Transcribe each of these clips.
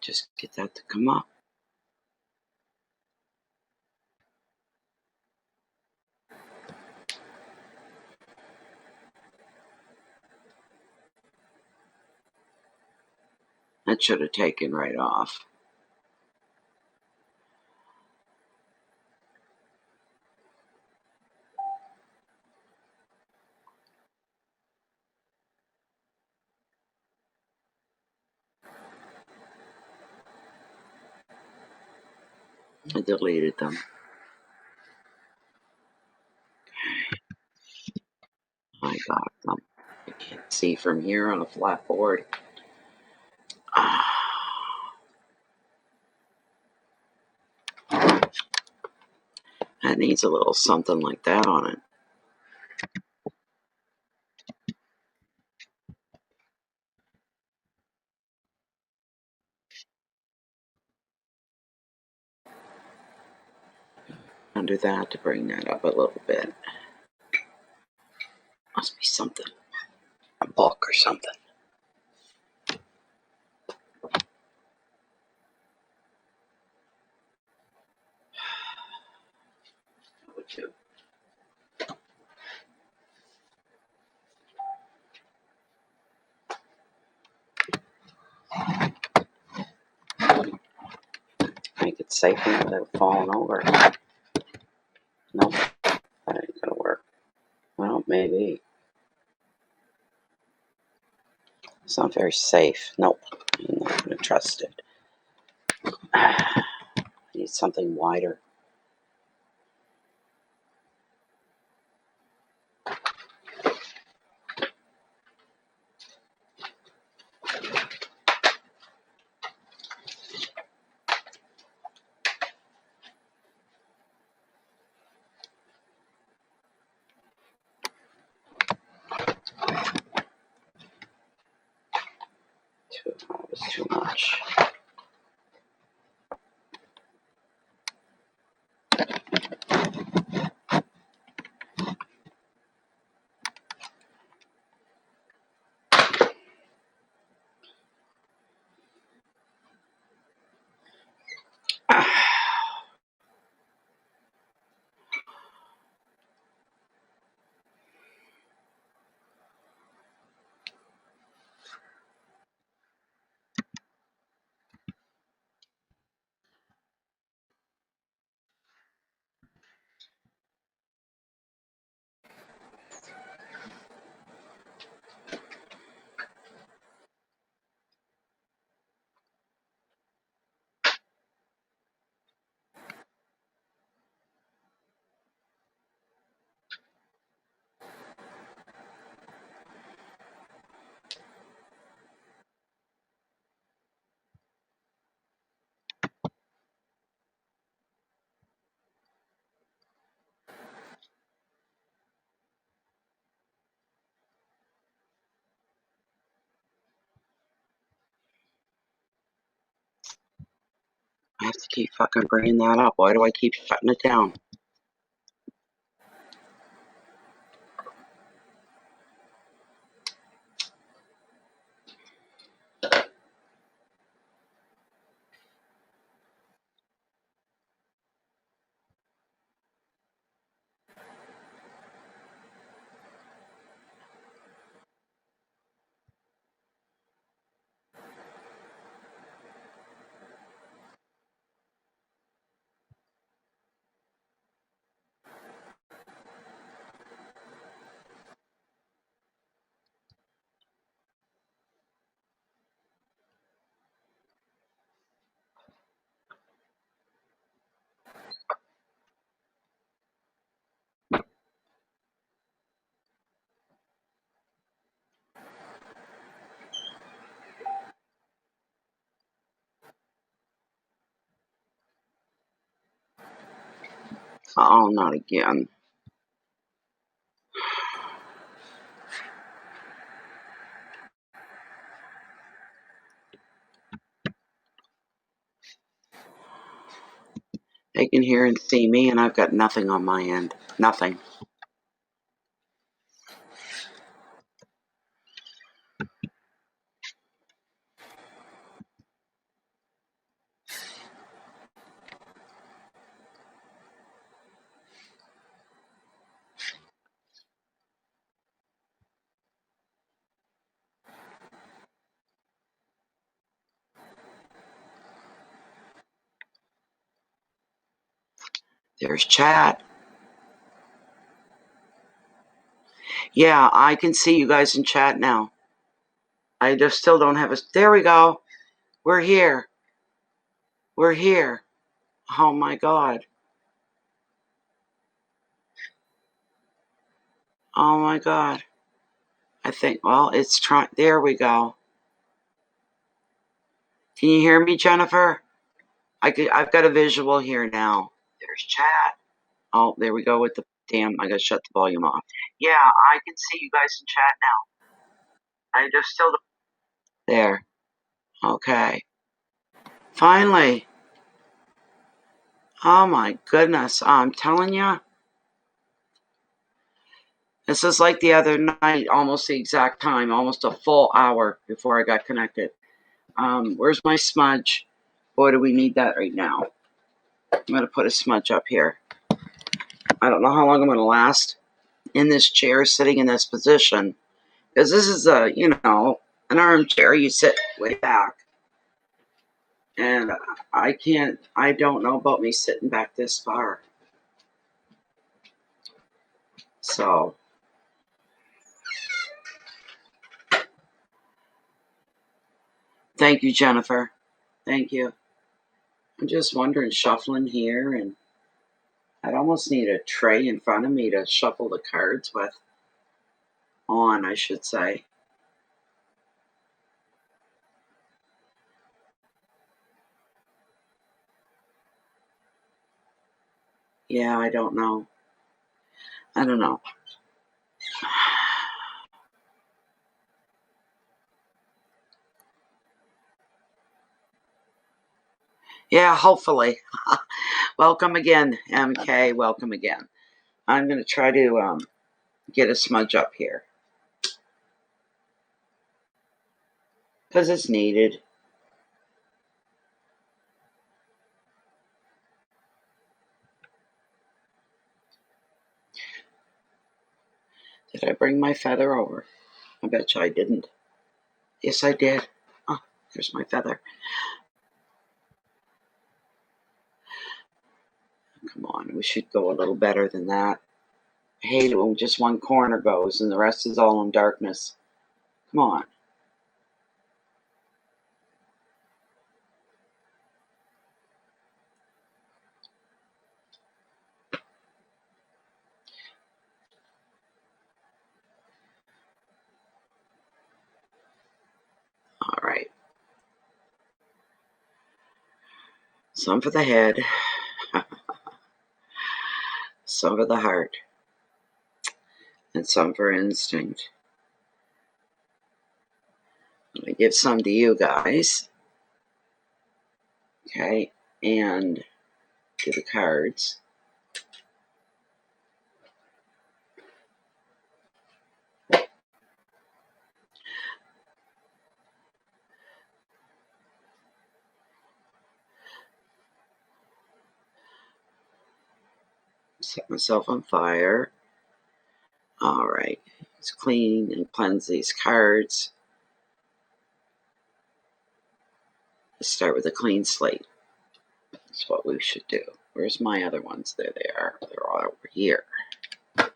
Just get that to come up. That should have taken right off. I deleted them. I got them. I can't see from here on a flat board. That needs a little something like that on it. Under that to bring that up a little bit. Must be something. A book or something. What would you? Make it safer without falling over. Nope, that ain't gonna work. Well, maybe. It's not very safe. Nope, I'm not gonna trust it. I need something wider. That was too much. I have to keep fucking bringing that up. Why do I keep shutting it down? Oh, not again. They can hear and see me, and I've got nothing on my end. Nothing. There's chat. Yeah, I can see you guys in chat now. I just still don't have a... There we go. We're here. We're here. Oh my God. Oh my God. I think, well, it's trying. There we go. Can you hear me, Jennifer? I've got a visual here now. There's chat. Oh, there we go with the... Damn, I gotta shut the volume off. Yeah, I can see you guys in chat now. I just still... There. Okay. Finally. Oh my goodness. I'm telling you. This is like the other night, almost the exact time, almost a full hour before I got connected. Where's my smudge? Boy, do we need that right now. I'm going to put a smudge up here. I don't know how long I'm going to last in this chair, sitting in this position. Because this is an armchair. You sit way back. And I don't know about me sitting back this far. So... Thank you, Jennifer. Thank you. I'm just wondering, shuffling here, and I'd almost need a tray in front of me to shuffle the cards with. On, I should say. Yeah, I don't know. I don't know. Yeah, hopefully. Welcome again, MK. Welcome again. I'm going to try to get a smudge up here. Because it's needed. Did I bring my feather over? I bet you I didn't. Yes, I did. Oh, there's my feather. Come on, we should go a little better than that. I hate it when just one corner goes and the rest is all in darkness. Come on. All right. Some for the head. Some for the heart. And some for instinct. I'm going to give some to you guys. Okay. And to the cards. Set myself on fire. All right. Let's clean and cleanse these cards. Let's start with a clean slate. That's what we should do. Where's my other ones? There they are. They're all over here. Okay.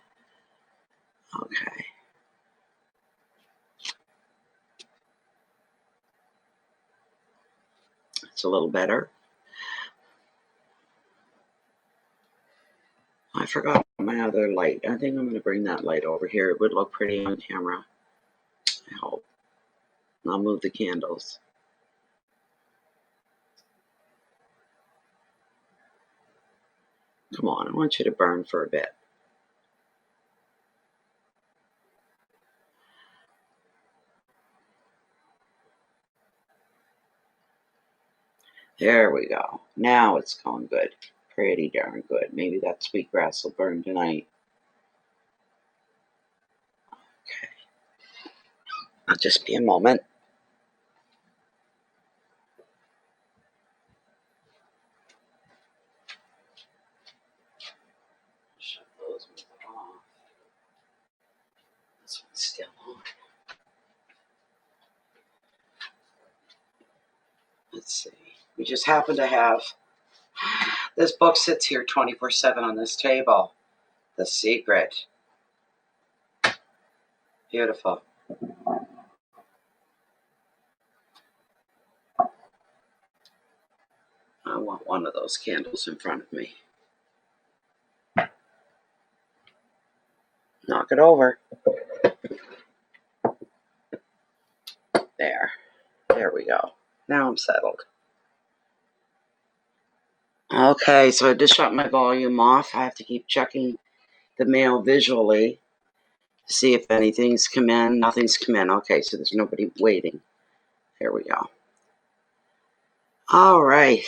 It's a little better. I forgot my other light. I think I'm going to bring that light over here. It would look pretty on camera. I hope. I'll move the candles. Come on, I want you to burn for a bit. There we go. Now it's going good. Pretty darn good. Maybe that sweet grass will burn tonight. Okay. I'll just be a moment. Shut those off. This one's still on. Let's see. We just happen to have This book sits here 24/7 on this table. The Secret. Beautiful. I want one of those candles in front of me. Knock it over. There. There we go. Now I'm settled. Okay, so I just shut my volume off. I have to keep checking the mail visually to see if anything's come in. Nothing's come in. Okay, so there's nobody waiting. There we go. All right.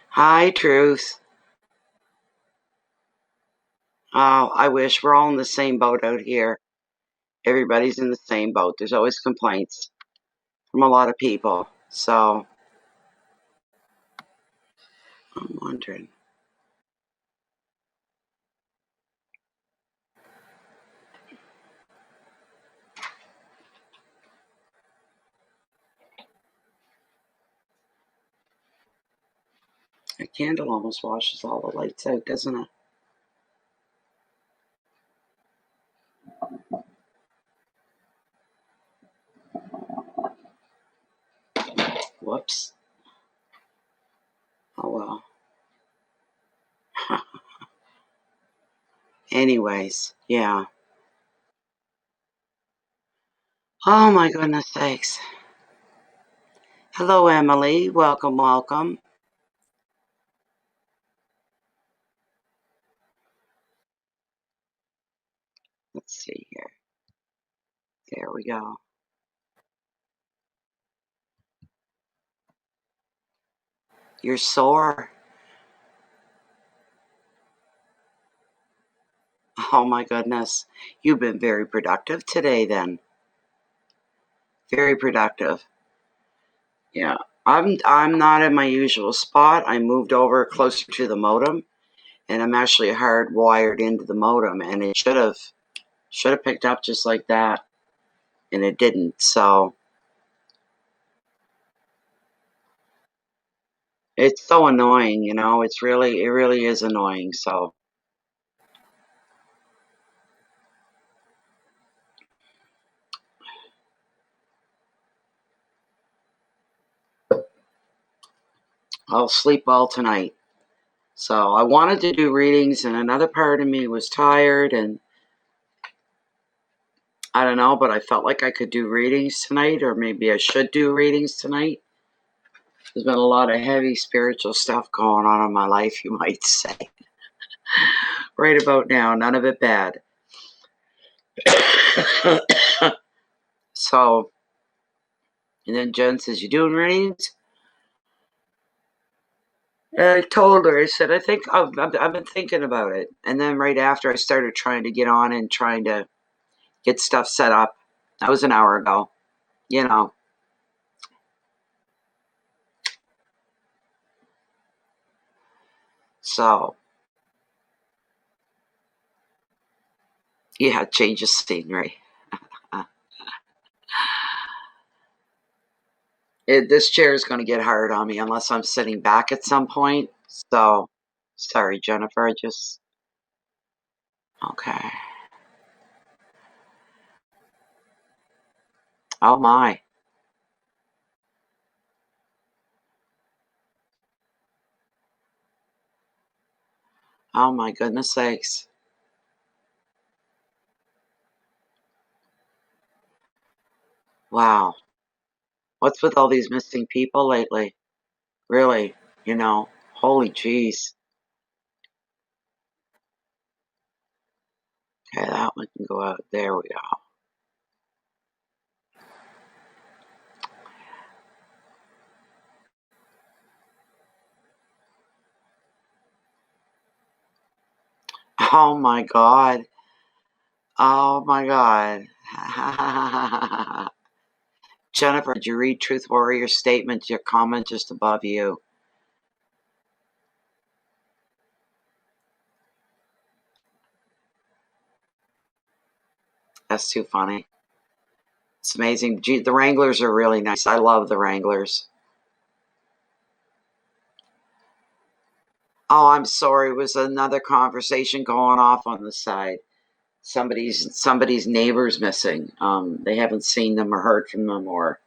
Hi, Truth. Oh, I wish we're all in the same boat out here. Everybody's in the same boat. There's always complaints from a lot of people. So I'm wondering. A candle almost washes all the lights out, doesn't it? Whoops. Oh well. Anyways, yeah. Oh my goodness sakes. Hello, Emily. Welcome, welcome. Let's see here. There we go. You're sore. Oh my goodness. You've been very productive today then. Very productive. Yeah. I'm not in my usual spot. I moved over closer to the modem and I'm actually hardwired into the modem and it should have picked up just like that and it didn't. So it's so annoying, you know. It really is annoying. So I'll sleep well tonight. So I wanted to do readings and another part of me was tired and I don't know, but I felt like I could do readings tonight or maybe I should do readings tonight. There's been a lot of heavy spiritual stuff going on in my life, you might say. Right about now, none of it bad. So, and then Jen says, "You doing readings?" And I told her, I said, "I think I've been thinking about it." And then right after, I started trying to get on and trying to get stuff set up. That was an hour ago, you know. So, yeah, change of scenery. This chair is going to get hard on me unless I'm sitting back at some point. So, sorry, Jennifer. Okay. Oh my. Oh my goodness sakes. Wow. What's with all these missing people lately? Really, you know, holy jeez. Okay, that one can go out. There we go. Oh my God. Oh my God. Jennifer, did you read Truth Warrior's statement? Your comment just above you. That's too funny. It's amazing. Gee, the Wranglers are really nice. I love the Wranglers. Oh, I'm sorry. It was another conversation going off on the side. Somebody's neighbor's missing. They haven't seen them or heard from them or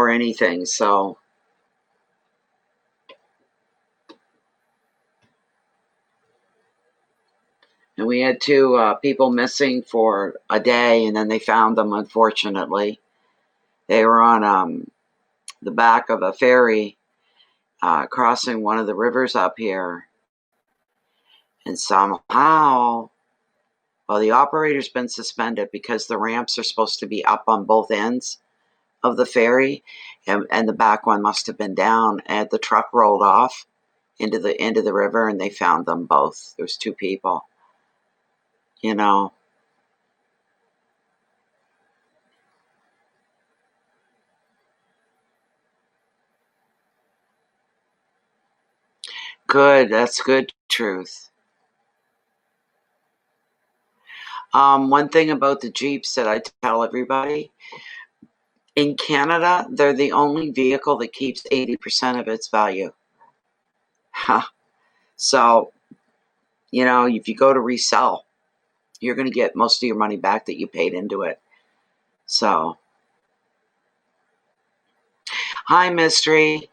anything. So, and we had two people missing for a day, and then they found them. Unfortunately, they were on the back of a ferry crossing one of the rivers up here, and somehow, well, the operator's been suspended because the ramps are supposed to be up on both ends of the ferry, and the back one must have been down, and the truck rolled off into the river, and they found them both. There's two people, you know. Good, that's good truth. One thing about the Jeeps that I tell everybody, in Canada, they're the only vehicle that keeps 80% of its value. Huh. So, if you go to resell, you're going to get most of your money back that you paid into it. So, hi, Mystery.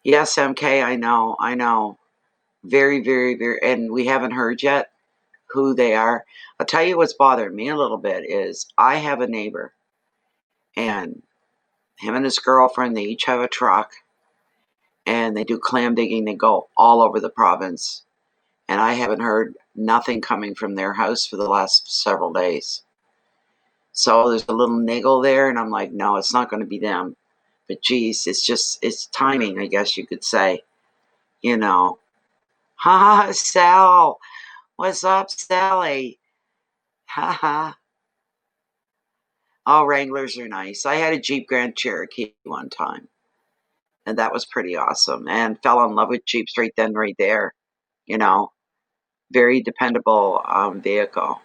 Yes, MK, I know. Very, very, very, and we haven't heard yet who they are. I'll tell you what's bothering me a little bit is I have a neighbor, and him and his girlfriend, they each have a truck, and they do clam digging. They go all over the province, and I haven't heard nothing coming from their house for the last several days. So there's a little niggle there, and I'm like, no, it's not going to be them. But geez, it's timing, I guess you could say. You know, ha, Sal, what's up, Sally? Ha ha. Oh, Wranglers are nice. I had a Jeep Grand Cherokee one time, and that was pretty awesome. And fell in love with Jeeps right then, right there. You know, very dependable vehicle.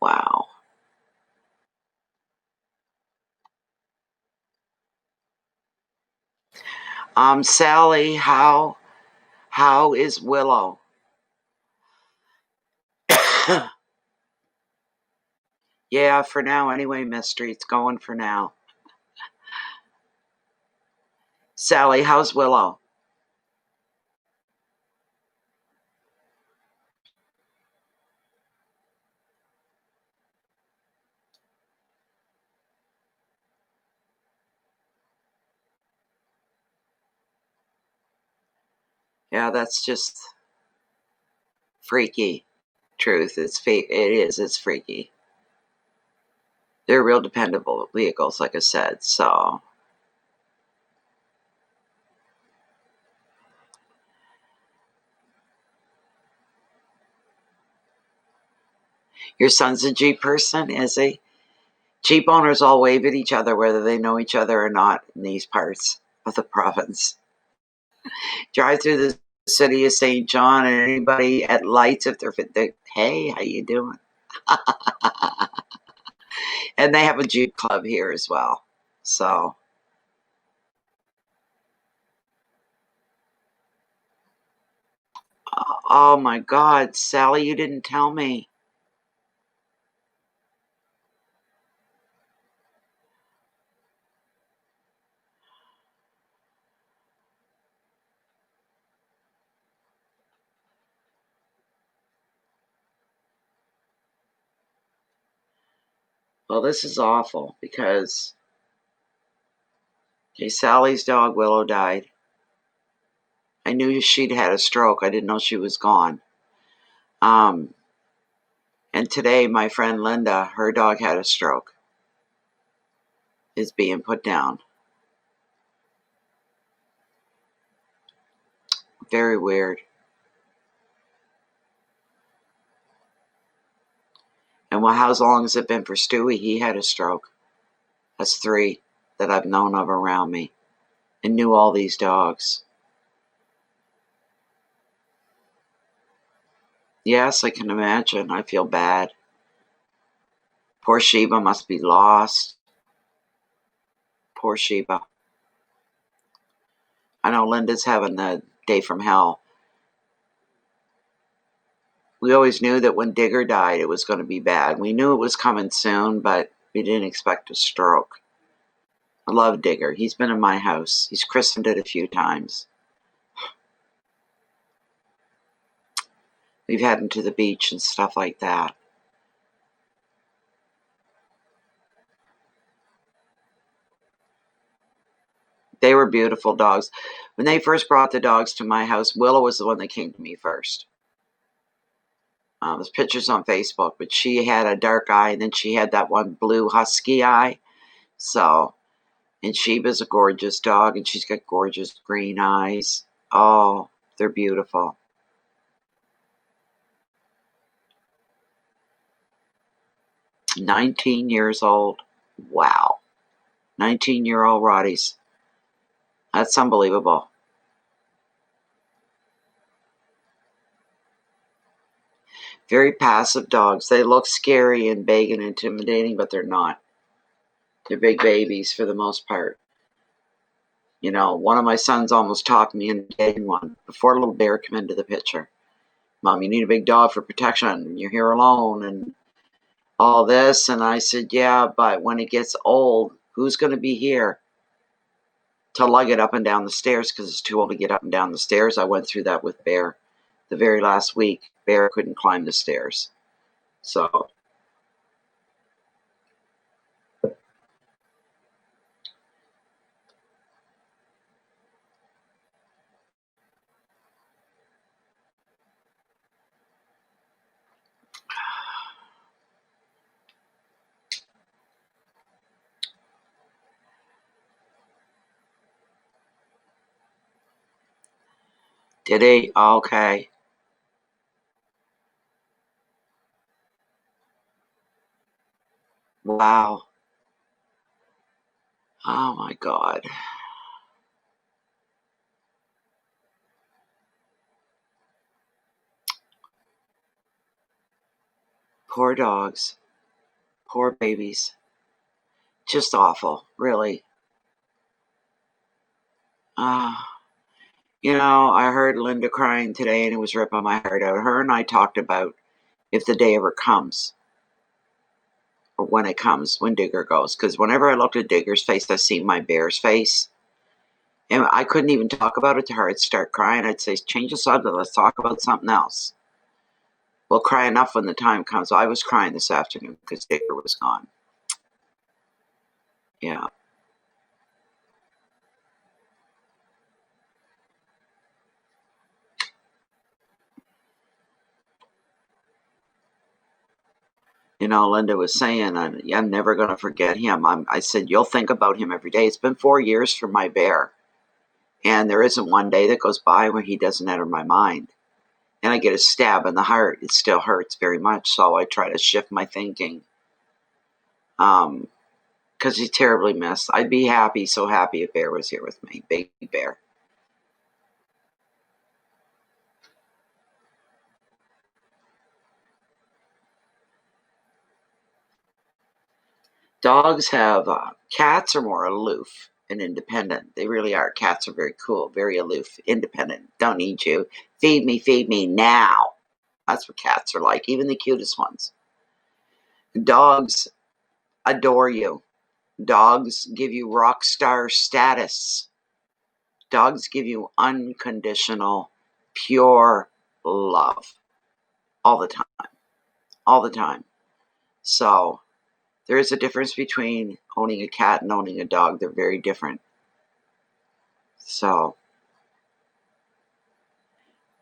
Wow. Sally, how is Willow? Yeah, for now anyway, Mystery. It's going for now. Sally, how's Willow? Yeah, that's just freaky. Truth. It is. It's freaky. They're real dependable vehicles, like I said. So, your son's a Jeep person, is he? Jeep owners all wave at each other, whether they know each other or not, in these parts of the province. Drive through the city of St. John, and anybody at lights, if they're hey, how you doing? And they have a Jeep club here as well. So, oh my God, Sally, you didn't tell me. Well, this is awful because, okay, Sally's dog Willow died. I knew she'd had a stroke. I didn't know she was gone. Um, and today, my friend Linda, her dog had a stroke, is being put down. Very weird. And well, how long has it been for Stewie? He had a stroke. That's three that I've known of around me and knew all these dogs. Yes, I can imagine. I feel bad. Poor Sheba must be lost. Poor Sheba. I know Linda's having a day from hell. We always knew that when Digger died, it was going to be bad. We knew it was coming soon, but we didn't expect a stroke. I love Digger. He's been in my house. He's christened it a few times. We've had him to the beach and stuff like that. They were beautiful dogs. When they first brought the dogs to my house, Willow was the one that came to me first. There's pictures on Facebook, but she had a dark eye, and then she had that one blue husky eye. So, and Sheba's a gorgeous dog, and she's got gorgeous green eyes. Oh, they're beautiful. "19 years old. Wow. 19-year-old Rotties. That's unbelievable. Very passive dogs. They look scary and big and intimidating, but they're not. They're big babies for the most part. You know, one of my sons almost talked me into getting one before Little Bear came into the picture. "Mom, you need a big dog for protection. You're here alone and all this." And I said, "Yeah, but when it gets old, who's going to be here to lug it up and down the stairs because it's too old to get up and down the stairs?" I went through that with Bear. The very last week, Bear couldn't climb the stairs. So, did he? Okay. Wow. Oh my God. Poor dogs. Poor babies. Just awful, really. I heard Linda crying today and it was ripping my heart out. Her and I talked about if the day ever comes, or when it comes, when Digger goes. Because whenever I looked at Digger's face, I see my Bear's face. And I couldn't even talk about it to her. I'd start crying. I'd say, "Change the subject. Let's talk about something else. We'll cry enough when the time comes." I was crying this afternoon because Digger was gone. Yeah. Linda was saying, I'm never going to forget him. I said, "You'll think about him every day." It's been 4 years for my Bear. And there isn't one day that goes by when he doesn't enter my mind. And I get a stab in the heart. It still hurts very much. So I try to shift my thinking. Because he's terribly missed. I'd be happy, so happy if Bear was here with me. Baby Bear. Dogs have, cats are more aloof and independent. They really are. Cats are very cool, very aloof, independent. Don't need you. Feed me now. That's what cats are like, even the cutest ones. Dogs adore you. Dogs give you rock star status. Dogs give you unconditional, pure love all the time. All the time. So, there is a difference between owning a cat and owning a dog. They're very different. So,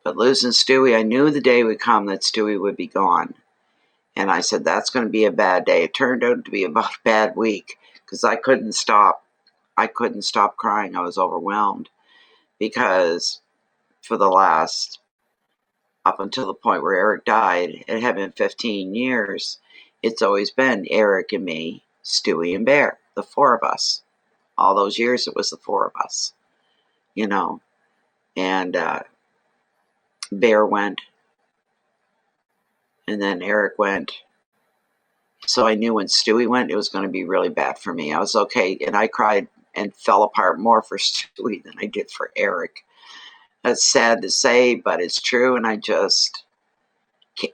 but losing Stewie, I knew the day would come that Stewie would be gone. And I said, that's going to be a bad day. It turned out to be about a bad week because I couldn't stop. I couldn't stop crying. I was overwhelmed because for the last, up until the point where Eric died, it had been 15 years. It's always been Eric and me, Stewie and Bear, the four of us. All those years, it was the four of us, And Bear went, and then Eric went. So I knew when Stewie went, it was going to be really bad for me. I was okay, and I cried and fell apart more for Stewie than I did for Eric. That's sad to say, but it's true. And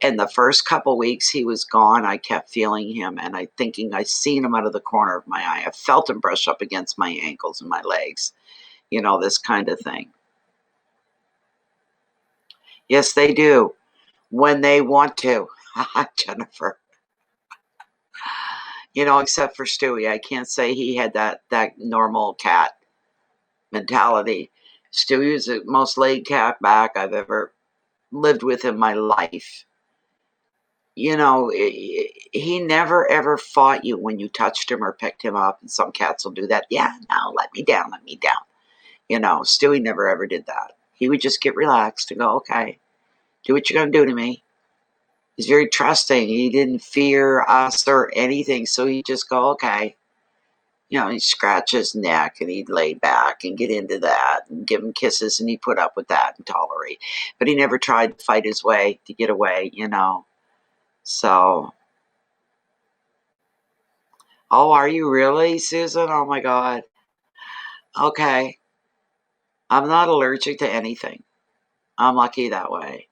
in the first couple weeks he was gone, I kept feeling him, and I seen him out of the corner of my eye. I felt him brush up against my ankles and my legs, this kind of thing. Yes, they do, when they want to. Jennifer. Except for Stewie. I can't say he had that normal cat mentality. Stewie was the most laid cat back I've ever lived with in my life. He never ever fought you when you touched him or picked him up, and some cats will do that. Yeah, no, let me down. Stewie never ever did that. He would just get relaxed and go, okay, do what you're going to do to me. He's very trusting. He didn't fear us or anything, so he'd just go, okay. He'd scratch his neck and he'd lay back and get into that and give him kisses, and he'd put up with that and tolerate. But he never tried to fight his way to get away, So, oh, are you really, Susan? Oh my God. Okay. I'm not allergic to anything. I'm lucky that way.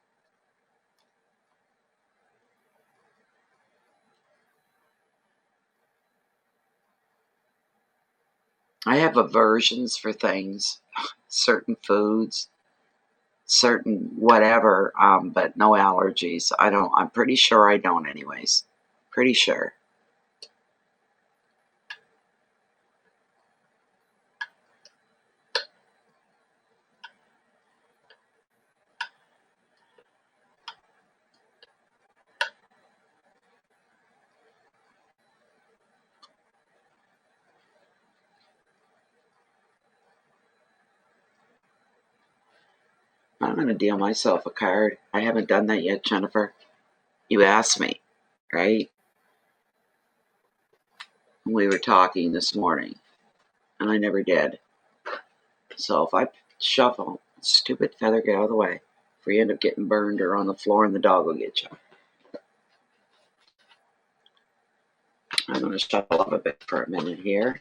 I have aversions for things, certain foods, certain whatever, but no allergies. I'm pretty sure I don't anyways. Pretty sure. I'm going to deal myself a card. I haven't done that yet, Jennifer. You asked me, right? We were talking this morning, and I never did. So if I shuffle, stupid feather, get out of the way. If you end up getting burned or on the floor, and the dog will get you. I'm going to shuffle up a bit for a minute here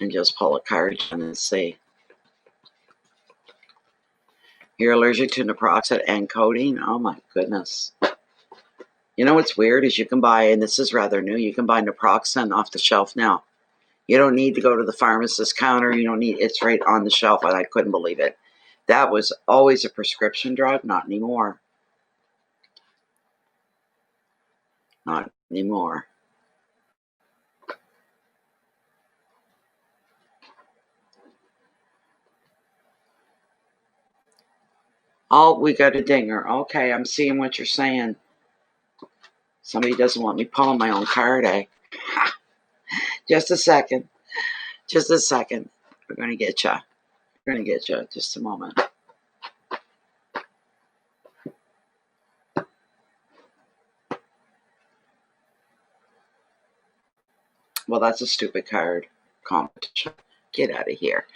and just pull a card and see. You're allergic to naproxen and codeine? Oh my goodness. You know what's weird is you can buy, and this is rather new, you can buy naproxen off the shelf now. You don't need to go to the pharmacist's counter. It's right on the shelf, and I couldn't believe it. That was always a prescription drug, not anymore. Not anymore. Oh, we got a dinger. Okay, I'm seeing what you're saying. Somebody doesn't want me pulling my own card, eh? Just a second. Just a second. We're going to get you. We're going to get you. Just a moment. Well, that's a stupid card. Competition. Get out of here.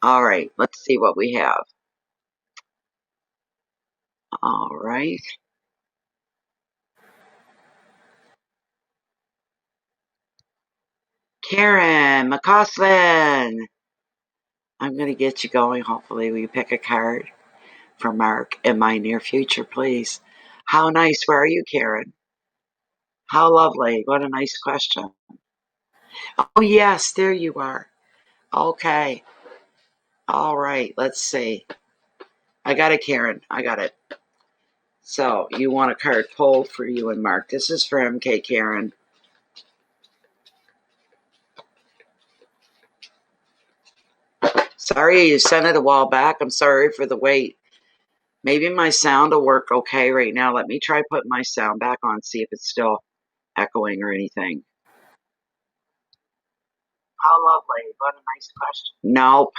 All right, let's see what we have. All right. Karen McCausland. I'm going to get you going. Hopefully, we pick a card for Mark in my near future, please. How nice. Where are you, Karen? How lovely. What a nice question. Oh, yes, there you are. Okay. All right. Let's see. I got it, Karen. I got it. So, you want a card pulled for you and Mark. This is for MK Karen. Sorry you sent it a while back. I'm sorry for the wait. Maybe my sound will work okay right now. Let me try putting my sound back on, see if it's still echoing or anything. How lovely. What a nice question. Nope.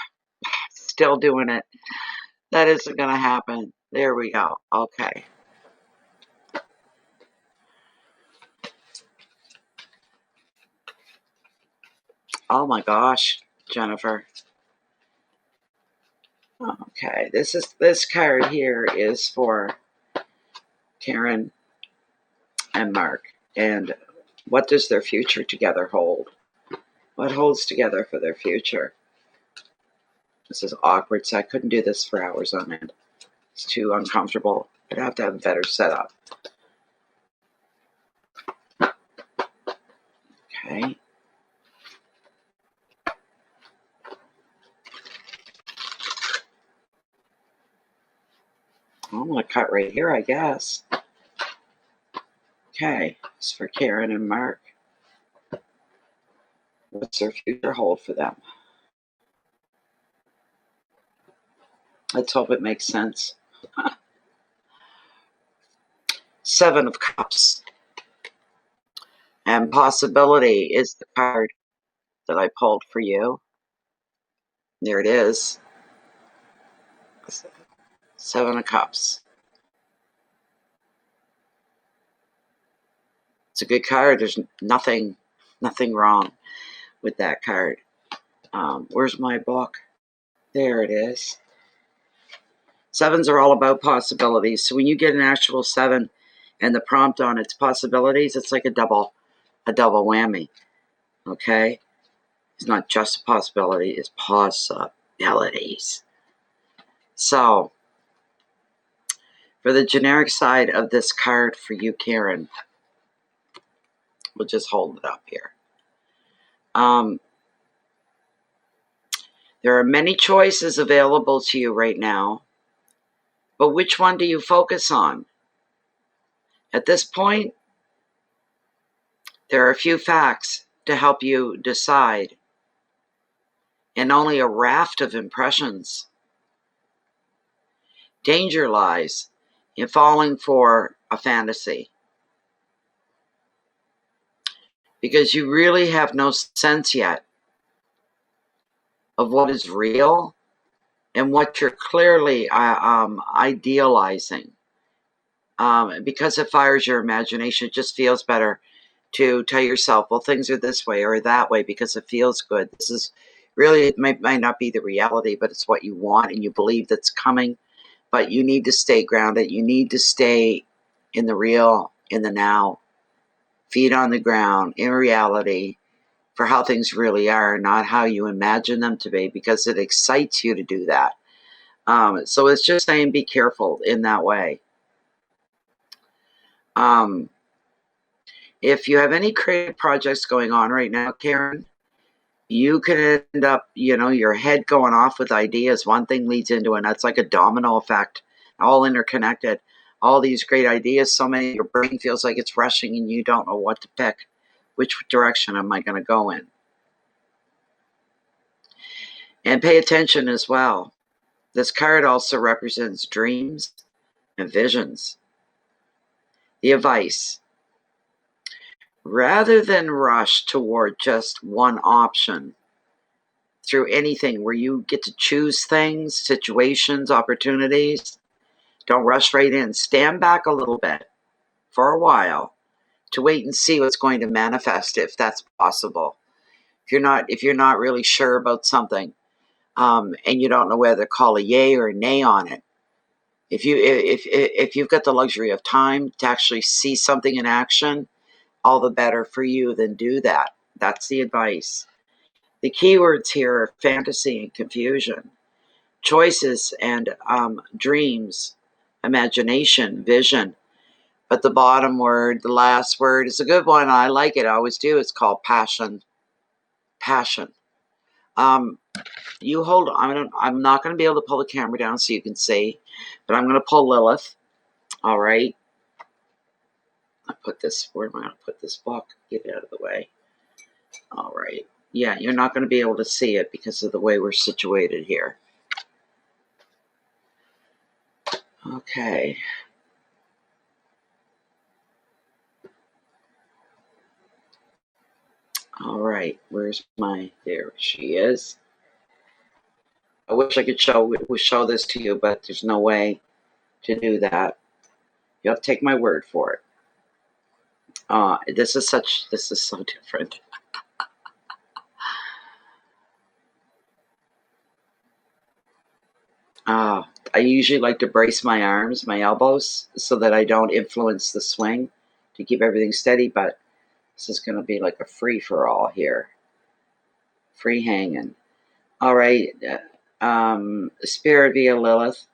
Still doing it. That isn't going to happen. There we go. Okay. Oh my gosh, Jennifer. Okay, this card here is for Karen and Mark, and What does their future together hold? What holds together for their future? This is awkward, so I couldn't do this for hours on end. It's too uncomfortable. I'd have to have a better setup. Okay. I'm going to cut right here, I guess. Okay. It's for Karen and Mark. What's their future hold for them? Let's hope it makes sense. 7 of Cups. And Possibility is the card that I pulled for you. There it is. 7 of Cups. It's a good card. There's nothing wrong with that card. Where's my book? There it is. 7s are all about possibilities. So when you get an actual 7 and the prompt on its possibilities, it's like a double whammy. Okay? It's not just a possibility, it's possibilities. So, for the generic side of this card for you, Karen, we'll just hold it up here. There are many choices available to you right now, but which one do you focus on? At this point, there are a few facts to help you decide, and only a raft of impressions. Danger lies in falling for a fantasy, because you really have no sense yet of what is real and what you're clearly idealizing. Because it fires your imagination, it just feels better to tell yourself, well, things are this way or that way because it feels good. This is really, it might not be the reality, but it's what you want and you believe that's coming. But you need to stay grounded. You need to stay in the real, in the now, feet on the ground, in reality, for how things really are, not how you imagine them to be, because it excites you to do that. So it's just saying be careful in that way. If you have any creative projects going on right now, Karen, you can end up, your head going off with ideas. One thing leads into it. That's like a domino effect, all interconnected. All these great ideas, so many, your brain feels like it's rushing and you don't know what to pick. Which direction am I going to go in? And pay attention as well. This card also represents dreams and visions. The advice: rather than rush toward just one option through anything where you get to choose things, situations, opportunities, don't rush right in. Stand back a little bit for a while to wait and see what's going to manifest, if that's possible. If you're not really sure about something, and you don't know whether to call a yay or a nay on it, if you've got the luxury of time to actually see something in action, all the better for you. Then do that. That's the advice. The keywords here are fantasy and confusion, choices and dreams, imagination, vision. But the bottom word, the last word, is a good one. I like it. I always do. It's called passion. Passion. You hold on. I'm not going to be able to pull the camera down so you can see, but I'm going to pull Lilith. All right. Where am I going to put this book? Get it out of the way. All right. Yeah, you're not going to be able to see it because of the way we're situated here. Okay. All right. There she is. I wish I could show this to you, but there's no way to do that. You have to take my word for it. This is so different. I usually like to brace my arms, my elbows, so that I don't influence the swing to keep everything steady, but This is going to be like a free-for-all here. Free hanging. All right. Spirit via Lilith.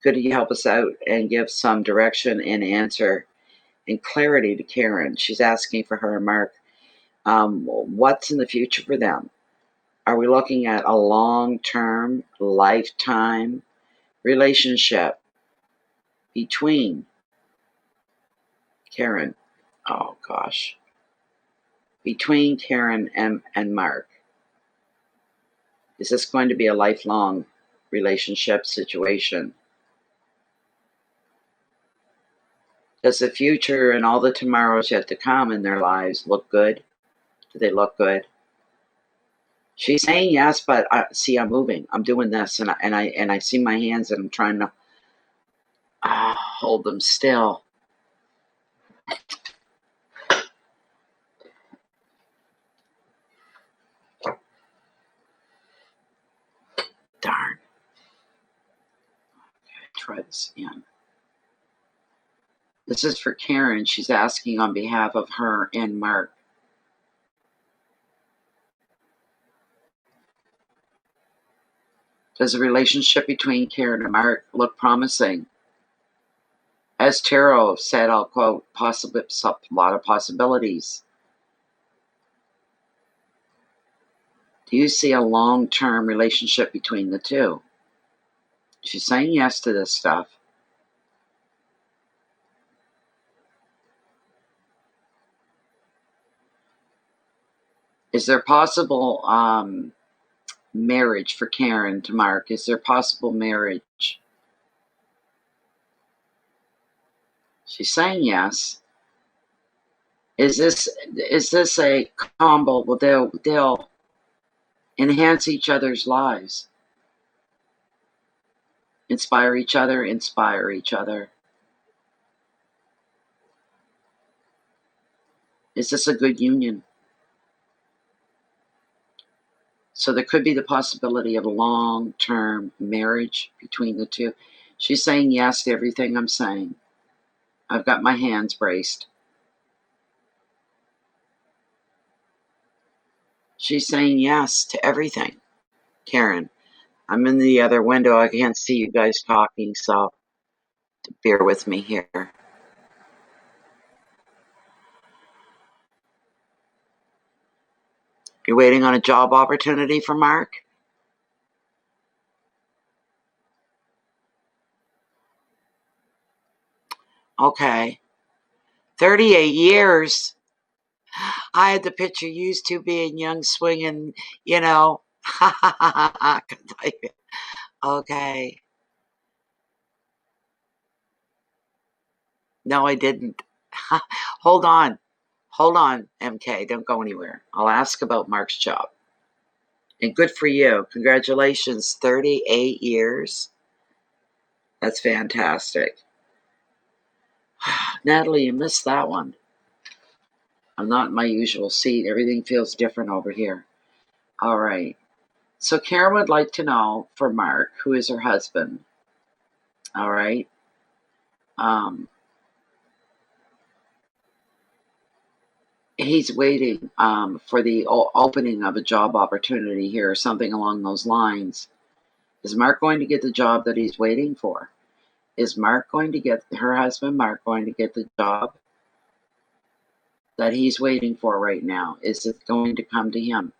Could you help us out and give some direction and answer and clarity to Karen? She's asking for her and Mark. What's in the future for them? Are we looking at a long-term, lifetime relationship between Karen? Oh, gosh. Between Karen and Mark. Is this going to be a lifelong relationship situation? Does the future and all the tomorrows yet to come in their lives look good? Do they look good? She's saying yes, but I'm moving. I'm doing this, and I see my hands, and I'm trying to hold them still. Darn. Okay, try this again. This is for Karen. She's asking on behalf of her and Mark. Does the relationship between Karen and Mark look promising? As Tarot said, I'll quote, possibly a lot of possibilities. Do you see a long-term relationship between the two? She's saying yes to this stuff. Is there possible marriage for Karen to Mark? Is there possible marriage? She's saying yes. Is this a combo? Well, they'll enhance each other's lives, inspire each other. Is this a good union? So there could be the possibility of a long-term marriage between the two. She's saying yes to everything I'm saying. I've got my hands braced. She's saying yes to everything. Karen, I'm in the other window. I can't see you guys talking, so bear with me here. You're waiting on a job opportunity for Mark? Okay. 38 years. I had to picture you two being young, swinging, you know. Okay. No, I didn't. Hold on, MK. Don't go anywhere. I'll ask about Mark's job. And good for you. Congratulations, 38 years. That's fantastic. Natalie, you missed that one. I'm not in my usual seat. Everything feels different over here. All right. So Karen would like to know for Mark, who is her husband. All right. He's waiting for the opening of a job opportunity here, or something along those lines. Is Mark going to get the job that he's waiting for? Is Mark going to get, her husband Mark, going to get the job that he's waiting for right now? Is it going to come to him?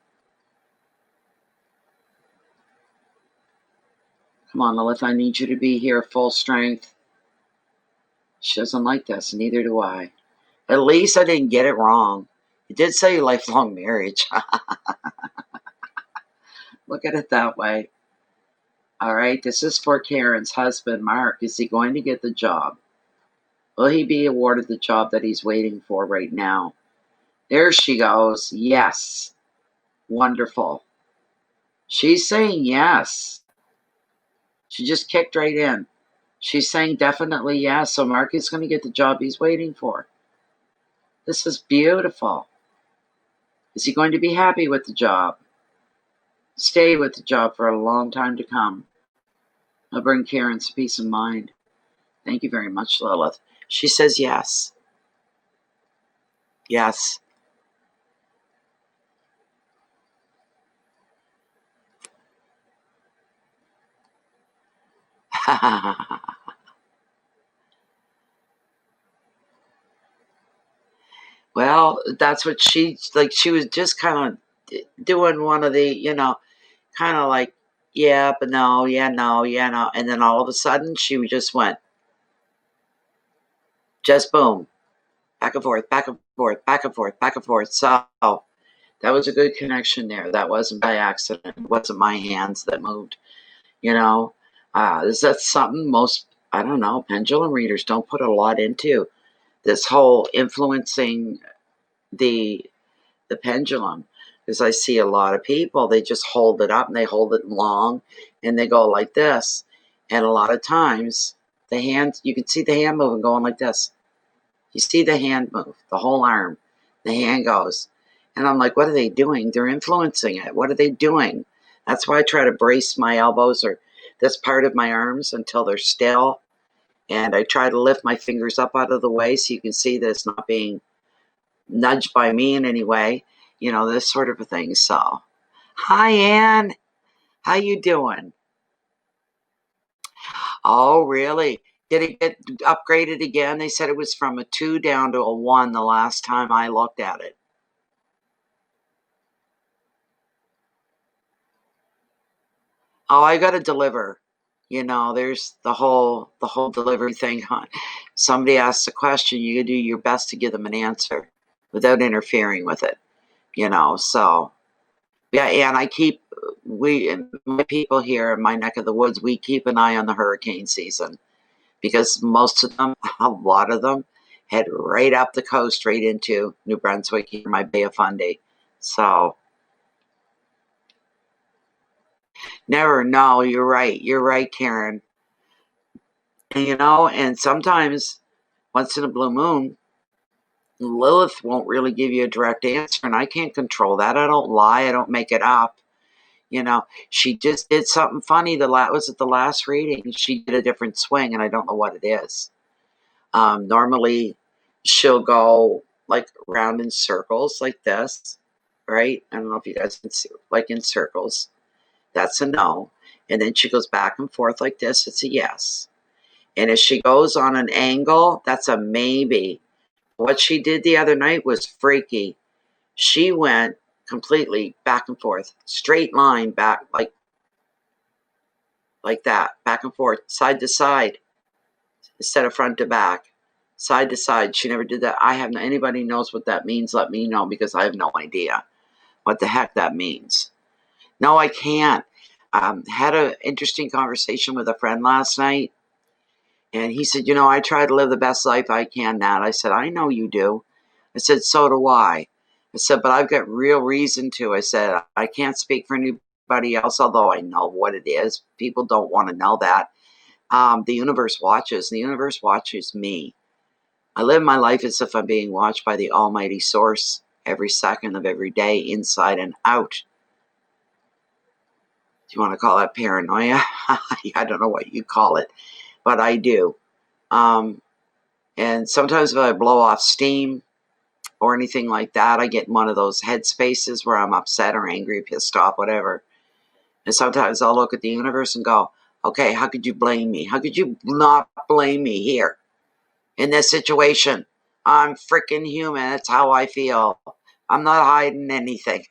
Come on, Lilith, I need you to be here full strength. She doesn't like this, neither do I. At least I didn't get it wrong. It did say lifelong marriage. Look at it that way. All right, this is for Karen's husband, Mark. Is he going to get the job? Will he be awarded the job that he's waiting for right now? There she goes. Yes. Wonderful. She's saying yes. She just kicked right in. She's saying definitely yes. So Mark is going to get the job he's waiting for. This is beautiful. Is he going to be happy with the job? Stay with the job for a long time to come. I'll bring Karen some peace of mind. Thank you very much, Lilith. She says yes. Yes. Well, that's what she was just kind of doing one of the, kind of like, yeah, but no, yeah, no, yeah, no. And then all of a sudden she just went, just boom, back and forth, back and forth, back and forth, back and forth. So that was a good connection there. That wasn't by accident. It wasn't my hands that moved, you know. Is that something most, I don't know, pendulum readers don't put a lot into? This whole influencing the pendulum, because I see a lot of people, they just hold it up and they hold it long and they go like this. And a lot of times the hand, you can see the hand moving going like this. You see the hand move, the whole arm, the hand goes. And I'm like, what are they doing? They're influencing it. What are they doing? That's why I try to brace my elbows or this part of my arms until they're still. And I try to lift my fingers up out of the way so you can see that it's not being nudged by me in any way, this sort of a thing. So, hi, Ann. How you doing? Oh, really? Did it get upgraded again? They said it was from a 2 down to a 1 the last time I looked at it. Oh, I got to deliver. There's the whole delivery thing. Somebody asks a question, you do your best to give them an answer without interfering with it. So yeah, and my people here in my neck of the woods, we keep an eye on the hurricane season because most of them, a lot of them, head right up the coast, right into New Brunswick here, my Bay of Fundy. So never know. You're right. You're right, Karen. And sometimes once in a blue moon, Lilith won't really give you a direct answer, and I can't control that. I don't lie. I don't make it up. She just did something funny. Was it the last reading? She did a different swing, and I don't know what it is. Normally, she'll go like round in circles like this, right? I don't know if you guys can see, like in circles. That's a no. And then she goes back and forth like this. It's a yes. And if she goes on an angle, that's a maybe. What she did the other night was freaky. She went completely back and forth, straight line back, like that, back and forth, side to side, instead of front to back, side to side. She never did that. Anybody knows what that means, let me know, because I have no idea what the heck that means. No, I can't. Had an interesting conversation with a friend last night, and he said, I try to live the best life I can, Nat. I said, I know you do. I said, so do I. I said, but I've got real reason to. I said, I can't speak for anybody else, although I know what it is. People don't want to know that. The universe watches. The universe watches me. I live my life as if I'm being watched by the almighty source every second of every day, inside and out. Do you want to call that paranoia? I don't know what you call it, but I do. And sometimes if I blow off steam or anything like that, I get in one of those headspaces where I'm upset or angry, pissed off, whatever. And sometimes I'll look at the universe and go, okay, how could you blame me? How could you not blame me here in this situation? I'm freaking human. That's how I feel. I'm not hiding anything.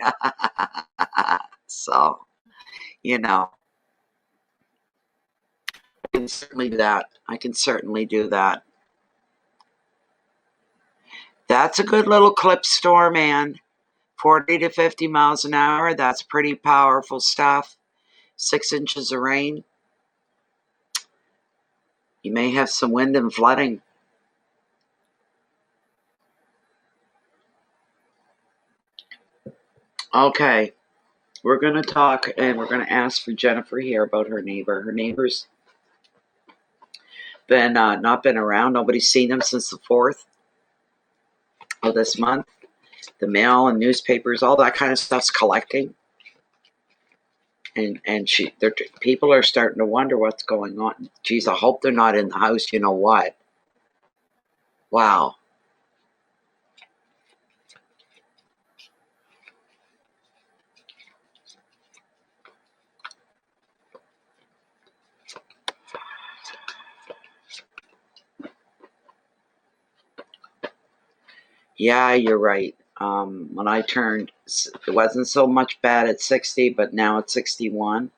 So, I can certainly do that. I can certainly do that. That's a good little clip storm, man. 40 to 50 miles an hour. That's pretty powerful stuff. 6 inches of rain. You may have some wind and flooding. Okay. We're going to talk and we're going to ask for Jennifer here about her neighbor. Her neighbor's been not been around. Nobody's seen them since the 4th of this month. The mail and newspapers, all that kind of stuff's collecting. And people are starting to wonder what's going on. Geez, I hope they're not in the house. You know what? Wow. Yeah, you're right. When I turned, it wasn't so much bad at 60, but now at 61,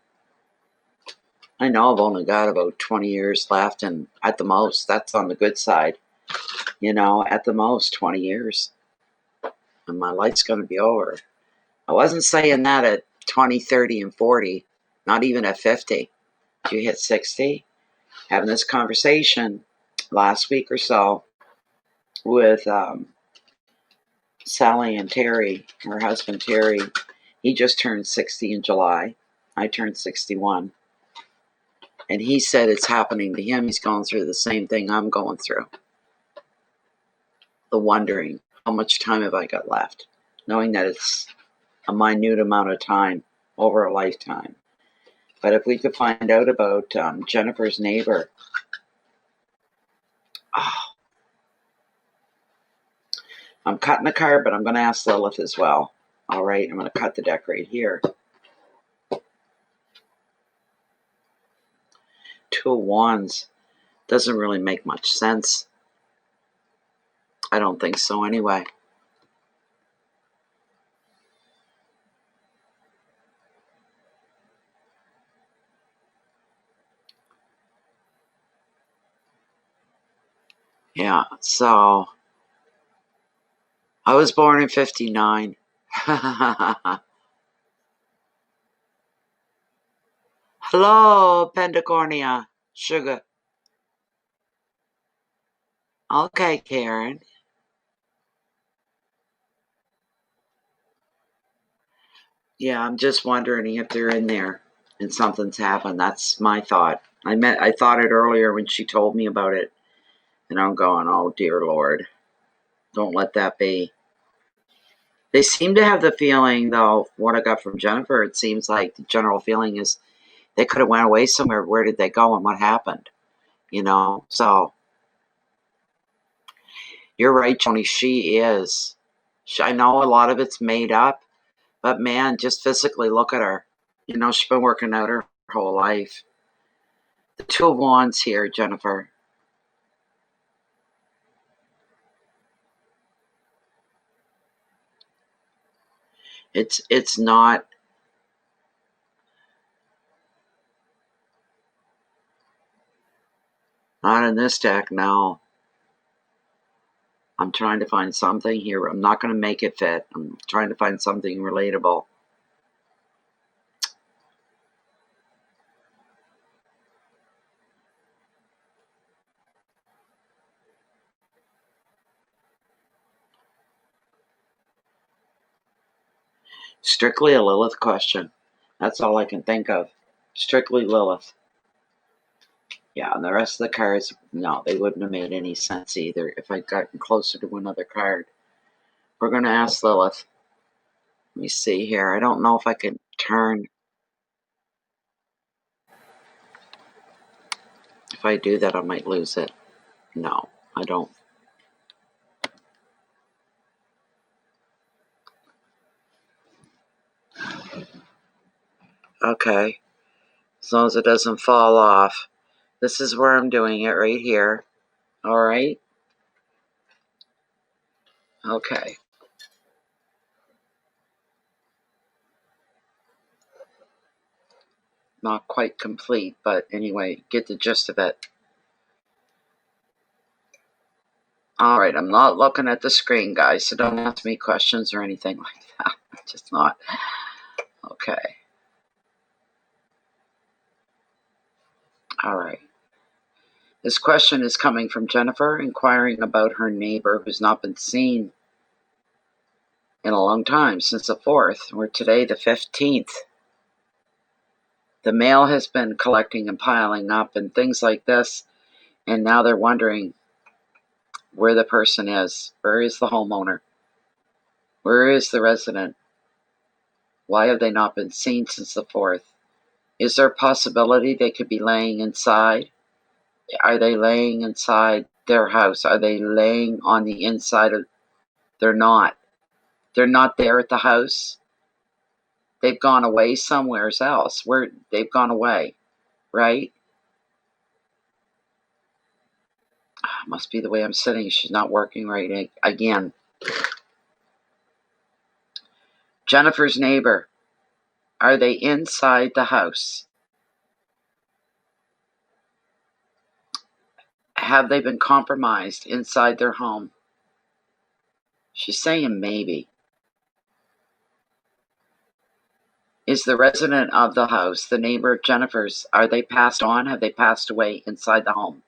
I know I've only got about 20 years left, and at the most, that's on the good side. At the most, 20 years, and my life's going to be over. I wasn't saying that at 20, 30, and 40, not even at 50. You hit 60, having this conversation last week or so with Sally and Terry, her husband Terry. He just turned 60 in July. I turned 61. And he said it's happening to him. He's going through the same thing I'm going through. The wondering, how much time have I got left? Knowing that it's a minute amount of time over a lifetime. But if we could find out about Jennifer's neighbor. Oh, I'm cutting the card, but I'm going to ask Lilith as well. All right, I'm going to cut the deck right here. Two of Wands doesn't really make much sense. I don't think so anyway. Yeah, so I was born in 59. Hello, Pentacornia. Sugar. Okay, Karen. Yeah, I'm just wondering if they're in there and something's happened. That's my thought. I thought it earlier when she told me about it. And I'm going, oh, dear Lord. Don't let that be. They seem to have the feeling, though, what I got from Jennifer, it seems like the general feeling is they could have went away somewhere. Where did they go and what happened? So you're right, Joni. She is. I know a lot of it's made up, but man, just physically look at her. She's been working out her whole life. The Two of Wands here, Jennifer. It's not. Not in this deck, no. I'm trying to find something here. I'm not going to make it fit. I'm trying to find something relatable. Strictly a Lilith question. That's all I can think of. Strictly Lilith. Yeah, and the rest of the cards, no, they wouldn't have made any sense either if I'd gotten closer to another card. We're going to ask Lilith. Let me see here. I don't know if I can turn. If I do that, I might lose it. No, I don't. Okay. As long as it doesn't fall off. This is where I'm doing it right here. All right. Okay. Not quite complete, but anyway, get the gist of it. All right, I'm not looking at the screen, guys, so don't ask me questions or anything like that. Just not. Okay. All right. This question is coming from Jennifer, inquiring about her neighbor who's not been seen in a long time, since the 4th. We're today the 15th. The mail has been collecting and piling up and things like this, and now they're wondering where the person is. Where is the homeowner? Where is the resident? Why have they not been seen since the 4th? Is there a possibility they could be laying inside? Are they laying inside their house? Are they laying on the inside of... They're not. They're not there at the house. They've gone away somewhere else. They've gone away, right? Must be the way I'm sitting. She's not working right again. Jennifer's neighbor. Are they inside the house? Have they been compromised inside their home? She's saying maybe. Is the resident of the house, the neighbor of Jennifer's, are they passed on? Have they passed away inside the home?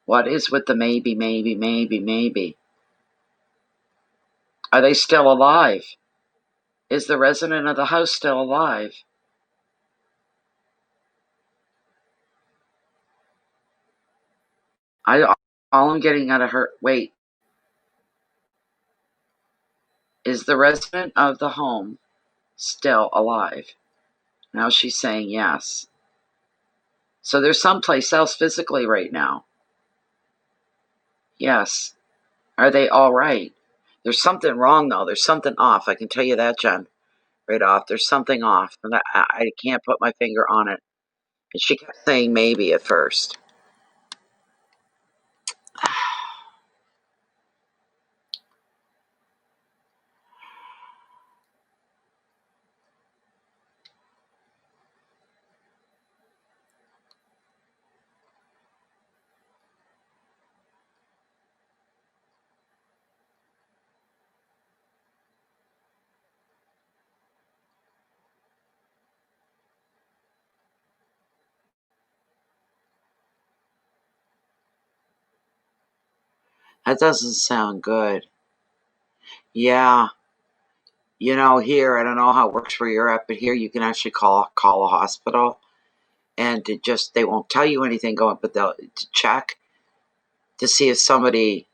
What is with the maybe, maybe, maybe, maybe? Are they still alive? Is the resident of the house still alive? All I'm getting out of her, wait. Is the resident of the home still alive? Now she's saying yes. So there's someplace else physically right now. Yes. Are they all right? There's something wrong, though. There's something off. I can tell you that, Jen. Right off. There's something off. And I can't put my finger on it. And she kept saying maybe at first. That doesn't sound good. Yeah. You know, here, I don't know how it works where you're at, but here you can actually call a hospital, and they won't tell you anything going, but they'll to check to see if somebody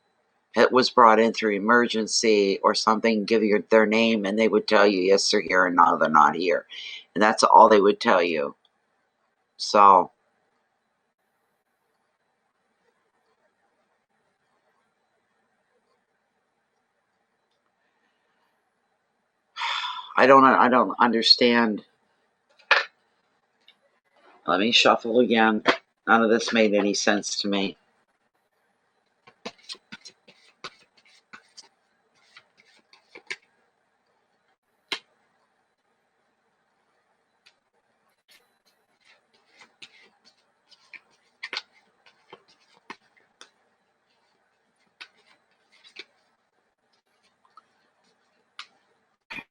was brought in through emergency or something, give you their name, and they would tell you, yes, they're here, and no, they're not here. And that's all they would tell you. So, I don't understand. Let me shuffle again. None of this made any sense to me.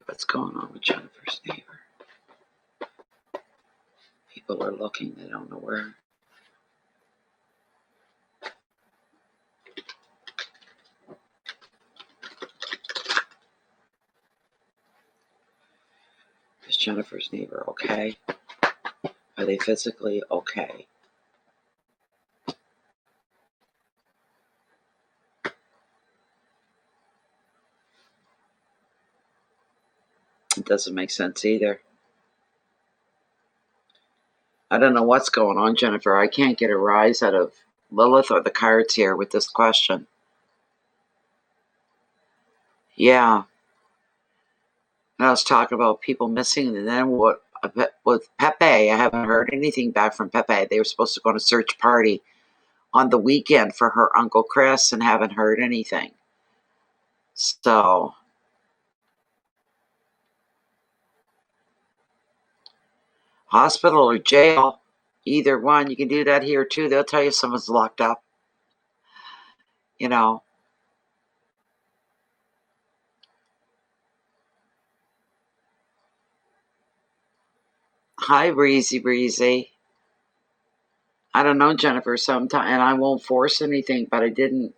What's going on with Jennifer's neighbor? People are looking, they don't know where. Is Jennifer's neighbor okay? Are they physically okay? It doesn't make sense either. I don't know what's going on, Jennifer. I can't get a rise out of Lilith or the cards here with this question. Yeah. And I was talking about people missing, and then what with Pepe, I haven't heard anything back from Pepe. They were supposed to go on a search party on the weekend for her Uncle Chris and haven't heard anything. So, hospital or jail, either one. You can do that here too. They'll tell you someone's locked up. You know. Hi, Breezy. I don't know, Jennifer, sometimes, and I won't force anything, but I didn't.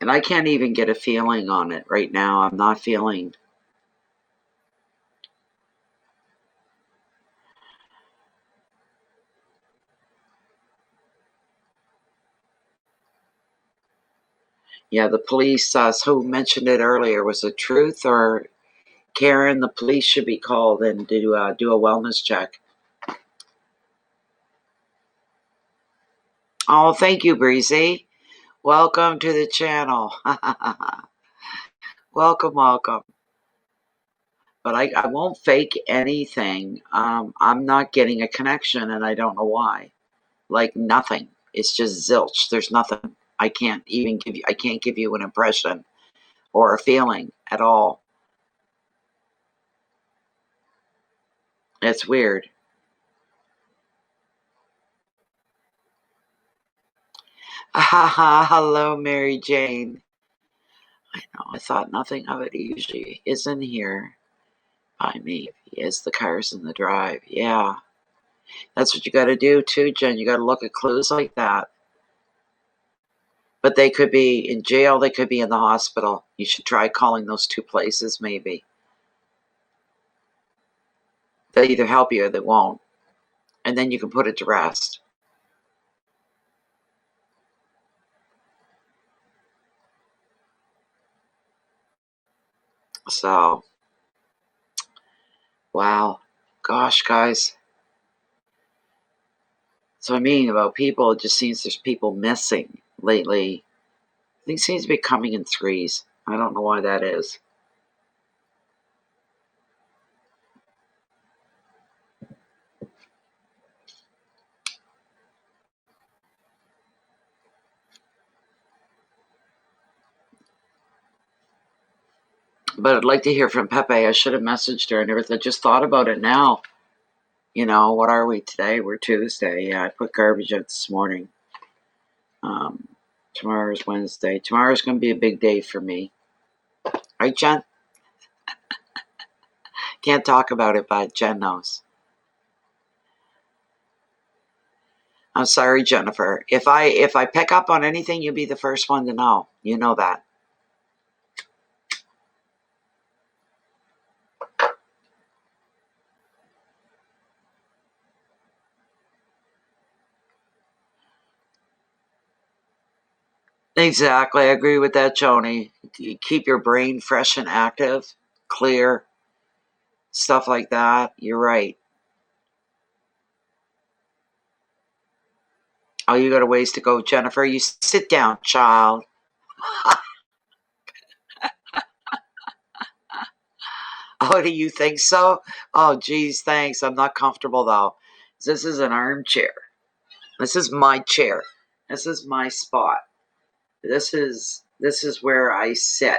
And I can't even get a feeling on it right now. I'm not feeling. Yeah, the police, who mentioned it earlier, was it Truth or Karen? The police should be called and do a wellness check. Oh, thank you, Breezy. Welcome to the channel. Welcome. But I won't fake anything. I'm not getting a connection, and I don't know why. Like nothing. It's just zilch. There's nothing. I can't give you an impression or a feeling at all. It's weird. Hello, Mary Jane. I know, I thought nothing of it. He usually is in here by me. He is the cars in the drive. Yeah. That's what you got to do too, Jen. You got to look at clues like that. But they could be in jail. They could be in the hospital. You should try calling those two places maybe. They'll either help you or they won't. And then you can put it to rest. So, wow. Gosh, guys. So I mean about people, it just seems there's people missing lately. Things seems to be coming in threes. I don't know why that is. But I'd like to hear from Pepe. I should have messaged her and everything. I just thought about it now. You know, what are we today? We're Tuesday. Yeah, I put garbage out this morning. Tomorrow's Wednesday. Tomorrow's going to be a big day for me. Right, Jen? Can't talk about it, but Jen knows. I'm sorry, Jennifer. If I pick up on anything, you'll be the first one to know. You know that. Exactly. I agree with that, Joni. You keep your brain fresh and active, clear, stuff like that. You're right. Oh, you got a ways to go, Jennifer. You sit down, child. Oh, do you think so? Oh, geez, thanks. I'm not comfortable, though. This is an armchair. This is my chair. This is my spot. This is where I sit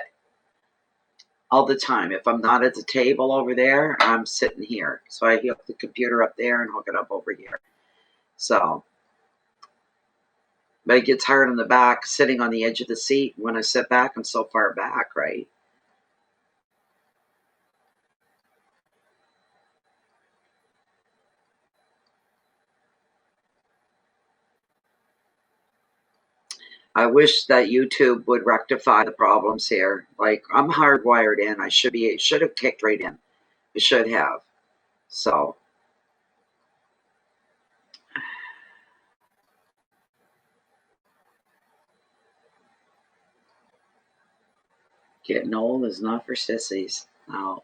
all the time. If I'm not at the table over there, I'm sitting here. So I hook the computer up there and hook it up over here. So, but it gets hard on the back sitting on the edge of the seat. When I sit back, I'm so far back, right? I wish that YouTube would rectify the problems here. Like, I'm hardwired in. I should have kicked right in. I should have. So, getting old is not for sissies. No.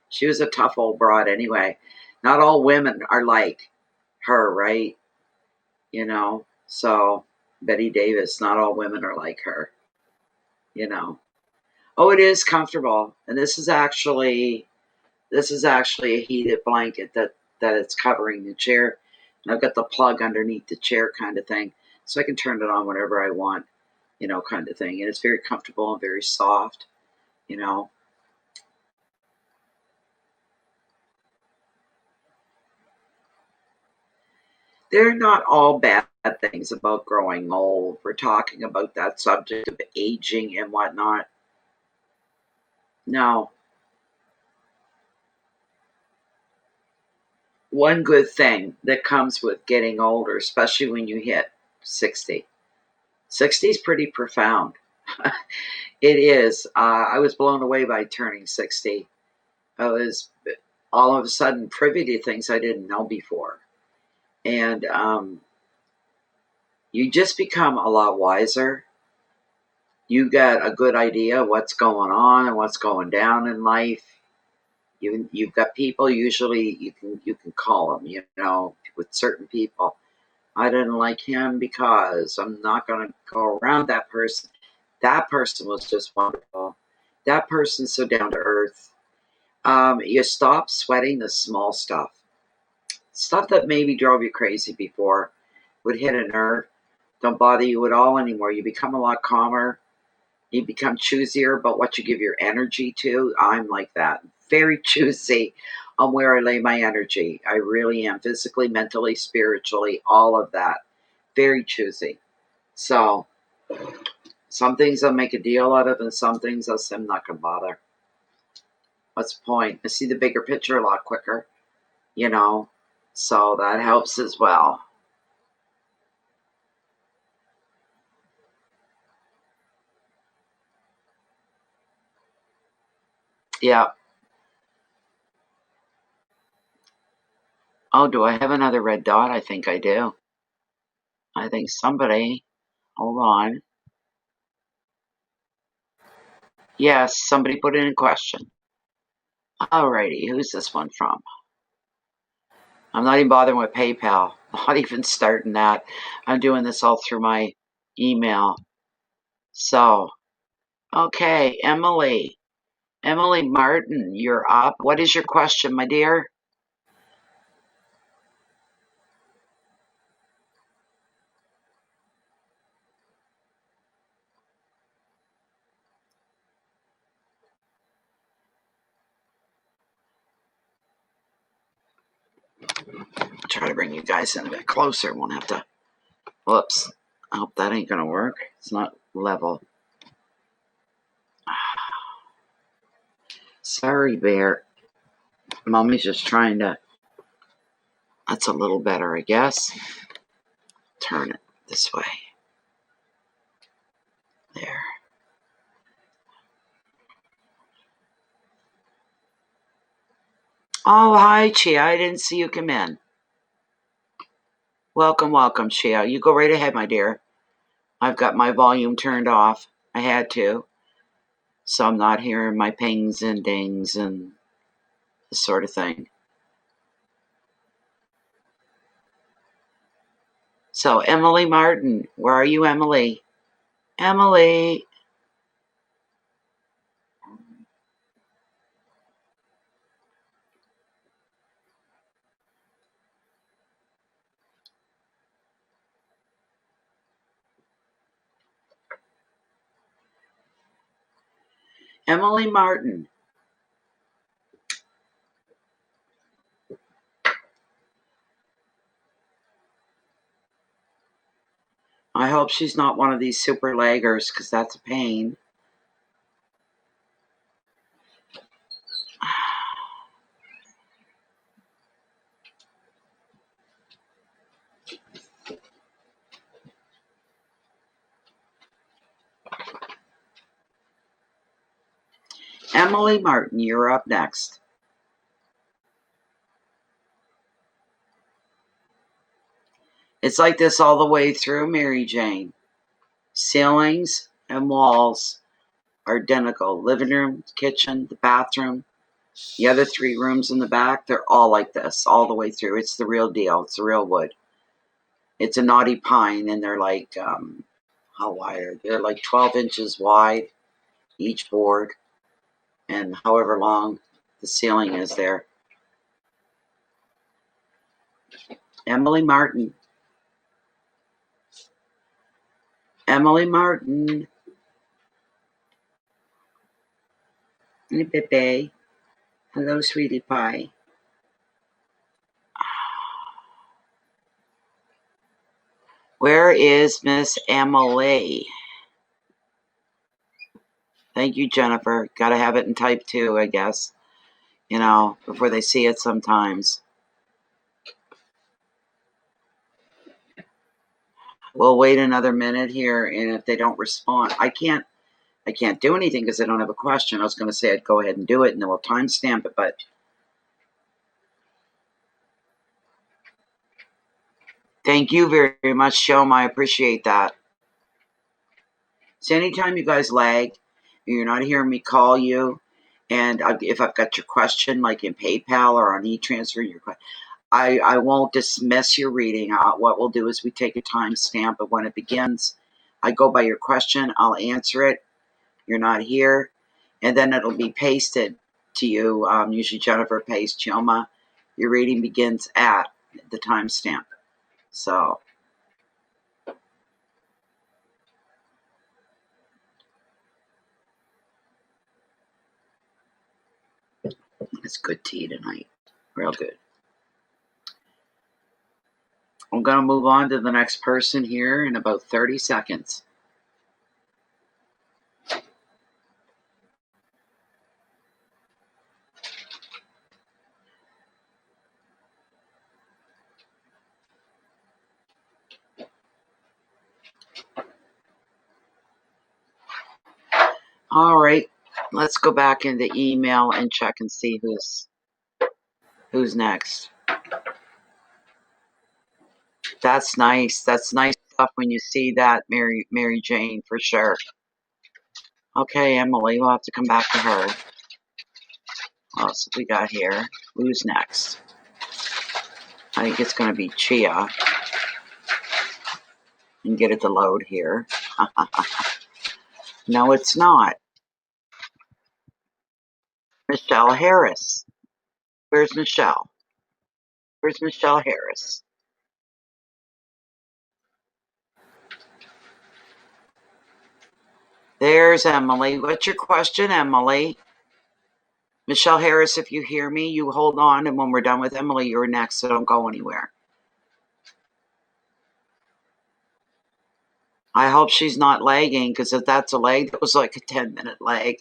She was a tough old broad anyway. Not all women are like her, right? You know? So, Betty Davis, not all women are like her, you know? Oh, it is comfortable. And this is actually a heated blanket that it's covering the chair. And I've got the plug underneath the chair kind of thing. So I can turn it on whenever I want, you know, kind of thing. And it's very comfortable and very soft, you know. They're not all bad things about growing old. We're talking about that subject of aging and whatnot. No. One good thing that comes with getting older, especially when you hit 60. 60 is pretty profound. It is. I was blown away by turning 60. I was all of a sudden privy to things I didn't know before. And you just become a lot wiser. You get a good idea of what's going on and what's going down in life. You've got people, usually you can call them, you know, with certain people. I didn't like him because I'm not going to go around that person. That person was just wonderful. That person's so down to earth. You stop sweating the small stuff. Stuff that maybe drove you crazy before would hit a nerve. don't bother you at all anymore. You become a lot calmer. You become choosier about what you give your energy to. I'm like that. Very choosy on where I lay my energy. I really am. Physically, mentally, spiritually, all of that. Very choosy. So, some things I'll make a deal out of, and some things I'll say I'm not going to bother. What's the point? I see the bigger picture a lot quicker, you know, so that helps as well. Yeah. Oh, do I have another red dot? I think I do. I think somebody, hold on. Yes, somebody put in a question. Alrighty, who's this one from? I'm not even bothering with PayPal. Not even starting that. I'm doing this all through my email. So, okay, Emily. Emily Martin, you're up. What is your question, my dear? Try to bring you guys in a bit closer. Won't have to. Whoops. I hope that ain't gonna work. It's not level. Sorry, Bear. Mommy's just trying to. That's a little better, I guess. Turn it this way. There. Oh, hi, Chia. I didn't see you come in. Welcome, welcome, Chia. You go right ahead, my dear. I've got my volume turned off. I had to. So I'm not hearing my pings and dings and this sort of thing. So, Emily Martin, where are you, Emily? Emily. Emily Martin. I hope she's not one of these super laggers, because that's a pain. Emily Martin, you're up next. It's like this all the way through, Mary Jane. Ceilings and walls are identical. Living room, kitchen, the bathroom, the other 3 rooms in the back, they're all like this all the way through. It's the real deal. It's the real wood. It's a knotty pine, and they're like, how wide are they? They're like 12 inches wide, each board, and however long the ceiling is there. Emily Martin. Emily Martin. Hey, Pepe. Hello, sweetie pie. Where is Miss Emily? Thank you, Jennifer. Gotta have it in type 2, I guess. You know, before they see it sometimes. We'll wait another minute here, and if they don't respond, I can't do anything because I don't have a question. I was going to say I'd go ahead and do it, and then we'll timestamp it, but thank you very much, Shoma. I appreciate that. So anytime you guys lag, you're not hearing me call you, and if I've got your question, like in PayPal or on e-transfer, I won't dismiss your reading. What we'll do is we take a timestamp, but when it begins, I go by your question. I'll answer it. You're not here, and then it'll be pasted to you. Usually Jennifer pastes Chioma. Your reading begins at the timestamp. So It's good tea tonight. Real good. I'm going to move on to the next person here in about 30 seconds. All right, let's go back into email and check and see who's next. That's nice. That's nice stuff when you see that, Mary Jane, for sure. Okay, Emily, we'll have to come back to her. What else have we got here? Who's next? I think it's going to be Chia. And get it to load here. No, it's not. Michelle Harris. Where's Michelle? Where's Michelle Harris? There's Emily. What's your question, Emily? Michelle Harris, if you hear me, you hold on, and when we're done with Emily, you're next, so don't go anywhere. I hope she's not lagging, because if that's a lag, that was like a 10-minute lag.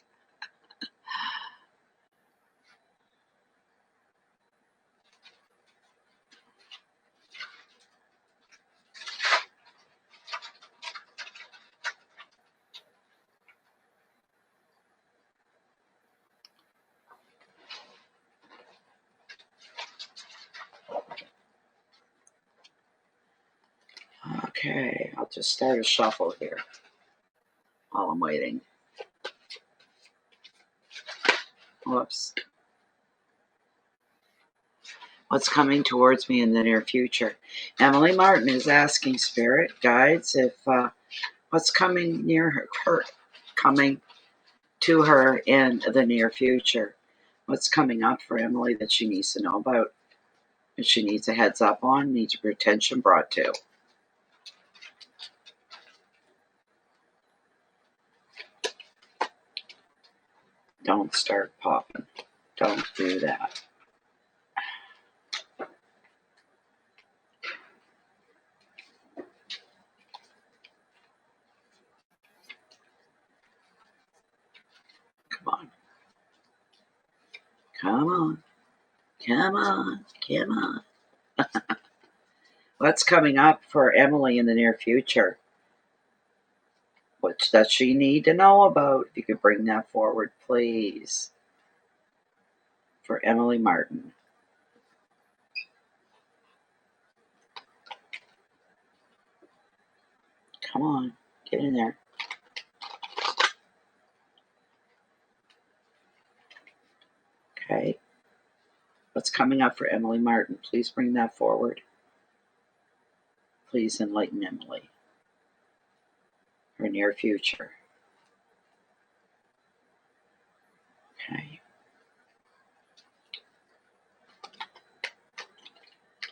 Okay, I'll just start a shuffle here while I'm waiting. Whoops. What's coming towards me in the near future? Emily Martin is asking spirit guides if what's coming near her, coming to her in the near future. What's coming up for Emily that she needs to know about, that she needs a heads up on, needs her attention brought to. Don't start popping. Don't do that. Come on. Come on. Come on. Come on. What's coming up for Emily in the near future? What does she need to know about? If you could bring that forward, please. For Emily Martin. Come on. Get in there. Okay. What's coming up for Emily Martin? Please bring that forward. Please enlighten Emily. Her near future. Okay.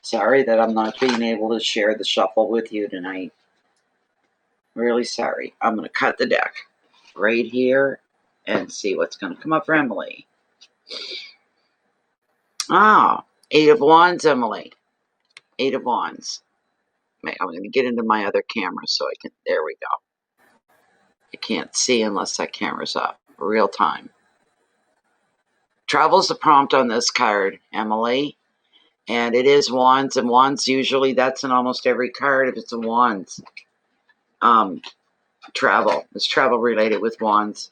Sorry that I'm not being able to share the shuffle with you tonight. Really sorry. I'm going to cut the deck right here and see what's going to come up for Emily. Ah, 8 of Wands, Emily. 8 of Wands. I'm going to get into my other camera so I can, there we go. I can't see unless that camera's up. Real time. Travel's the prompt on this card, Emily. And it is Wands, and Wands usually, that's in almost every card if it's a Wands. Travel. It's travel related with Wands.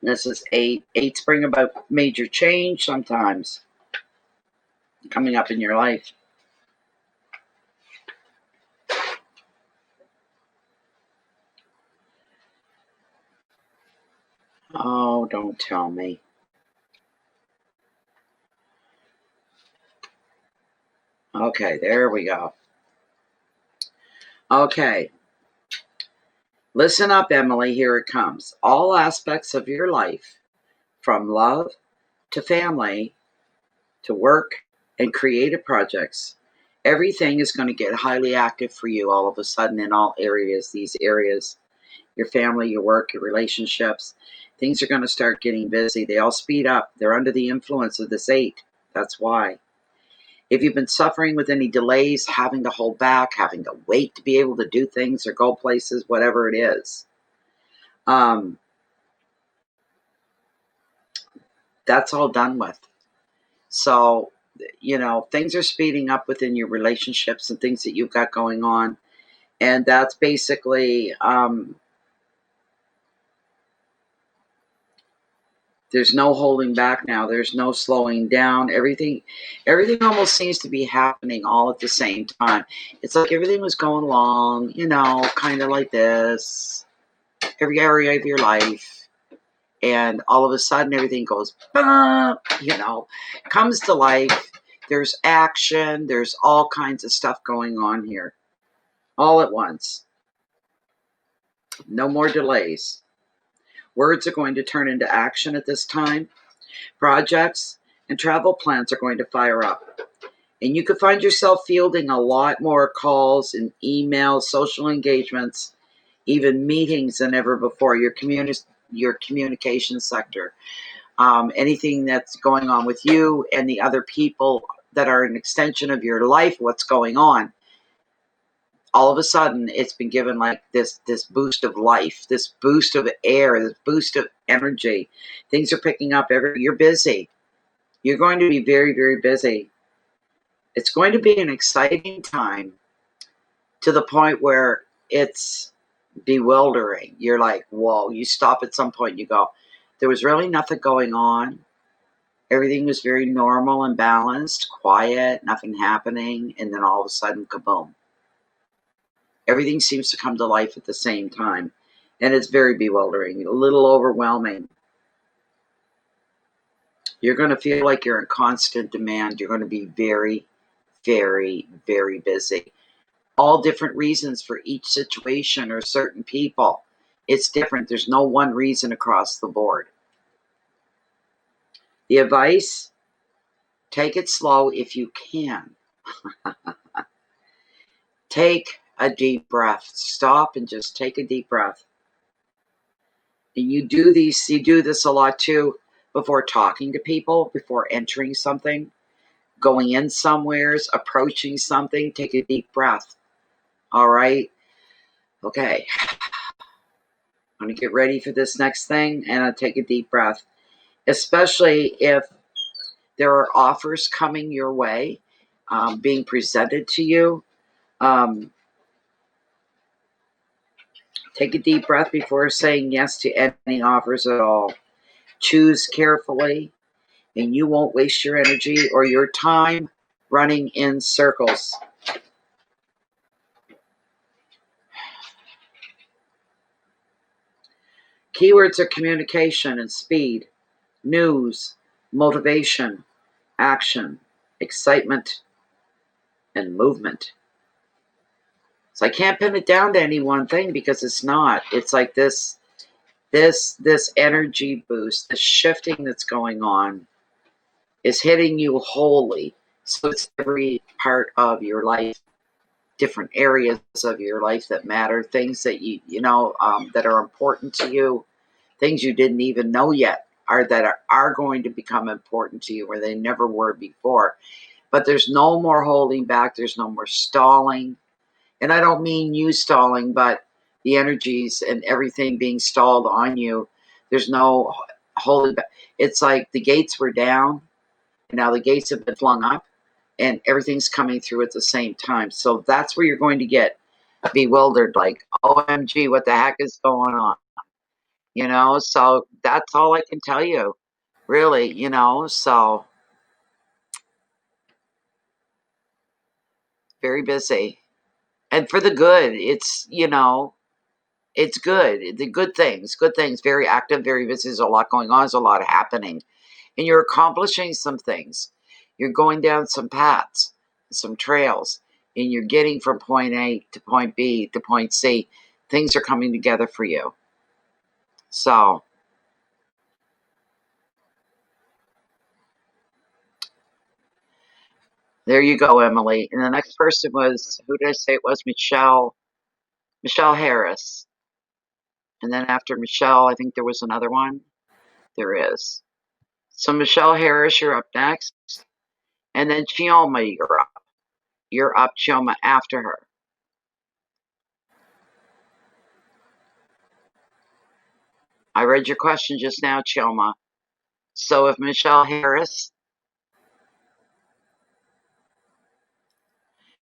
This is 8. 8s bring about major change sometimes coming up in your life. Oh, don't tell me. Okay, there we go. Okay. Listen up, Emily. Here it comes. All aspects of your life, from love to family to work and creative projects, everything is going to get highly active for you all of a sudden in all areas. These areas, your family, your work, your relationships, Things are going to start getting busy. They all speed up. They're under the influence of this 8. That's why. If you've been suffering with any delays, having to hold back, having to wait to be able to do things or go places, whatever it is, that's all done with. So, things are speeding up within your relationships and things that you've got going on. And that's basically, there's no holding back now. There's no slowing down. Everything almost seems to be happening all at the same time. It's like everything was going along, kind of like this, every area of your life. And all of a sudden everything goes, comes to life. There's action. There's all kinds of stuff going on here all at once. No more delays. Words are going to turn into action at this time. Projects and travel plans are going to fire up. And you could find yourself fielding a lot more calls and emails, social engagements, even meetings than ever before. Your communication sector. Anything that's going on with you and the other people that are an extension of your life, what's going on. All of a sudden, it's been given like this boost of life, this boost of air, this boost of energy. Things are picking up. You're busy. You're going to be very, very busy. It's going to be an exciting time to the point where it's bewildering. You're like, whoa, you stop at some point and you go, there was really nothing going on. Everything was very normal and balanced, quiet, nothing happening. And then all of a sudden, kaboom. Everything seems to come to life at the same time. And it's very bewildering, a little overwhelming. You're going to feel like you're in constant demand. You're going to be very, very, very busy. All different reasons for each situation or certain people. It's different. There's no one reason across the board. The advice, take it slow if you can. Take a deep breath. Stop and just take a deep breath. And you do this a lot too before talking to people, before entering something, going in somewheres, approaching something. Take a deep breath. All right. Okay. I'm going to get ready for this next thing and I'll take a deep breath. Especially if there are offers coming your way, being presented to you. Take a deep breath before saying yes to any offers at all. Choose carefully, and you won't waste your energy or your time running in circles. Keywords are communication and speed, news, motivation, action, excitement, and movement. So I can't pin it down to any one thing because it's not. It's like this energy boost, the shifting that's going on is hitting you wholly. So it's every part of your life, different areas of your life that matter, things that that are important to you, things you didn't even know yet are going to become important to you where they never were before. But there's no more holding back. There's no more stalling. And I don't mean you stalling, but the energies and everything being stalled on you. There's no holding back. It's like the gates were down, and now the gates have been flung up, and everything's coming through at the same time. So that's where you're going to get bewildered, like, OMG, what the heck is going on? So that's all I can tell you, really, so very busy. And for the good, it's good. The good things, very active, very busy. There's a lot going on. There's a lot happening. And you're accomplishing some things. You're going down some paths, some trails, and you're getting from point A to point B to point C. Things are coming together for you. So there you go, Emily. And the next person was, who did I say it was? Michelle Harris. And then after Michelle, I think there was another one. There is. So Michelle Harris, you're up next. And then Chioma, you're up. You're up, Chioma, after her. I read your question just now, Chioma. So if Michelle Harris,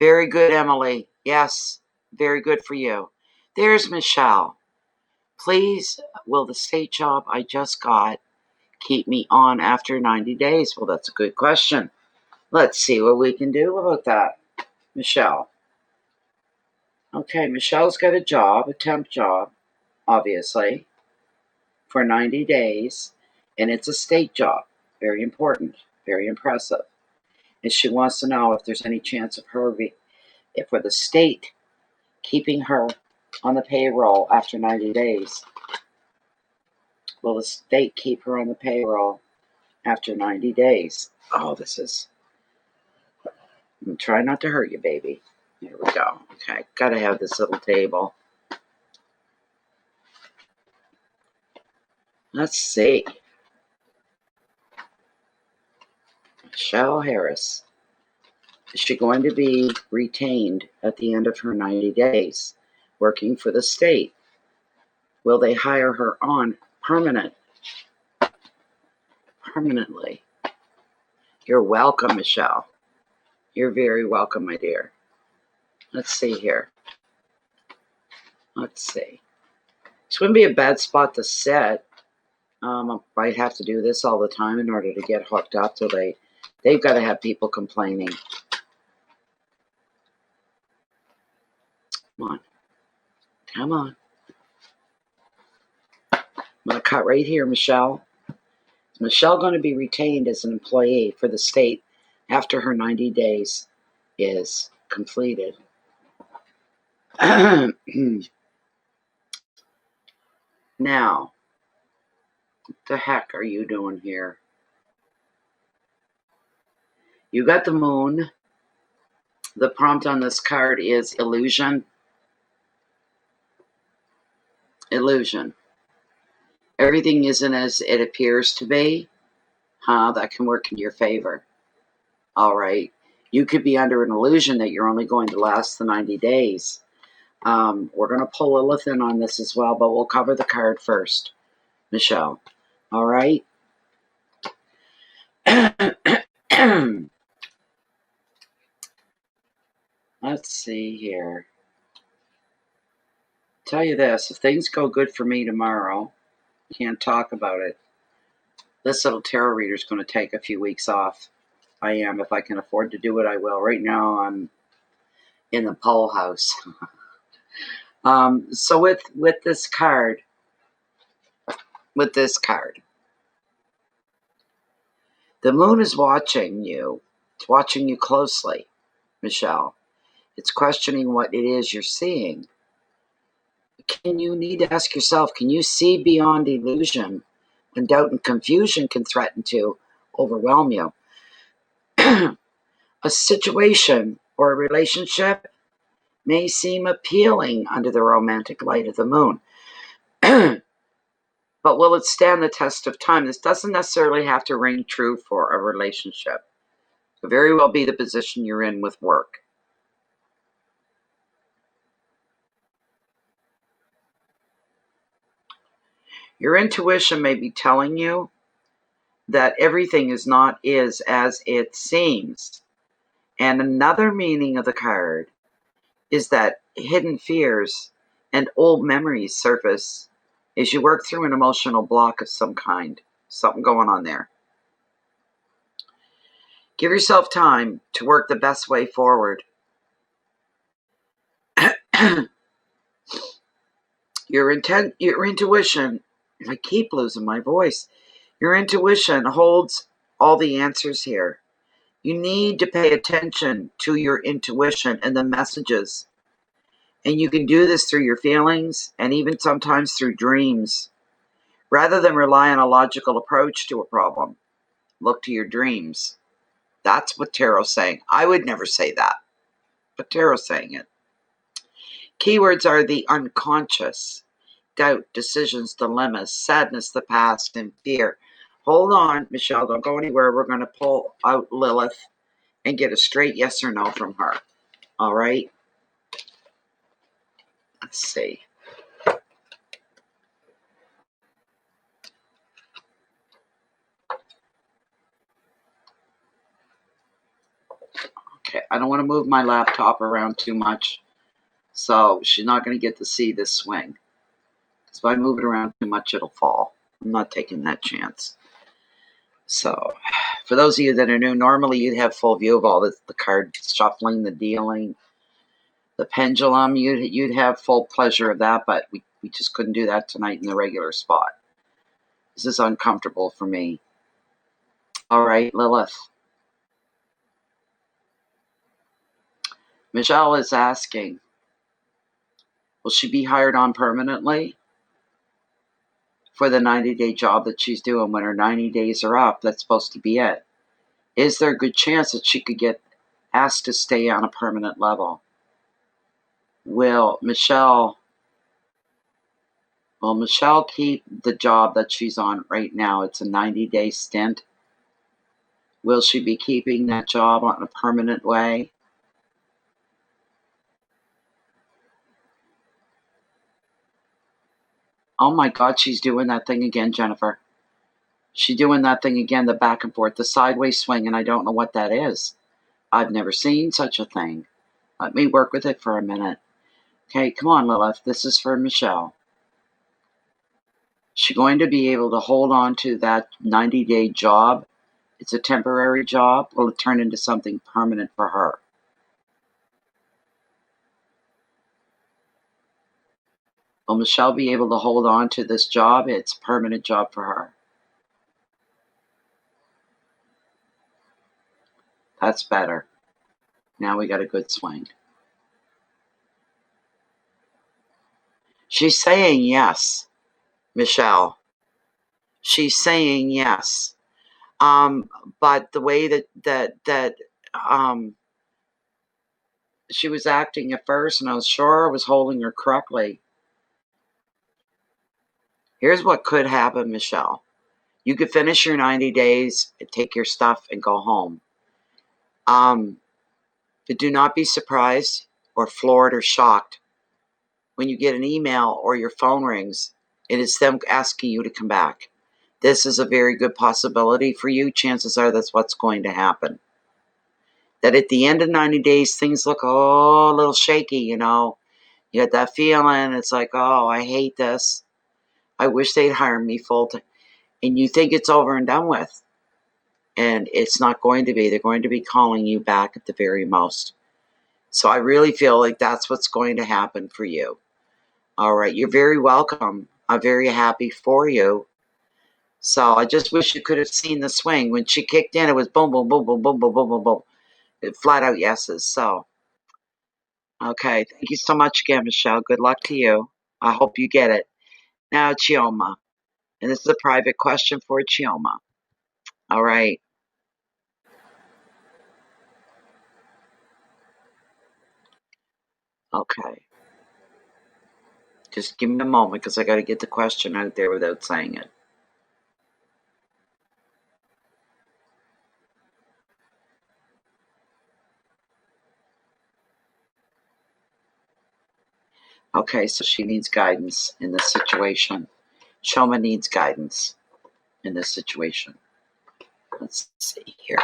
very good, Emily. Yes, very good for you. There's Michelle. Please, will the state job I just got keep me on after 90 days? Well, that's a good question. Let's see what we can do about that. Michelle. Okay, Michelle's got a job, a temp job, obviously, for 90 days, and it's a state job. Very important, very impressive. And she wants to know if there's any chance of her, if for the state keeping her on the payroll after 90 days. Will the state keep her on the payroll after 90 days? Oh, this is... I'm trying not to hurt you, baby. Here we go. Okay, gotta have this little table. Let's see. Michelle Harris. Is she going to be retained at the end of her 90 days working for the state? Will they hire her on permanently? You're welcome, Michelle. You're very welcome, my dear. Let's see here. Let's see. This wouldn't be a bad spot to sit. I might have to do this all the time in order to get hooked up till they've got to have people complaining. Come on. Come on. I'm going to cut right here, Michelle. Is Michelle going to be retained as an employee for the state after her 90 days is completed? Now, what the heck are you doing here? You got the moon. The prompt on this card is illusion. Illusion. Everything isn't as it appears to be. That can work in your favor. All right. You could be under an illusion that you're only going to last the 90 days. We're going to pull Lilith in on this as well, but we'll cover the card first, Michelle. All right. Let's see here. Tell you this, if things go good for me tomorrow, can't talk about it. This little tarot reader is going to take a few weeks off. I am. If I can afford to do it, I will. Right now, I'm in the pole house. So with this card, the moon is watching you. It's watching you closely, Michelle. It's questioning what it is you're seeing. You need to ask yourself, can you see beyond illusion when doubt and confusion can threaten to overwhelm you? A situation or a relationship may seem appealing under the romantic light of the moon. But will it stand the test of time? This doesn't necessarily have to ring true for a relationship. It could very well be the position you're in with work. Your intuition may be telling you that everything is not as it seems. And another meaning of the card is that hidden fears and old memories surface as you work through an emotional block of some kind, something going on there. Give yourself time to work the best way forward. Your intuition, I keep losing my voice. Your intuition holds all the answers here. You need to pay attention to your intuition and the messages. And you can do this through your feelings and even sometimes through dreams. Rather than rely on a logical approach to a problem, look to your dreams. That's what Tarot's saying. I would never say that, but Tarot's saying it. Keywords are the unconscious, doubt, decisions, dilemmas, sadness, the past, and fear. Hold on, Michelle, don't go anywhere. We're going to pull out Lilith and get a straight yes or no from her. All right? Let's see. Okay, I don't want to move my laptop around too much, so she's not going to get to see this swing. Because if I move it around too much, it'll fall. I'm not taking that chance. So, for those of you that are new, normally you'd have full view of all the cards shuffling, the dealing, the pendulum. You'd have full pleasure of that, but we just couldn't do that tonight in the regular spot. This is uncomfortable for me. All right, Lilith. Michelle is asking, will she be hired on permanently for the 90-day job that she's doing? When her 90 days are up, that's supposed to be it. Is there a good chance that she could get asked to stay on a permanent level? Will Michelle keep the job that she's on right now? It's a 90-day stint. Will she be keeping that job on a permanent way? Oh my God, she's doing that thing again, Jennifer. She's doing that thing again, the back and forth, the sideways swing, and I don't know what that is. I've never seen such a thing. Let me work with it for a minute. Okay, come on, Lilith. This is for Michelle. She's going to be able to hold on to that 90-day job. It's a temporary job. Will it turn into something permanent for her? Will Michelle be able to hold on to this job? It's a permanent job for her. That's better. Now we got a good swing. She's saying yes, Michelle. She's saying yes. But the way that she was acting at first, and I was sure I was holding her correctly. Here's what could happen, Michelle. You could finish your 90 days, take your stuff, and go home. But do not be surprised or floored or shocked when you get an email or your phone rings. It is them asking you to come back. This is a very good possibility for you. Chances are that's what's going to happen. That at the end of 90 days, things look a little shaky, you know. You get that feeling. It's like, oh, I hate this. I wish they'd hire me full time. And you think it's over and done with. And it's not going to be. They're going to be calling you back at the very most. So I really feel like that's what's going to happen for you. All right. You're very welcome. I'm very happy for you. So I just wish you could have seen the swing. When she kicked in, it was boom, boom, boom, boom, boom, boom, boom, boom, boom. Flat out yeses. So, okay. Thank you so much again, Michelle. Good luck to you. I hope you get it. Now, Chioma. And this is a private question for Chioma. All right. Okay. Just give me a moment because I got to get the question out there without saying it. Okay, so she needs guidance in this situation. Chioma needs guidance in this situation. Let's see here.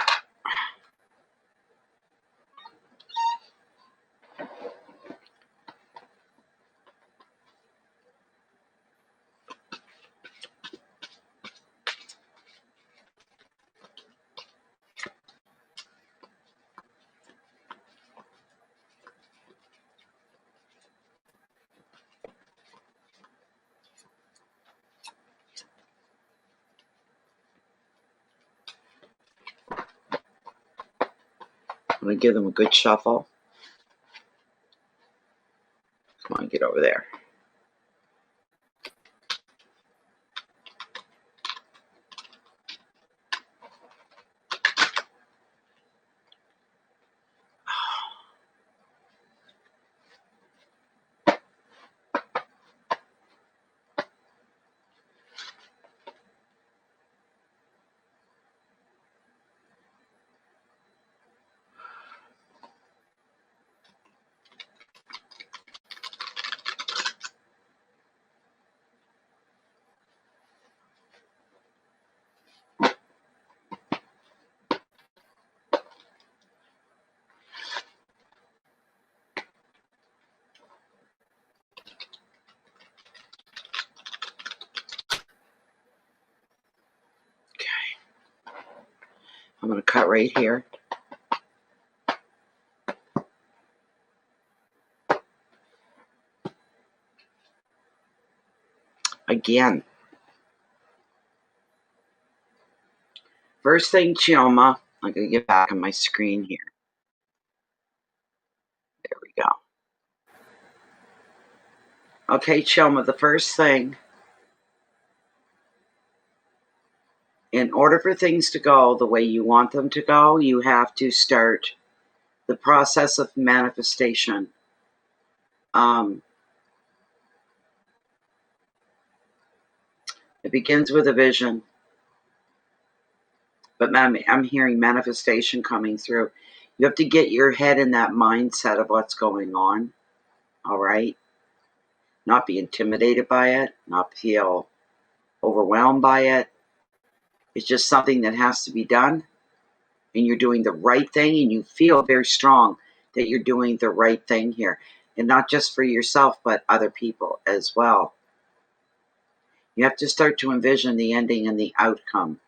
I'm going to give them a good shuffle. Come on, get over there. I'm going to cut right here. Again. First thing, Chioma. I'm going to get back on my screen here. There we go. Okay, Chioma, the first thing, in order for things to go the way you want them to go, you have to start the process of manifestation. It begins with a vision, but I'm hearing manifestation coming through. You have to get your head in that mindset of what's going on, all right? Not be intimidated by it, not feel overwhelmed by it. It's just something that has to be done, and you're doing the right thing, and you feel very strong that you're doing the right thing here, and not just for yourself, but other people as well. You have to start to envision the ending and the outcome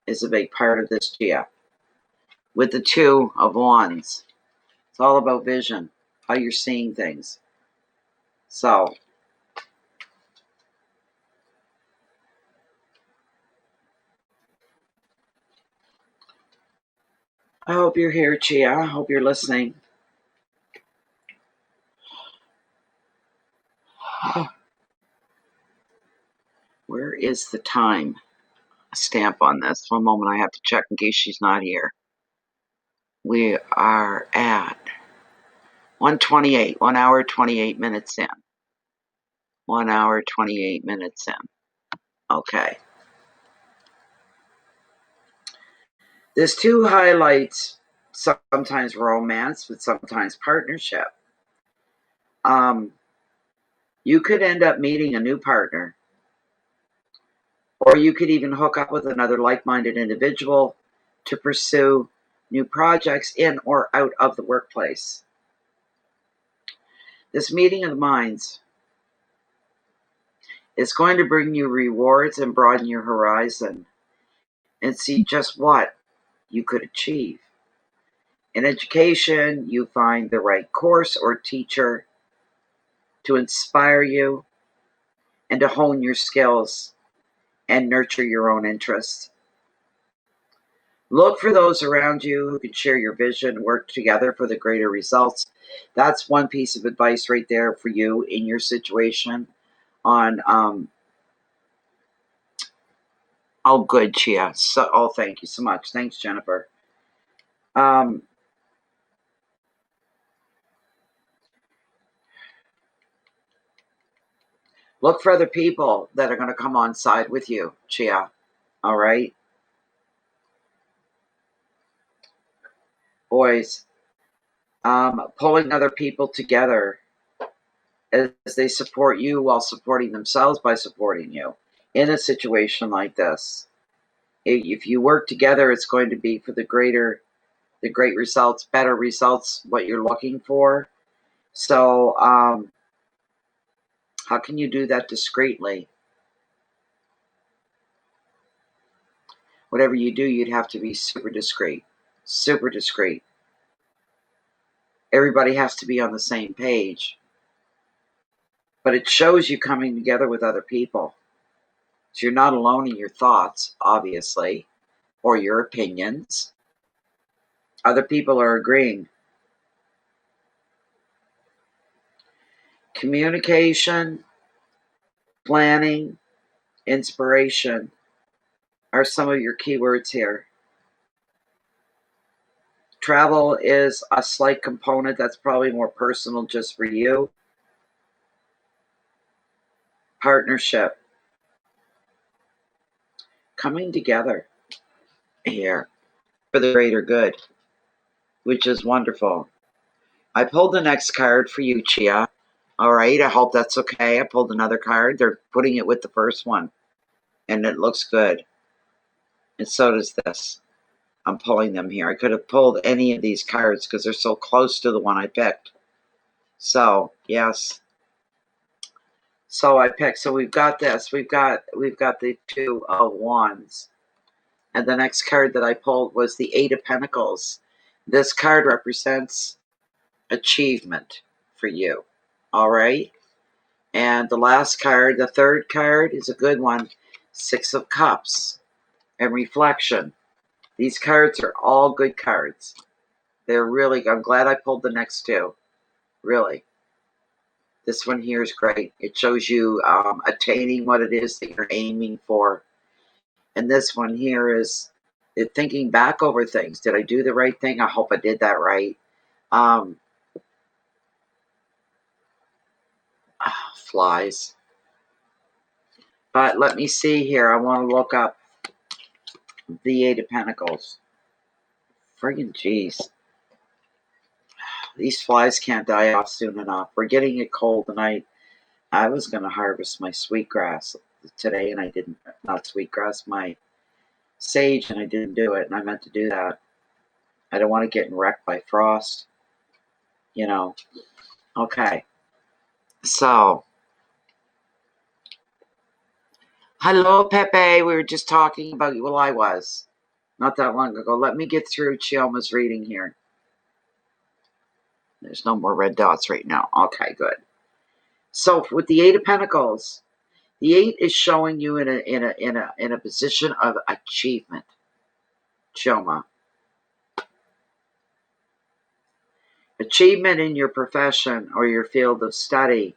is a big part of this, Gia. With the Two of Wands, it's all about vision, how you're seeing things. So, I hope you're here, Chia. I hope you're listening. Where is the time stamp on this? One moment, I have to check in case she's not here. We are at 1:28, 1 hour, 28 minutes in. 1 hour, 28 minutes in. Okay. This two highlights sometimes romance, but sometimes partnership. You could end up meeting a new partner, or you could even hook up with another like-minded individual to pursue new projects in or out of the workplace. This meeting of the minds is going to bring you rewards and broaden your horizon and see just what you could achieve. In education, you find the right course or teacher to inspire you and to hone your skills and nurture your own interests. Look for those around you who can share your vision, work together for the greater results. That's one piece of advice right there for you in your situation on, oh, good, Chia. Thank you so much. Thanks, Jennifer. Look for other people that are going to come on side with you, Chia. All right? Boys, pulling other people together as they support you while supporting themselves by supporting you in a situation like this. If you work together, it's going to be for the great results, better results, what you're looking for. So, how can you do that discreetly? Whatever you do, you'd have to be super discreet. Super discreet. Everybody has to be on the same page. But it shows you coming together with other people. So you're not alone in your thoughts, obviously, or your opinions. Other people are agreeing. Communication, planning, inspiration are some of your keywords here. Travel is a slight component that's probably more personal just for you. Partnership. Coming together here for the greater good, which is wonderful. I pulled the next card for you, Chia. All right, I hope that's okay. I pulled another card. They're putting it with the first one, and it looks good. And so does this. I'm pulling them here. I could have pulled any of these cards because they're so close to the one I picked. So, yes. So I picked. So we've got this. We've got the Two of Wands. And the next card that I pulled was the Eight of Pentacles. This card represents achievement for you. All right. And the last card, the third card, is a good one. Six of Cups and reflection. These cards are all good cards. They're really, I'm glad I pulled the next two. Really. This one here is great. It shows you attaining what it is that you're aiming for. And this one here is thinking back over things. Did I do the right thing? I hope I did that right. Flies. But let me see here. I want to look up the Eight of Pentacles. Friggin' jeez. These flies can't die off soon enough. We're getting it cold tonight. I was going to harvest my sweetgrass today, and I didn't. Not sweetgrass, my sage, and I didn't do it, and I meant to do that. I don't want to get wrecked by frost. You know. Okay. So. Hello, Pepe. We were just talking about you. Well, I was. Not that long ago. Let me get through Chioma's reading here. There's no more red dots right now. Okay, good. So with the Eight of Pentacles, the Eight is showing you in a position of achievement. Chioma. Achievement in your profession or your field of study.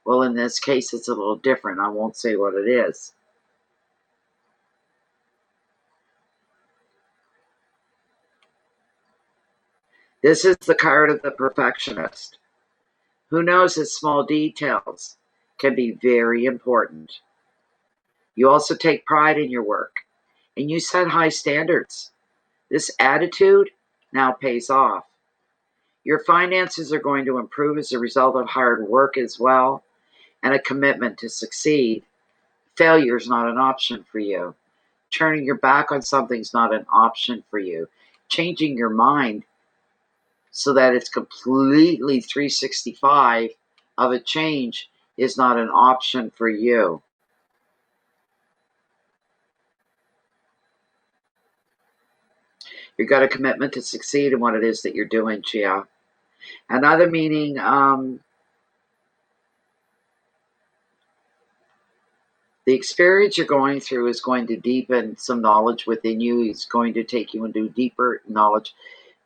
Well, in this case, it's a little different. I won't say what it is. This is the card of the perfectionist. Who knows that small details can be very important. You also take pride in your work, and you set high standards. This attitude now pays off. Your finances are going to improve as a result of hard work as well, and a commitment to succeed. Failure is not an option for you. Turning your back on something is not an option for you. Changing your mind so that it's completely 365 of a change is not an option for you. You've got a commitment to succeed in what it is that you're doing, Chia. Another meaning, the experience you're going through is going to deepen some knowledge within you. It's going to take you into deeper knowledge.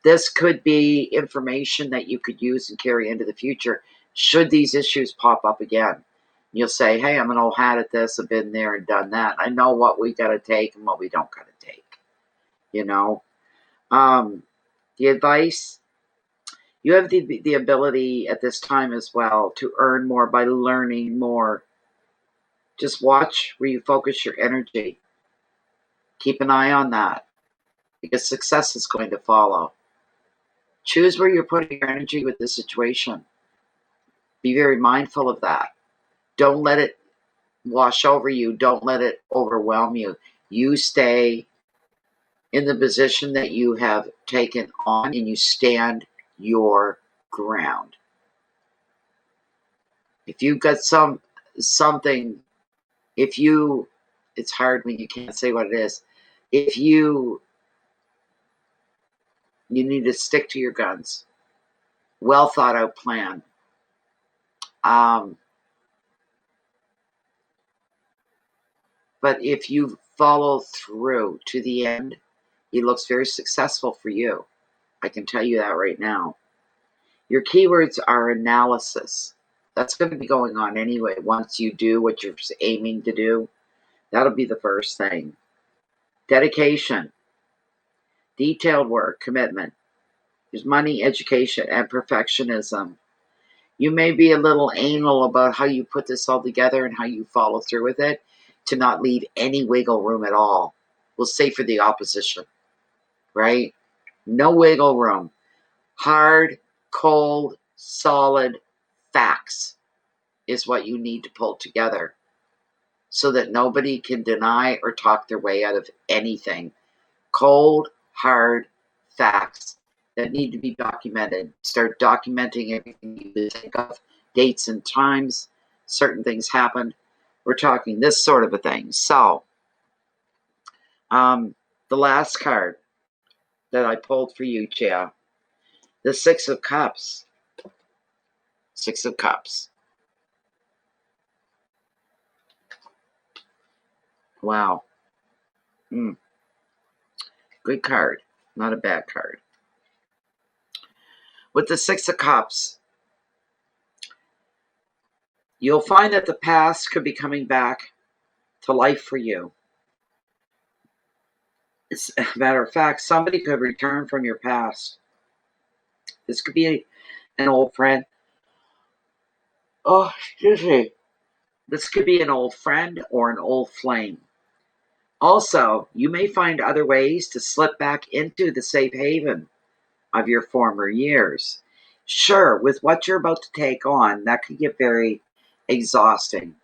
This could be information that you could use and carry into the future should these issues pop up again. You'll say, hey, I'm an old hat at this. I've been there and done that. I know what we got to take and what we don't got to take. You know, the advice, you have the ability at this time as well to earn more by learning more. Just watch where you focus your energy. Keep an eye on that because success is going to follow. Choose where you're putting your energy with this situation. Be very mindful of that. Don't let it wash over you. Don't let it overwhelm you. You stay in the position that you have taken on and you stand your ground. If you've got something, it's hard when you can't say what it is. If you need to stick to your guns. Well thought out plan. But if you follow through to the end, it looks very successful for you. I can tell you that right now. Your keywords are analysis. That's going to be going on anyway. Once you do what you're aiming to do, that'll be the first thing. Dedication, detailed work, commitment. There's money, education, and perfectionism. You may be a little anal about how you put this all together and how you follow through with it to not leave any wiggle room at all. We'll say for the opposition, right? No wiggle room. Hard, cold, solid facts is what you need to pull together so that nobody can deny or talk their way out of anything. Cold, hard facts that need to be documented. Start documenting everything you think of, dates and times, certain things happened. We're talking this sort of a thing. So, The last card that I pulled for you, Chia. The Six of Cups. Six of Cups. Wow. Good card. Not a bad card. With the Six of Cups, you'll find that the past could be coming back to life for you. As a matter of fact, somebody could return from your past. This could be an old friend. Oh, excuse me. This could be an old friend or an old flame. Also, you may find other ways to slip back into the safe haven of your former years. Sure, with what you're about to take on, that could get very exhausting,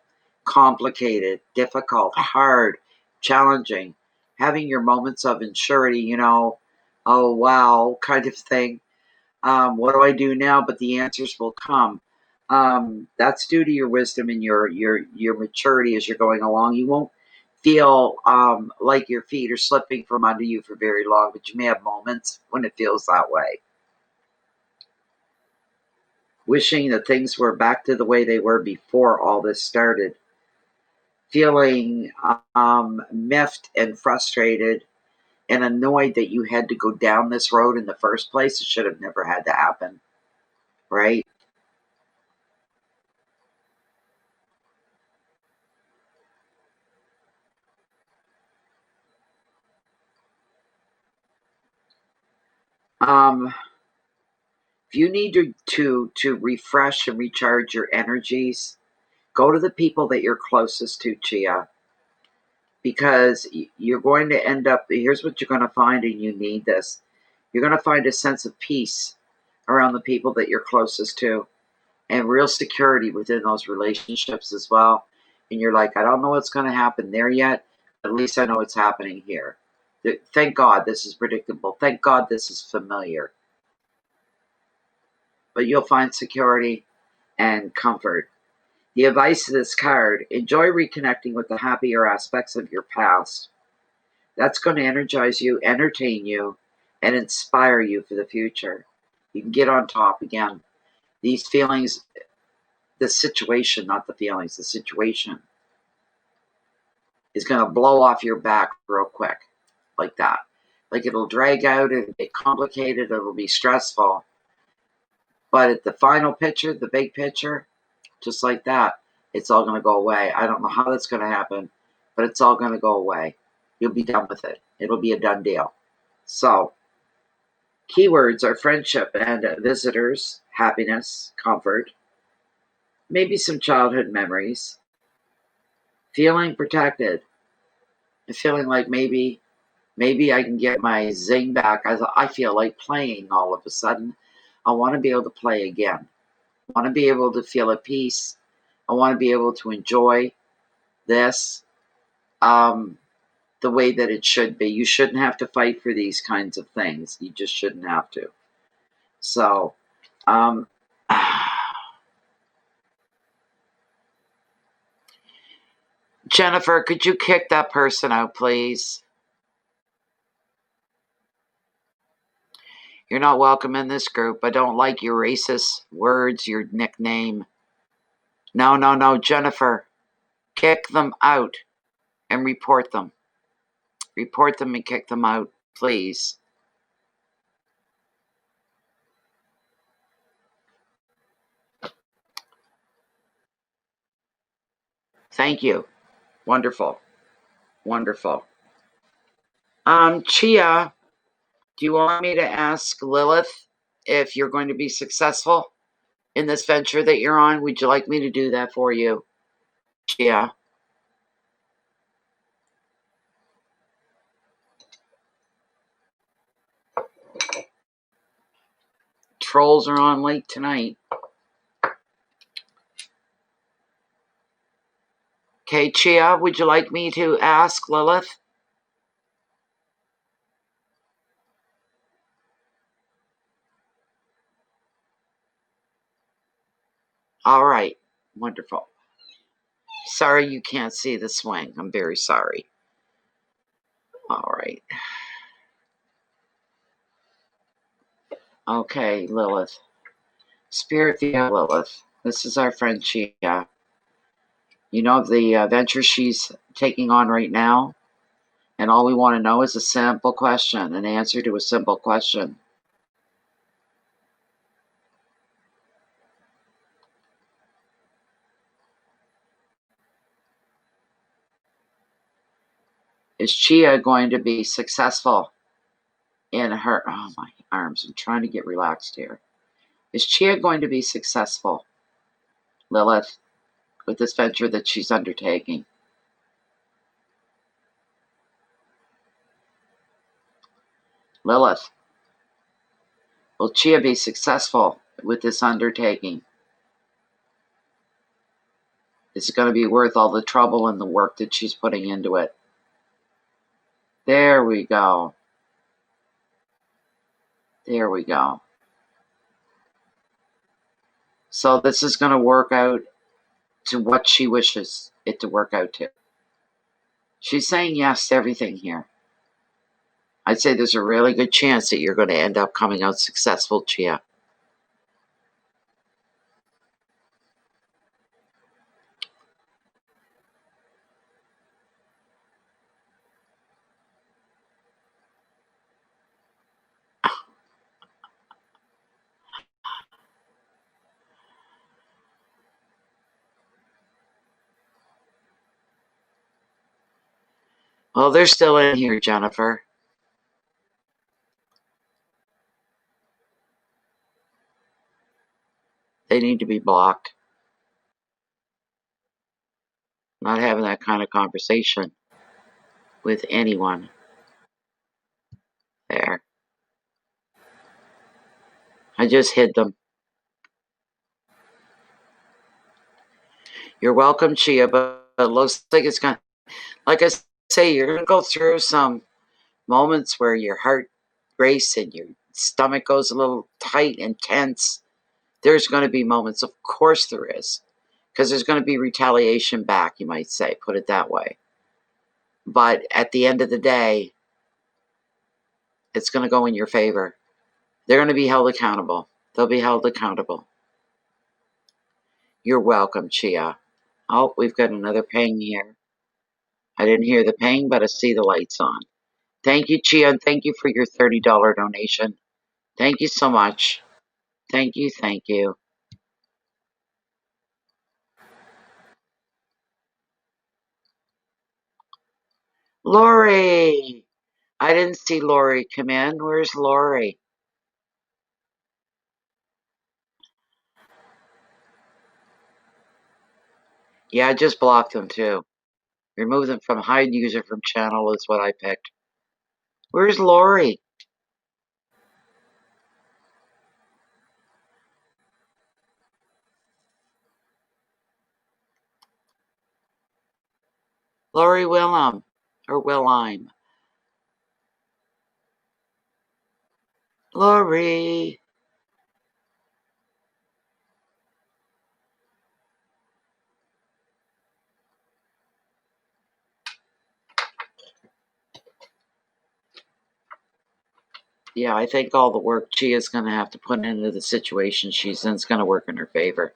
complicated, difficult, hard, challenging. Having your moments of insurity, oh wow, kind of thing. What do I do now? But the answers will come. That's due to your wisdom and your maturity as you're going along. You won't feel like your feet are slipping from under you for very long, but you may have moments when it feels that way. Wishing that things were back to the way they were before all this started. Feeling miffed and frustrated and annoyed that you had to go down this road in the first place. It should have never had to happen, right? If you need to refresh and recharge your energies, go to the people that you're closest to, Chia, because you're going to end up, here's what you're going to find, and you need this. You're going to find a sense of peace around the people that you're closest to and real security within those relationships as well. And you're like, I don't know what's going to happen there yet. At least I know it's happening here. Thank God this is predictable. Thank God this is familiar. But you'll find security and comfort. The advice of this card: enjoy reconnecting with the happier aspects of your past. That's going to energize you, entertain you, and inspire you for the future. You can get on top again. These feelings, the situation, not the feelings, the situation is going to blow off your back real quick, like that. Like it'll drag out and get complicated, it'll be stressful. But at the final picture, the big picture, just like that, it's all going to go away. I don't know how that's going to happen, but it's all going to go away. You'll be done with it. It'll be a done deal. So, keywords are friendship and visitors, happiness, comfort, maybe some childhood memories, feeling protected, and feeling like maybe I can get my zing back. I feel like playing all of a sudden. I want to be able to play again. I want to be able to feel at peace. I want to be able to enjoy this the way that it should be. You shouldn't have to fight for these kinds of things. You just shouldn't have to. So, Jennifer, could you kick that person out, please? You're not welcome in this group. I don't like your racist words, your nickname. No, Jennifer. Kick them out and report them. Report them and kick them out, please. Thank you. Wonderful. Wonderful. Chia, do you want me to ask Lilith if you're going to be successful in this venture that you're on? Would you like me to do that for you, Chia? Trolls are on late tonight. Okay, Chia, would you like me to ask Lilith? All right. Wonderful. Sorry you can't see the swing. I'm very sorry. All right. Okay, Lilith. Spirit via Lilith. This is our friend Chia. You know the venture she's taking on right now? And all we want to know is a simple question, an answer to a simple question. Is Chia going to be successful in her... Oh, my arms. I'm trying to get relaxed here. Is Chia going to be successful, Lilith, with this venture that she's undertaking? Lilith, will Chia be successful with this undertaking? Is it going to be worth all the trouble and the work that she's putting into it? There we go. There we go. So this is going to work out to what she wishes it to work out to. She's saying yes to everything here. I'd say there's a really good chance that you're going to end up coming out successful, Chia. Well, they're still in here, Jennifer. They need to be blocked. Not having that kind of conversation with anyone. There. I just hid them. You're welcome, Chia, but it looks like it's going to... Like I say, you're going to go through some moments where your heart races and your stomach goes a little tight and tense. There's going to be moments, of course there is, because there's going to be retaliation back, you might say, put it that way. But at the end of the day, it's going to go in your favor. They're going to be held accountable. They'll be held accountable. You're welcome, Chia. Oh, we've got another ping here. I didn't hear the ping, but I see the lights on. Thank you, Chia, and thank you for your $30 donation. Thank you so much. Thank you, thank you. Lori! I didn't see Lori come in. Where's Lori? Yeah, I just blocked them too. Remove them from hide user from channel is what I picked. Where's Lori? Lori Willem. Or Willime. Lori! Yeah, I think all the work Chia's going to have to put into the situation she's in is going to work in her favor.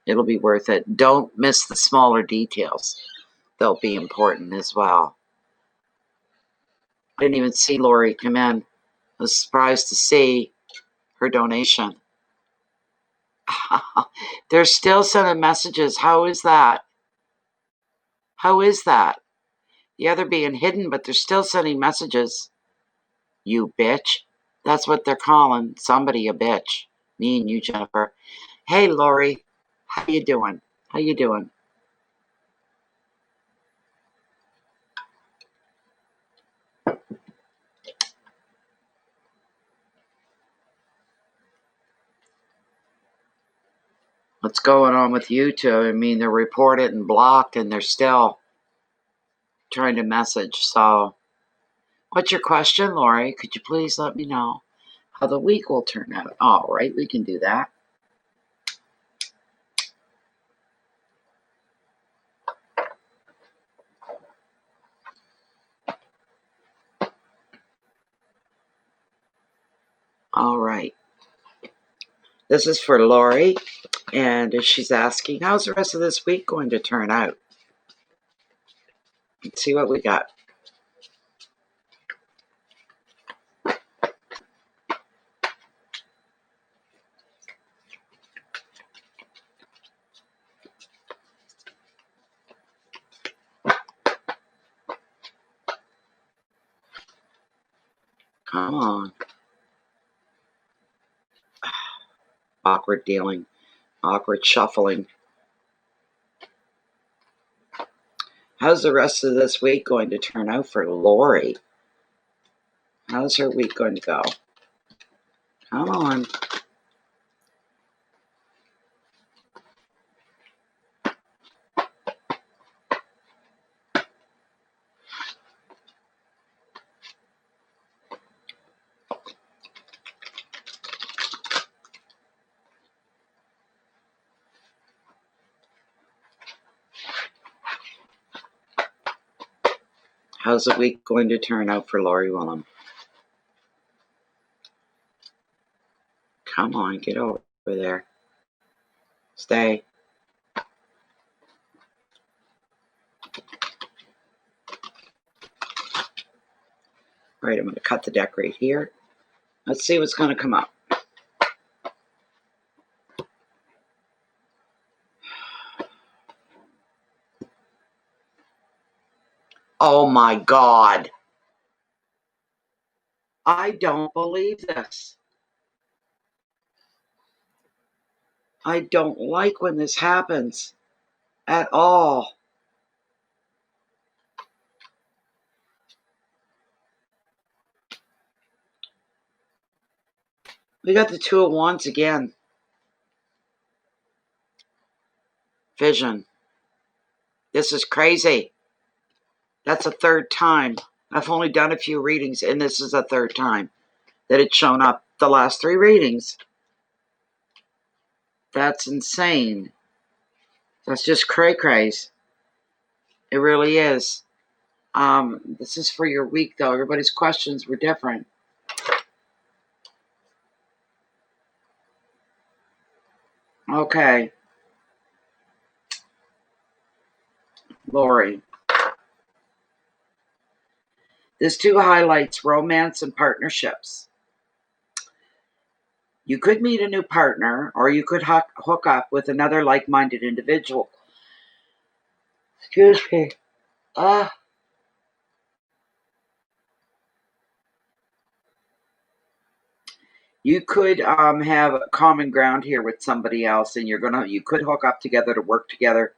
It'll be worth it. Don't miss the smaller details. They'll be important as well. I didn't even see Lori come in. I was surprised to see her donation. They're still sending messages. How is that? How is that? Yeah, they're being hidden, but they're still sending messages. You bitch. That's what they're calling somebody a bitch. Me and you, Jennifer. Hey, Lori. How you doing? How you doing? What's going on with you two? I mean, they're reported and blocked, and they're still trying to message. So, what's your question, Lori? Could you please let me know how the week will turn out? All right, we can do that. All right. This is for Lori, and she's asking, how's the rest of this week going to turn out? Let's see what we got. Come on. Awkward dealing, awkward shuffling. How's the rest of this week going to turn out for Lori? How's her week going to go? Come on. How's the week going to turn out for Lori Willem? Come on, get over there. Stay. All right, I'm going to cut the deck right here. Let's see what's going to come up. Oh my God. I don't believe this. I don't like when this happens at all. We got the Two of Wands again. Vision. This is crazy. That's a third time. I've only done a few readings, and this is a third time that it's shown up the last 3 readings. That's insane. That's just cray-crays. It really is. This is for your week, though. Everybody's questions were different. Okay. Lori. This 2 highlights romance and partnerships. You could meet a new partner, or you could hook up with another like-minded individual. Excuse me. You could have common ground here with somebody else, and you could hook up together to work together.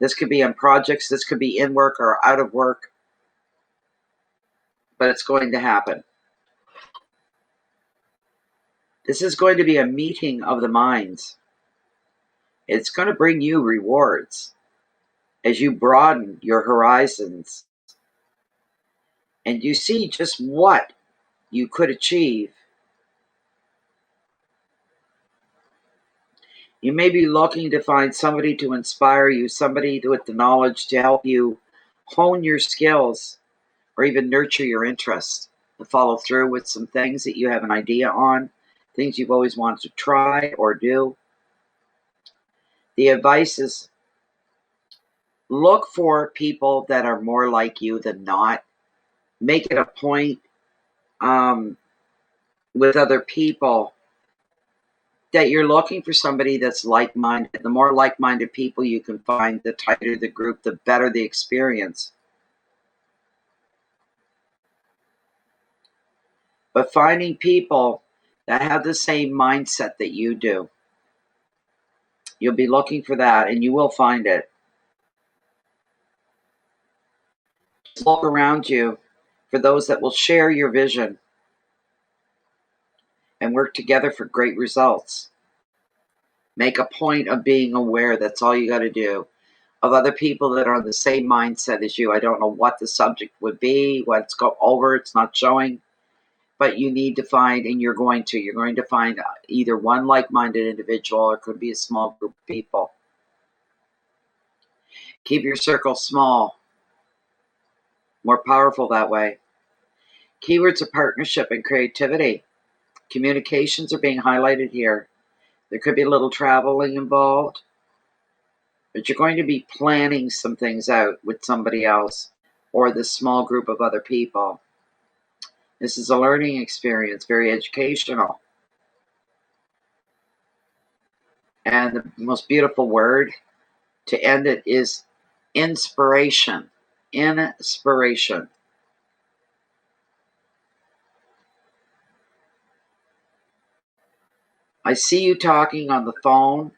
This could be on projects. This could be in work or out of work, but it's going to happen. This is going to be a meeting of the minds. It's going to bring you rewards as you broaden your horizons and you see just what you could achieve. You may be looking to find somebody to inspire you, somebody with the knowledge to help you hone your skills or even nurture your interests, to follow through with some things that you have an idea on, things you've always wanted to try or do. The advice is look for people that are more like you than not. Make it a point with other people that you're looking for somebody that's like-minded. The more like-minded people you can find, the tighter the group, the better the experience. But finding people that have the same mindset that you do, you'll be looking for that, and you will find it. Just look around you for those that will share your vision and work together for great results. Make a point of being aware, that's all you got to do, of other people that are on the same mindset as you. I don't know what the subject would be, what's go over, it's not showing, but you need to find, and you're going to find either one like-minded individual, or it could be a small group of people. Keep your circle small, more powerful that way. Keywords of partnership and creativity. Communications are being highlighted here. There could be a little traveling involved, but you're going to be planning some things out with somebody else or this small group of other people. This is a learning experience, very educational. And the most beautiful word to end it is inspiration. Inspiration. I see you talking on the phone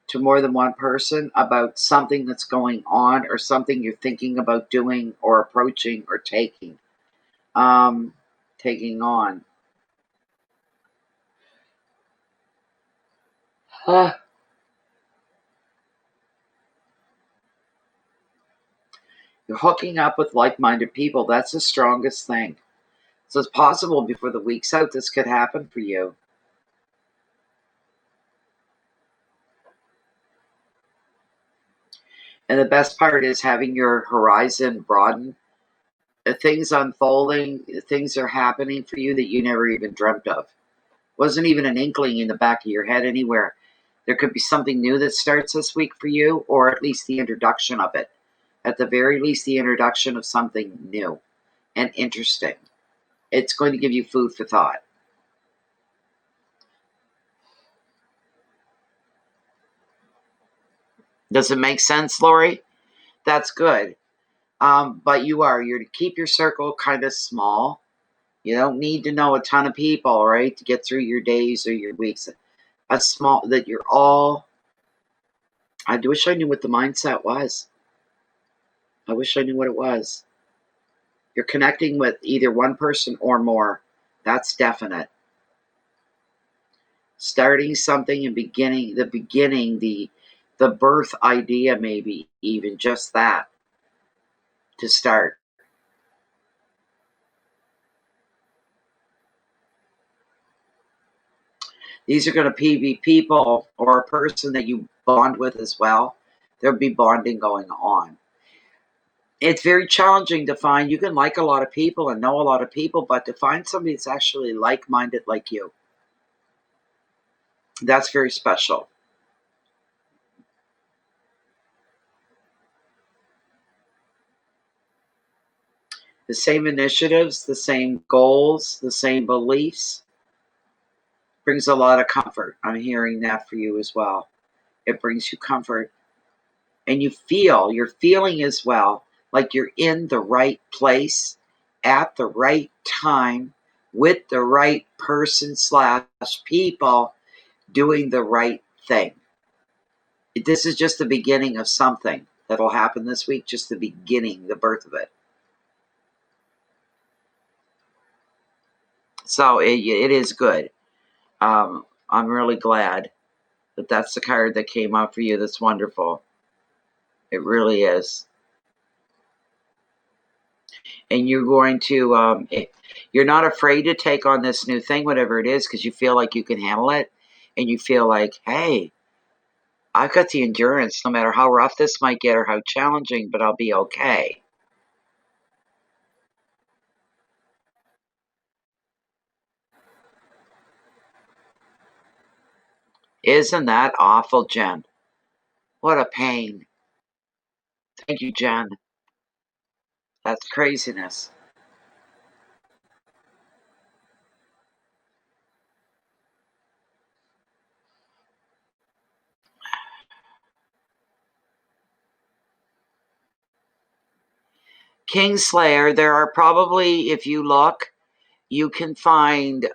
to more than one person about something that's going on or something you're thinking about doing or approaching or taking on. You're hooking up with like-minded people. That's the strongest thing. So it's possible before the week's out, this could happen for you. And the best part is having your horizon broaden. Things unfolding, things are happening for you that you never even dreamt of. Wasn't even an inkling in the back of your head anywhere. There could be something new that starts this week for you, or at least the introduction of it. At the very least, the introduction of something new and interesting. It's going to give you food for thought. Does it make sense, Lori? That's good. But you're to keep your circle kind of small. You don't need to know a ton of people, right, to get through your days or your weeks. That you're all. I wish I knew what the mindset was. I wish I knew what it was. You're connecting with either one person or more. That's definite. Starting something and the birth idea, maybe even just that to start. These are going to be people or a person that you bond with as well. There'll be bonding going on. It's very challenging to find. You can like a lot of people and know a lot of people, but to find somebody that's actually like-minded like you, that's very special. The same initiatives, the same goals, the same beliefs brings a lot of comfort. I'm hearing that for you as well. It brings you comfort. And you're feeling as well like you're in the right place at the right time with the right person / people doing the right thing. This is just the beginning of something that'll happen this week, just the beginning, the birth of it. So it is good. I'm really glad that that's the card that came up for you. That's wonderful. It really is. And you're going to, you're not afraid to take on this new thing, whatever it is, because you feel like you can handle it. And you feel like, hey, I've got the endurance, no matter how rough this might get or how challenging, but I'll be okay. Isn't that awful, Jen? What a pain. Thank you, Jen. That's craziness. Kingslayer, there are probably, if you look, you can find the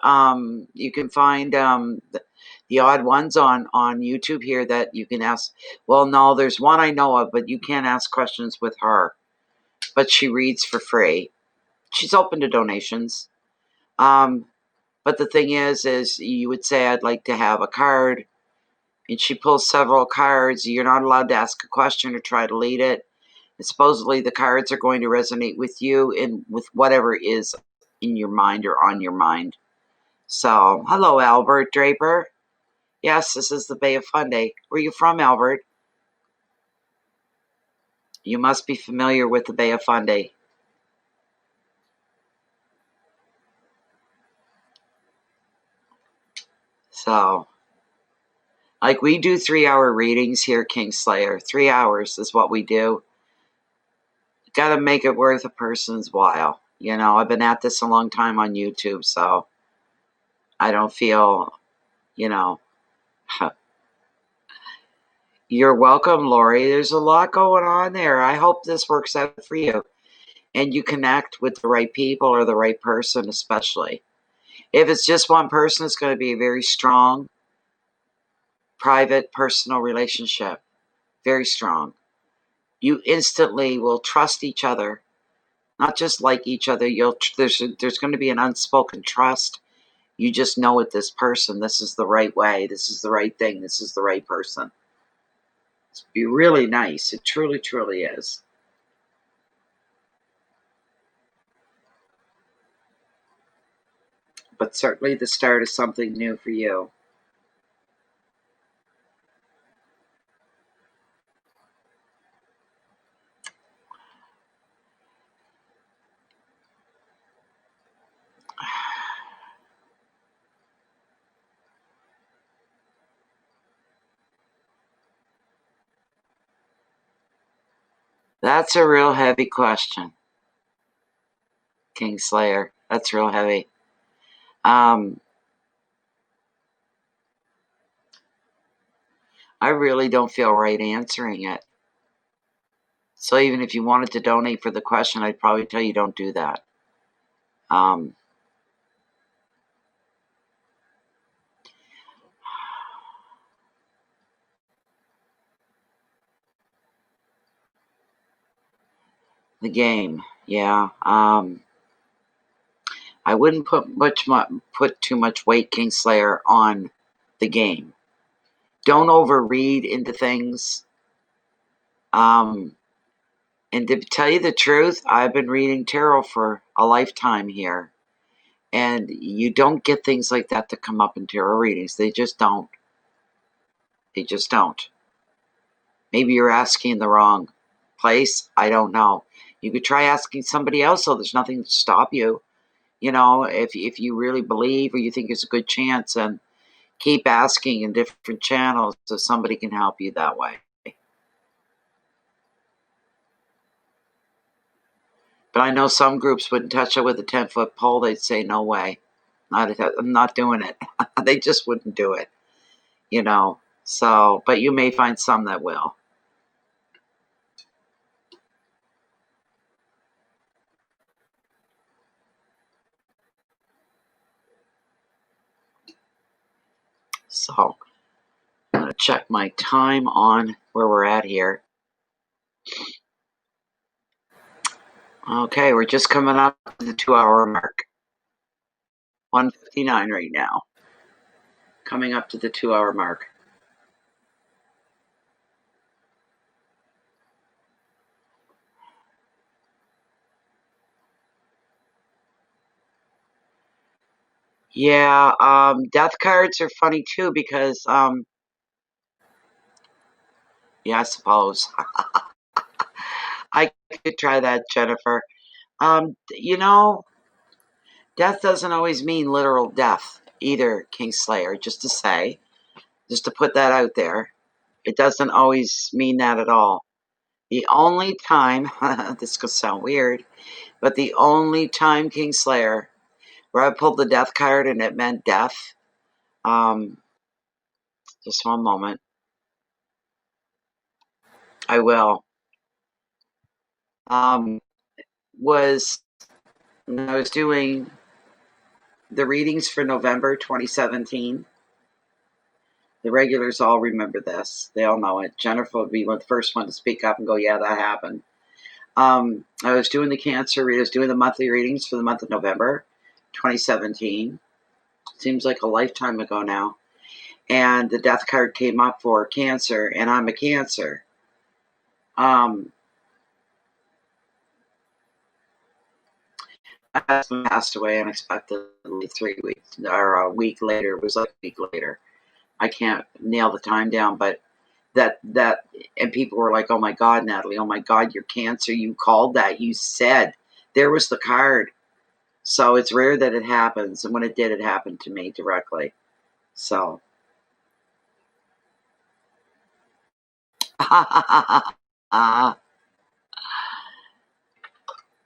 odd ones on YouTube here that you can ask. Well, no, there's one I know of, but you can't ask questions with her. But she reads for free. She's open to donations. But the thing is you would say, I'd like to have a card, and she pulls several cards. You're not allowed to ask a question or try to lead it. And supposedly the cards are going to resonate with you and with whatever is in your mind or on your mind. So, hello, Albert Draper. Yes, this is the Bay of Fundy. Where are you from, Albert? You must be familiar with the Bay of Fundy. So, like, we do 3-hour readings here, Kingslayer. 3 hours is what we do. Got to make it worth a person's while. You know, I've been at this a long time on YouTube, so I don't feel, you know. You're welcome, Lori. There's a lot going on there. I hope this works out for you and you connect with the right people or the right person, especially. If it's just one person, it's going to be a very strong, private, personal relationship. Very strong. You instantly will trust each other, not just like each other. There's going to be an unspoken trust. You just know with this person, this is the right way, this is the right thing, this is the right person. It's be really nice. It truly, truly is. But certainly the start of something new for you. That's a real heavy question, Kingslayer. That's real heavy. I really don't feel right answering it. So even if you wanted to donate for the question, I'd probably tell you don't do that. The game, yeah. I wouldn't put too much weight, Kingslayer, on the game. Don't overread into things. And to tell you the truth, I've been reading tarot for a lifetime here. And you don't get things like that to come up in tarot readings. They just don't. They just don't. Maybe you're asking the wrong place. I don't know. You could try asking somebody else, so there's nothing to stop you. You know, if you really believe or you think it's a good chance, and keep asking in different channels so somebody can help you that way. But I know some groups wouldn't touch it with a 10-foot pole. They'd say, no way. I'm not doing it. They just wouldn't do it, you know. So, but you may find some that will. So, I'm going to check my time on where we're at here. Okay, we're just coming up to the 2-hour mark. 1:59 right now. Coming up to the 2-hour mark. Yeah, death cards are funny too because, yeah, I suppose. I could try that, Jennifer. You know, death doesn't always mean literal death either, Kingslayer, just to put that out there. It doesn't always mean that at all. The only time, this could sound weird, but the only time, Kingslayer, where I pulled the death card and it meant death, just one moment. I will. Was when I was doing the readings for November 2017. The regulars all remember this. They all know it. Jennifer would be the first one to speak up and go, yeah, that happened. I was doing the cancer readings, doing the monthly readings for the month of November 2017. Seems like a lifetime ago now. And the death card came up for cancer, and I'm a cancer. My husband passed away unexpectedly 3 weeks, or a week later. It was like a week later. I can't nail the time down, but that and people were like, oh my God, Natalie, oh my God, you're cancer. You called that. You said there was the card. So it's rare that it happens. And when it did, it happened to me directly. So,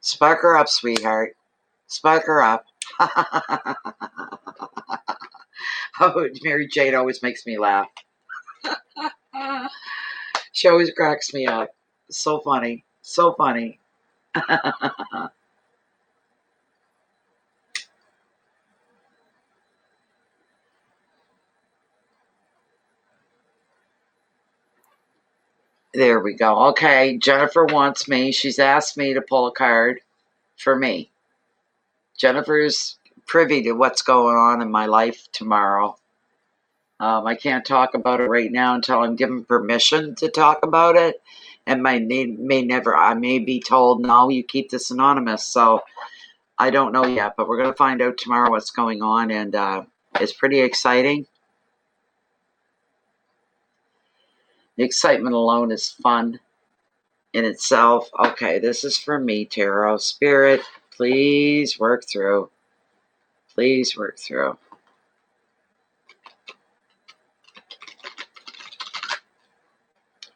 spark her up, sweetheart. Spark her up. Oh, Mary Jane always makes me laugh. She always cracks me up. So funny. So funny. There we go. Okay, Jennifer wants me. She's asked me to pull a card for me. Jennifer's privy to what's going on in my life tomorrow. I can't talk about it right now until I'm given permission to talk about it. And I may be told, no, you keep this anonymous. So I don't know yet, but we're going to find out tomorrow what's going on. And it's pretty exciting. The excitement alone is fun in itself. Okay, this is for me, Tarot. Spirit, please work through. Please work through.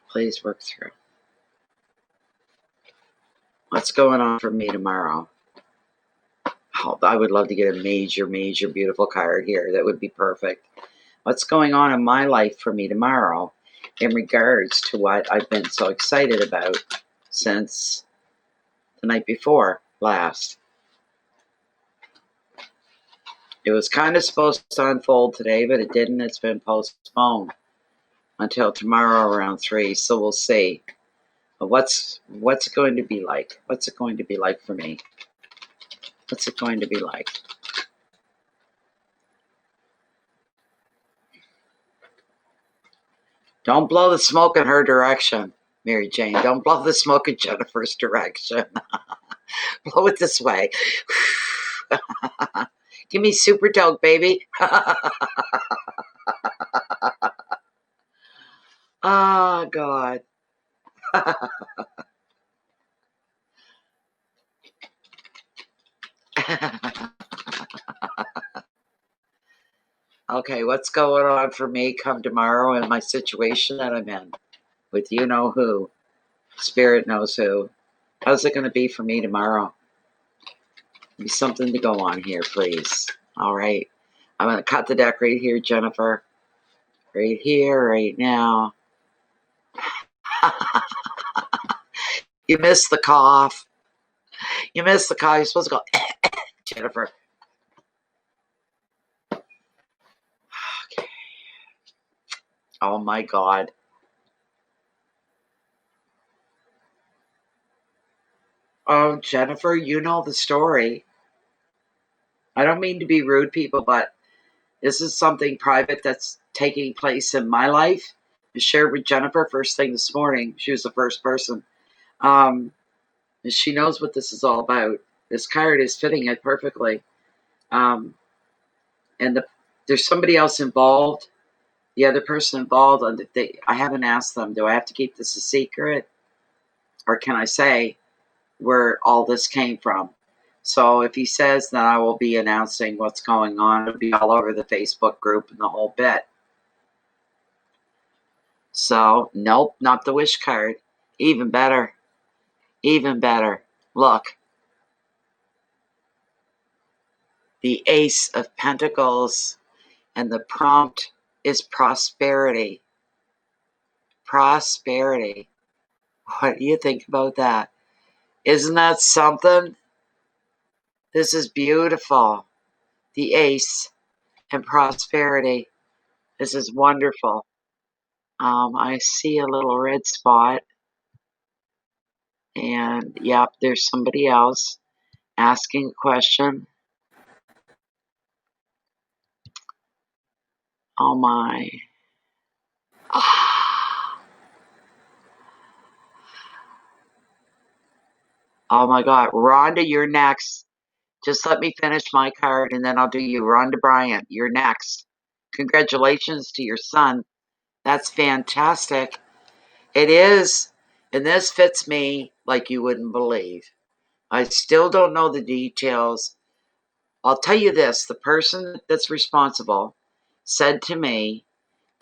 Please work through. What's going on for me tomorrow? Oh, I would love to get a major, beautiful card here. That would be perfect. What's going on in my life for me tomorrow in regards to what I've been so excited about since the night before last? It was kind of supposed to unfold today, but it didn't. It's been postponed until tomorrow around 3, so we'll see. But what's it going to be like? What's it going to be like for me? What's it going to be like? Don't blow the smoke in her direction, Mary Jane. Don't blow the smoke in Jennifer's direction. Blow it this way. Give me super toke, baby. Oh, God. Okay, what's going on for me come tomorrow in my situation that I'm in with you know who? Spirit knows who. How's it going to be for me tomorrow? Be something to go on here, please. All right. I'm going to cut the deck right here, Jennifer. Right here, right now. You missed the cough. You missed the cough. You're supposed to go, Jennifer. Okay. Oh, my God. Oh, Jennifer, you know the story. I don't mean to be rude, people, but this is something private that's taking place in my life. I shared with Jennifer first thing this morning. She was the first person. She knows what this is all about. This card is fitting it perfectly. And there's somebody else involved. The other person involved, I haven't asked them, do I have to keep this a secret? Or can I say where all this came from? So if he says, then I will be announcing what's going on. It'll be all over the Facebook group and the whole bit. So, nope, not the wish card. Even better. Even better. Look. The Ace of Pentacles. And the prompt is prosperity. Prosperity. What do you think about that? Isn't that something? This is beautiful. The Ace and prosperity. This is wonderful. I see a little red spot. And, yep, there's somebody else asking a question. Oh, my. Oh, my God. Rhonda, you're next. Just let me finish my card, and then I'll do you. Rhonda Bryant, you're next. Congratulations to your son. That's fantastic. It is. And this fits me like you wouldn't believe. I still don't know the details. I'll tell you this. The person that's responsible said to me,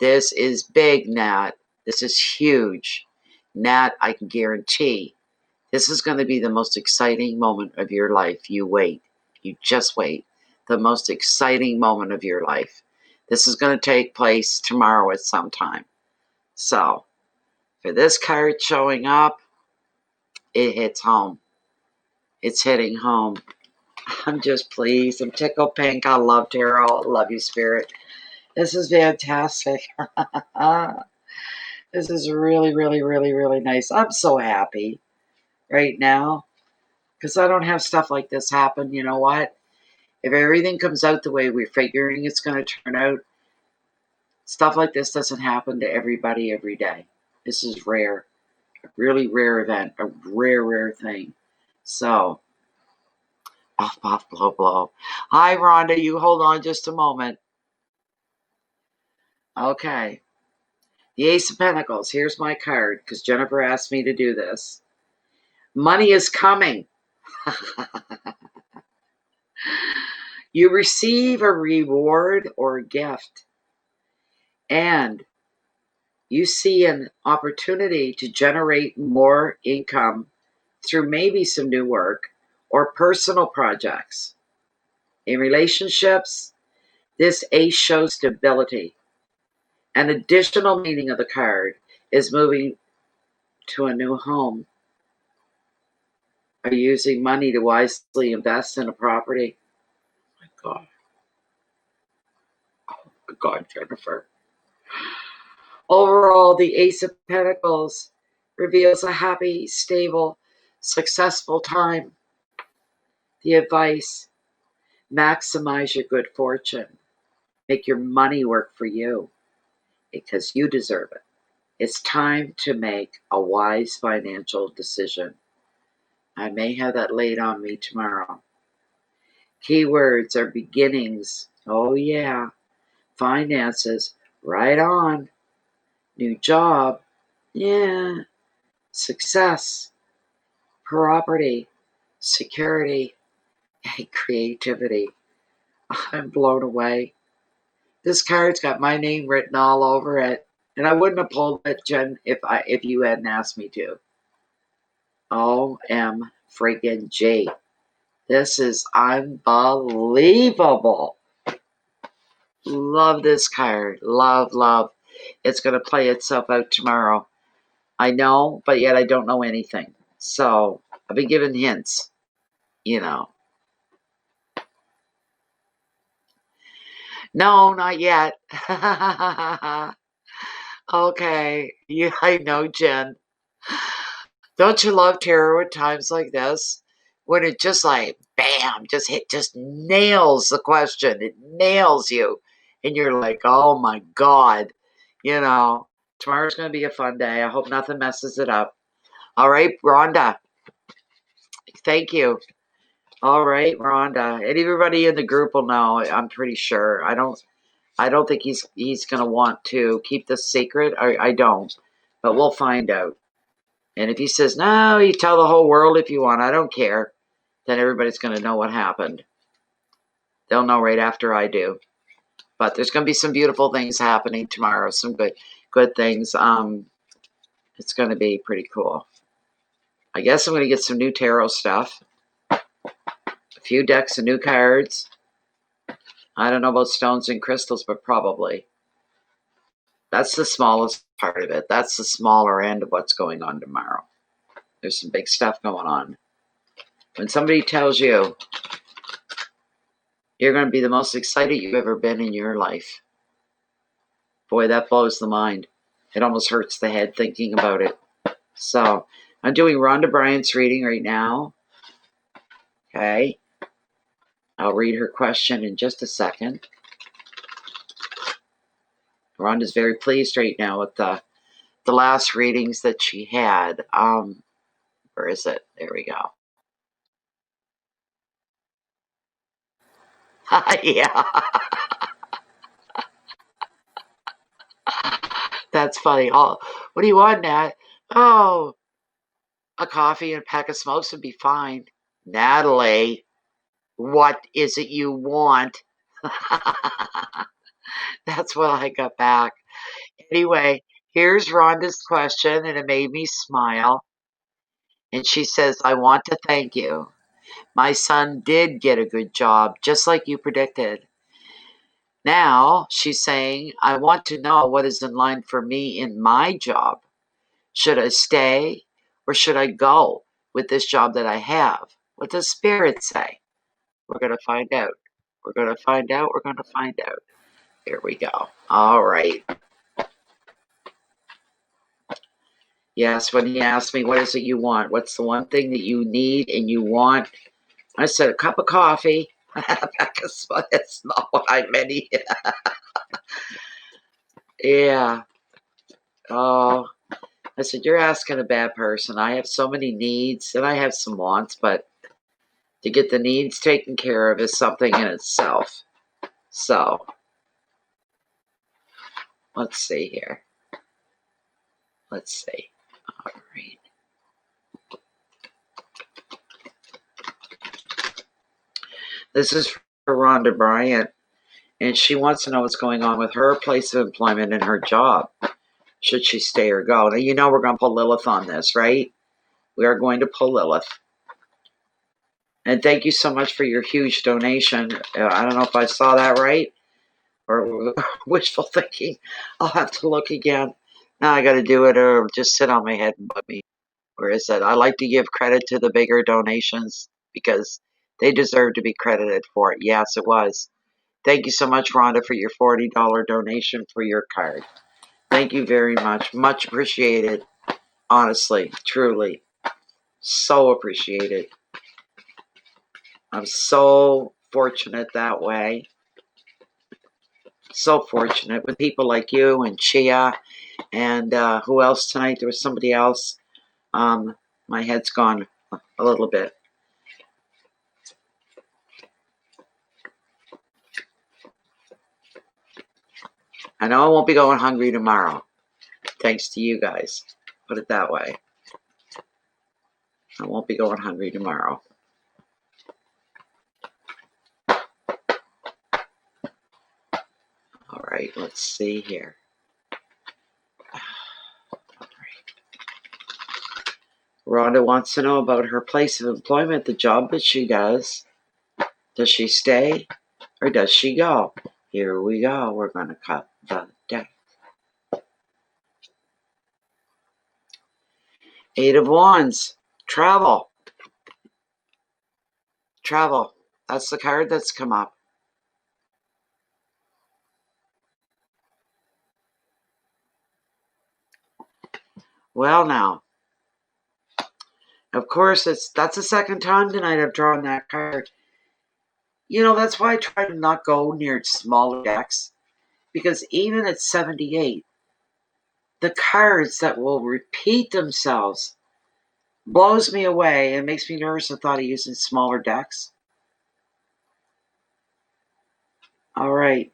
this is big, Nat. This is huge. Nat, I can guarantee this is going to be the most exciting moment of your life. You wait. You just wait. The most exciting moment of your life. This is going to take place tomorrow at some time. So, for this card showing up, it hits home. It's hitting home. I'm just pleased. I'm tickled pink. I love tarot. I love you, Spirit. This is fantastic. This is really, really, really, really nice. I'm so happy right now because I don't have stuff like this happen. You know what? If everything comes out the way we're figuring it's going to turn out, stuff like this doesn't happen to everybody every day. This is rare. A really rare event. A rare, rare thing. So, off, off, blow, blow. Hi, Rhonda. You hold on just a moment. Okay. The Ace of Pentacles. Here's my card because Jennifer asked me to do this. Money is coming. You receive a reward or a gift, and you see an opportunity to generate more income through maybe some new work or personal projects. In relationships, this ace shows stability. An additional meaning of the card is moving to a new home. Are you using money to wisely invest in a property? Oh my God. Oh my God, Jennifer. Overall, the Ace of Pentacles reveals a happy, stable, successful time. The advice: maximize your good fortune. Make your money work for you because you deserve it. It's time to make a wise financial decision. I may have that laid on me tomorrow. Keywords are beginnings. Oh yeah. Finances. Right on. New job. Yeah. Success. Property. Security. And creativity. I'm blown away. This card's got my name written all over it. And I wouldn't have pulled it, Jen, if you hadn't asked me to. OM freaking G. This is unbelievable. Love this card. Love, love. It's going to play itself out tomorrow. I know, but yet I don't know anything. So I've been given hints, you know. No, not yet. Okay. Yeah, I know, Jen. Don't you love tarot at times like this? When it just like, bam, just nails the question. It nails you. And you're like, oh my God. You know, tomorrow's going to be a fun day. I hope nothing messes it up. All right, Rhonda. Thank you. All right, Rhonda. And everybody in the group will know, I'm pretty sure. I don't think he's going to want to keep this secret. I don't. But we'll find out. And if he says, no, you tell the whole world if you want, I don't care, then everybody's going to know what happened. They'll know right after I do. But there's going to be some beautiful things happening tomorrow, some good things. It's going to be pretty cool. I guess I'm going to get some new tarot stuff. A few decks of new cards. I don't know about stones and crystals, but probably. That's the smallest part of it. That's the smaller end of what's going on tomorrow. There's some big stuff going on. When somebody tells you you're going to be the most excited you've ever been in your life, boy, that blows the mind. It almost hurts the head thinking about it. So I'm doing Rhonda Bryant's reading right now. Okay. I'll read her question in just a second. Rhonda's very pleased right now with the last readings that she had. Where is it? There we go. Yeah. That's funny. Oh, what do you want, Nat? Oh, a coffee and a pack of smokes would be fine. Natalie, what is it you want? That's That's when I got back. Anyway, here's Rhonda's question, and it made me smile. And she says, I want to thank you. My son did get a good job, just like you predicted. Now, she's saying, I want to know what is in line for me in my job. Should I stay or should I go with this job that I have? What does Spirit say? We're going to find out. We're going to find out. We're going to find out. Here we go. All right. Yes, when he asked me, what is it you want? What's the one thing that you need and you want? I said, a cup of coffee. That's not what I meant. Yeah. Oh, I said, you're asking a bad person. I have so many needs and I have some wants, but to get the needs taken care of is something in itself. So, let's see here. Let's see. All right. This is for Rhonda Bryant, and she wants to know what's going on with her place of employment and her job. Should she stay or go? Now, you know we're going to pull Lilith on this, right? We are going to pull Lilith. And thank you so much for your huge donation. I don't know if I saw that right or wishful thinking. I'll have to look again. Now I got to do it or just sit on my head and bug me. Where is it? I like to give credit to the bigger donations because they deserve to be credited for it. Yes, it was. Thank you so much, Rhonda, for your $40 donation for your card. Thank you very much. Much appreciated. Honestly, truly. So appreciated. I'm so fortunate that way. So fortunate with people like you and Chia and who else tonight? There was somebody else. My head's gone a little bit. I know I won't be going hungry tomorrow. Thanks to you guys. Put it that way. I won't be going hungry tomorrow. All right, let's see here. Rhonda wants to know about her place of employment, the job that she does. Does she stay or does she go? Here we go. We're going to cut the deck. 8 of Wands. Travel. Travel. That's the card that's come up. Well, now, of course, that's the second time tonight I've drawn that card. You know, that's why I try to not go near smaller decks, because even at 78, the cards that will repeat themselves blows me away and makes me nervous at thought of using smaller decks. All right.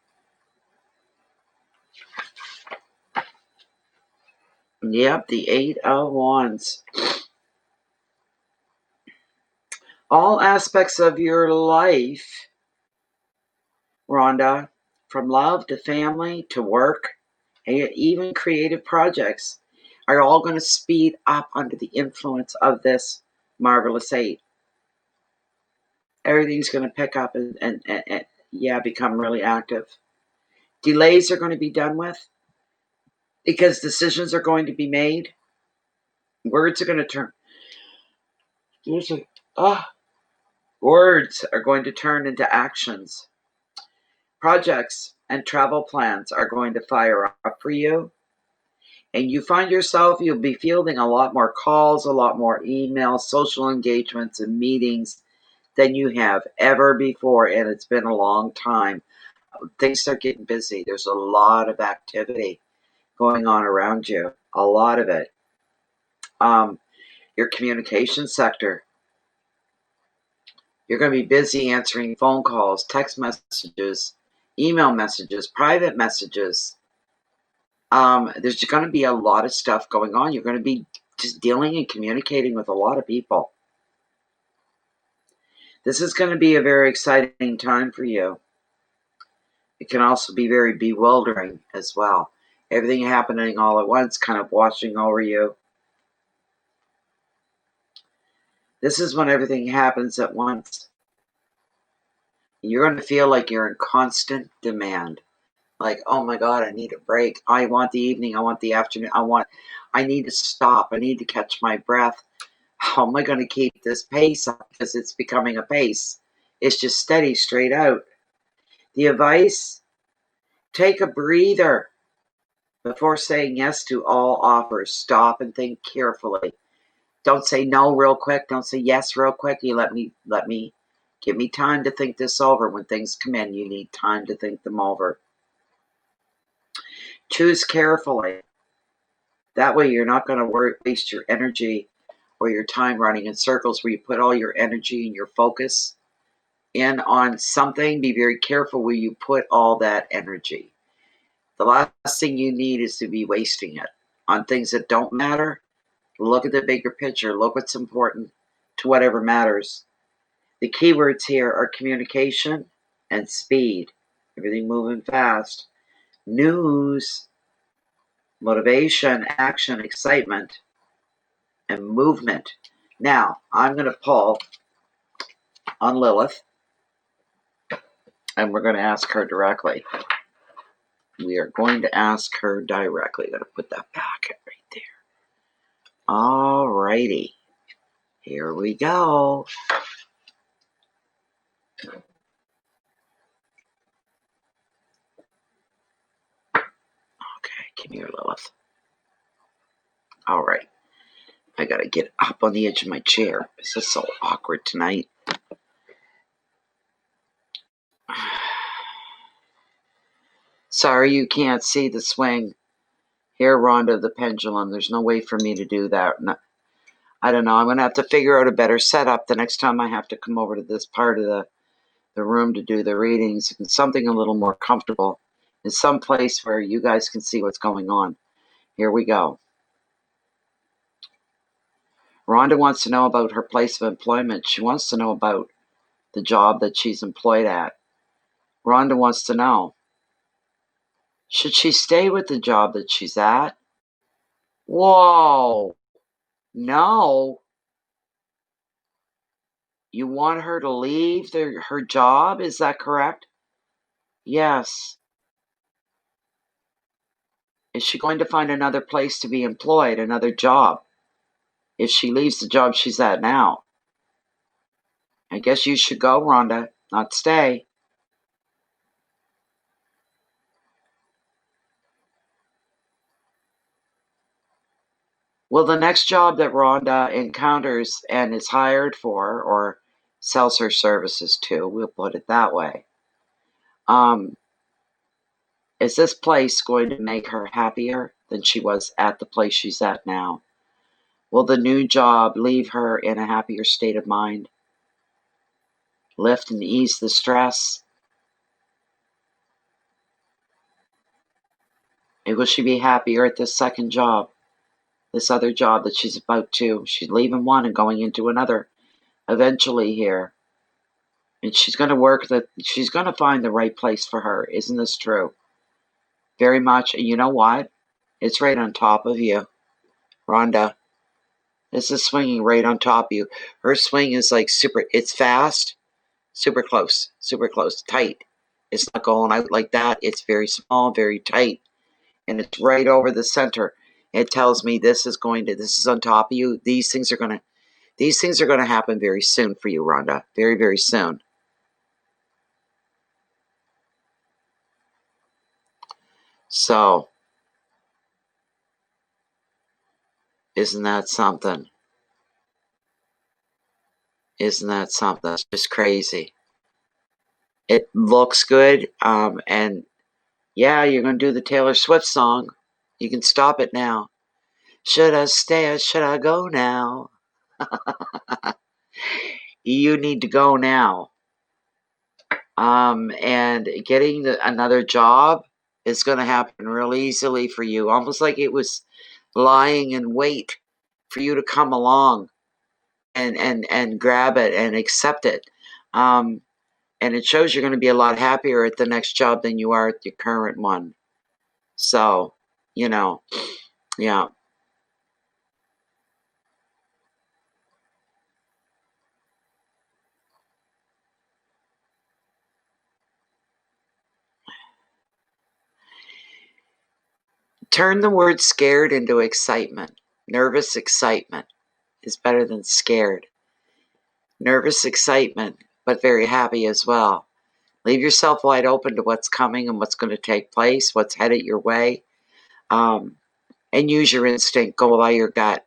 Yep, the 8 of Wands. All aspects of your life, Rhonda, from love to family to work, and even creative projects, are all going to speed up under the influence of this marvelous 8. Everything's going to pick up and become really active. Delays are going to be done with because decisions are going to be made. Words are going to turn. Words are going to turn into actions. Projects and travel plans are going to fire up for you. And you find yourself, you'll be fielding a lot more calls, a lot more emails, social engagements, and meetings than you have ever before. And it's been a long time. Things start getting busy. There's a lot of activity going on around you. A lot of it. Your communication sector. You're going to be busy answering phone calls, text messages, email messages, private messages. There's going to be a lot of stuff going on. You're going to be just dealing and communicating with a lot of people. This is going to be a very exciting time for you. It can also be very bewildering as well. Everything happening all at once, kind of washing over you. This is when everything happens at once. You're going to feel like you're in constant demand. Like, oh my God, I need a break. I want the evening. I want the afternoon. I need to stop. I need to catch my breath. How am I going to keep this pace up? Because it's becoming a pace. It's just steady, straight out. The advice, take a breather before saying yes to all offers. Stop and think carefully. Don't say no real quick. Don't say yes real quick. You give me time to think this over. When things come in, you need time to think them over. Choose carefully. That way you're not going to waste your energy or your time running in circles where you put all your energy and your focus in on something. Be very careful where you put all that energy. The last thing you need is to be wasting it on things that don't matter. Look at the bigger picture. Look what's important to whatever matters. The keywords here are communication and speed. Everything moving fast. News, motivation, action, excitement, and movement. Now, I'm going to pull on Lilith, and we're going to ask her directly. We are going to ask her directly. Got to put that back right there. All righty. Here we go. Okay, come here, Lilith. All right. I got to get up on the edge of my chair. This is so awkward tonight. Sorry you can't see the swing. Here, Rhonda, the pendulum. There's no way for me to do that. I don't know. I'm going to have to figure out a better setup the next time I have to come over to this part of the room to do the readings. Something a little more comfortable. In some place where you guys can see what's going on. Here we go. Rhonda wants to know about her place of employment. She wants to know about the job that she's employed at. Rhonda wants to know, should she stay with the job that she's at? Whoa. No. You want her to leave her job? Is that correct? Yes. Is she going to find another place to be employed, another job, if she leaves the job she's at now? I guess you should go, Rhonda, not stay. Well, the next job that Rhonda encounters and is hired for, or sells her services to, we'll put it that way, is this place going to make her happier than she was at the place she's at now? Will the new job leave her in a happier state of mind? Lift and ease the stress? And will she be happier at this second job? This other job that she's about to. She's leaving one and going into another eventually here. And she's going to find the right place for her. Isn't this true? Very much. And you know what? It's right on top of you, Rhonda. This is swinging right on top of you. Her swing is like it's fast, super close, tight. It's not going out like that. It's very small, very tight. And it's right over the center. It tells me this is on top of you. These things are going to happen very soon for you, Rhonda. Very, very soon. So, isn't that something? Isn't that something? That's just crazy. It looks good. And yeah, you're going to do the Taylor Swift song. You can stop it now. Should I stay or should I go now? You need to go now. And getting another job is going to happen real easily for you. Almost like it was lying in wait for you to come along and grab it and accept it. And And it shows you're going to be a lot happier at the next job than you are at your current one. So, you know, yeah. Turn the word scared into excitement. Nervous excitement is better than scared. Nervous excitement, but very happy as well. Leave yourself wide open to what's coming and what's going to take place, what's headed your way. And use your instinct. Go by your gut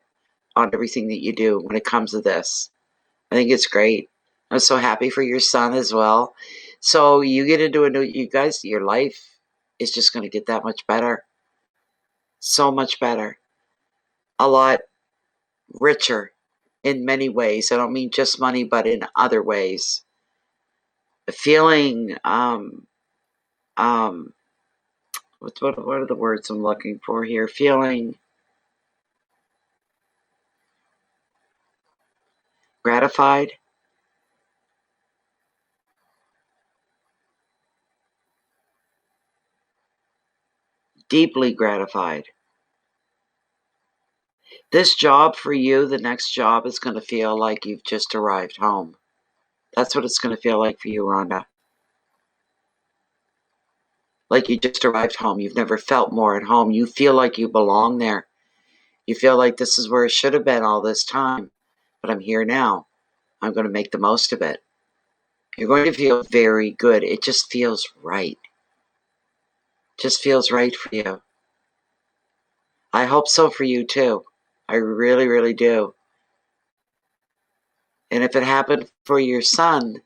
on everything that you do when it comes to this. I think it's great. I'm so happy for your son as well. So you get into a new, you guys, your life is just going to get that much better. So much better. A lot richer in many ways. I don't mean just money, but in other ways. Feeling, what are the words I'm looking for here? Feeling gratified. Deeply gratified. This job for you, the next job is going to feel like you've just arrived home. That's what it's going to feel like for you, Rhonda. Like you just arrived home. You've never felt more at home. You feel like you belong there. You feel like this is where it should have been all this time. But I'm here now. I'm going to make the most of it. You're going to feel very good. It just feels right. Just feels right for you. I hope so for you too. I really, really do. And if it happened for your son,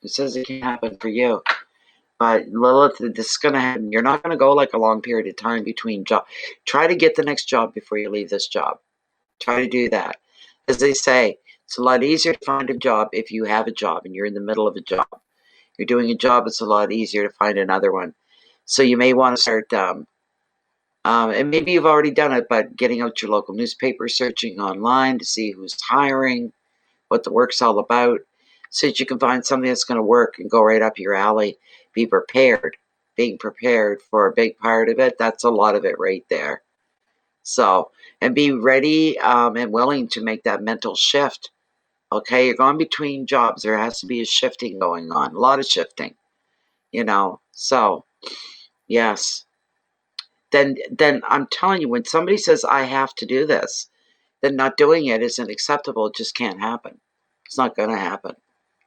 it says it can happen for you. But Lilith, this is going to happen. You're not going to go like a long period of time between jobs. Try to get the next job before you leave this job. Try to do that. As they say, it's a lot easier to find a job if you have a job and you're in the middle of a job. You're doing a job, it's a lot easier to find another one. So you may want to start, and maybe you've already done it, but getting out your local newspaper, searching online to see who's hiring, what the work's all about, so that you can find something that's going to work and go right up your alley. Be prepared. Being prepared for a big part of it, that's a lot of it right there. So, and be ready and willing to make that mental shift. Okay, you're going between jobs. There has to be a shifting going on, a lot of shifting, So, yes. Then I'm telling you, when somebody says, I have to do this, then not doing it isn't acceptable. It just can't happen. It's not going to happen.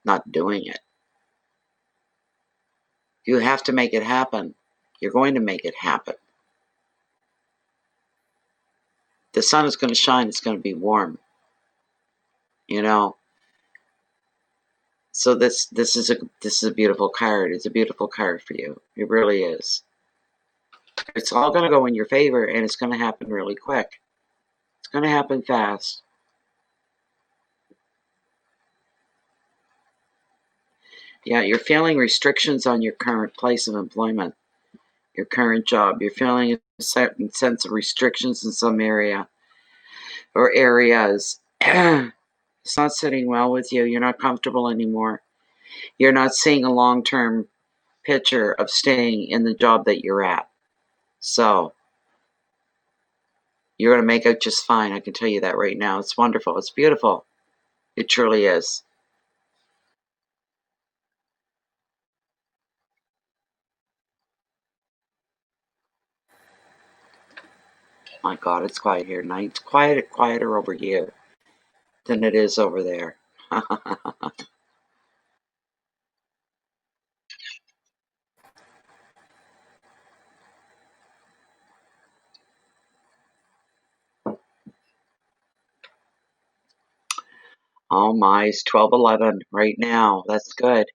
Not doing it. You have to make it happen. You're going to make it happen. The sun is going to shine. It's going to be warm. So this is a beautiful card. It's a beautiful card for you. It really is. It's all going to go in your favor, and it's going to happen really quick. It's going to happen fast. Yeah, you're feeling restrictions on your current place of employment, your current job. You're feeling a certain sense of restrictions in some area or areas. It's not sitting well with you. You're not comfortable anymore. You're not seeing a long-term picture of staying in the job that you're at. So you're going to make it just fine. I can tell you that right now. It's wonderful. It's beautiful. It truly is. My God, it's quiet here tonight. It's quieter over here than it is over there. Oh my, it's 12:11 right now. That's good.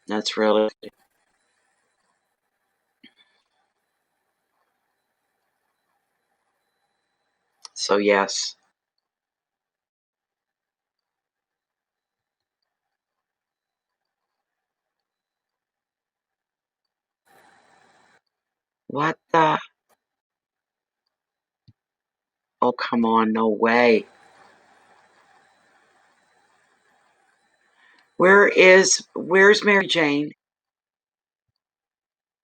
That's really good. So yes. What the? Oh, come on. No way. Where's Mary Jane?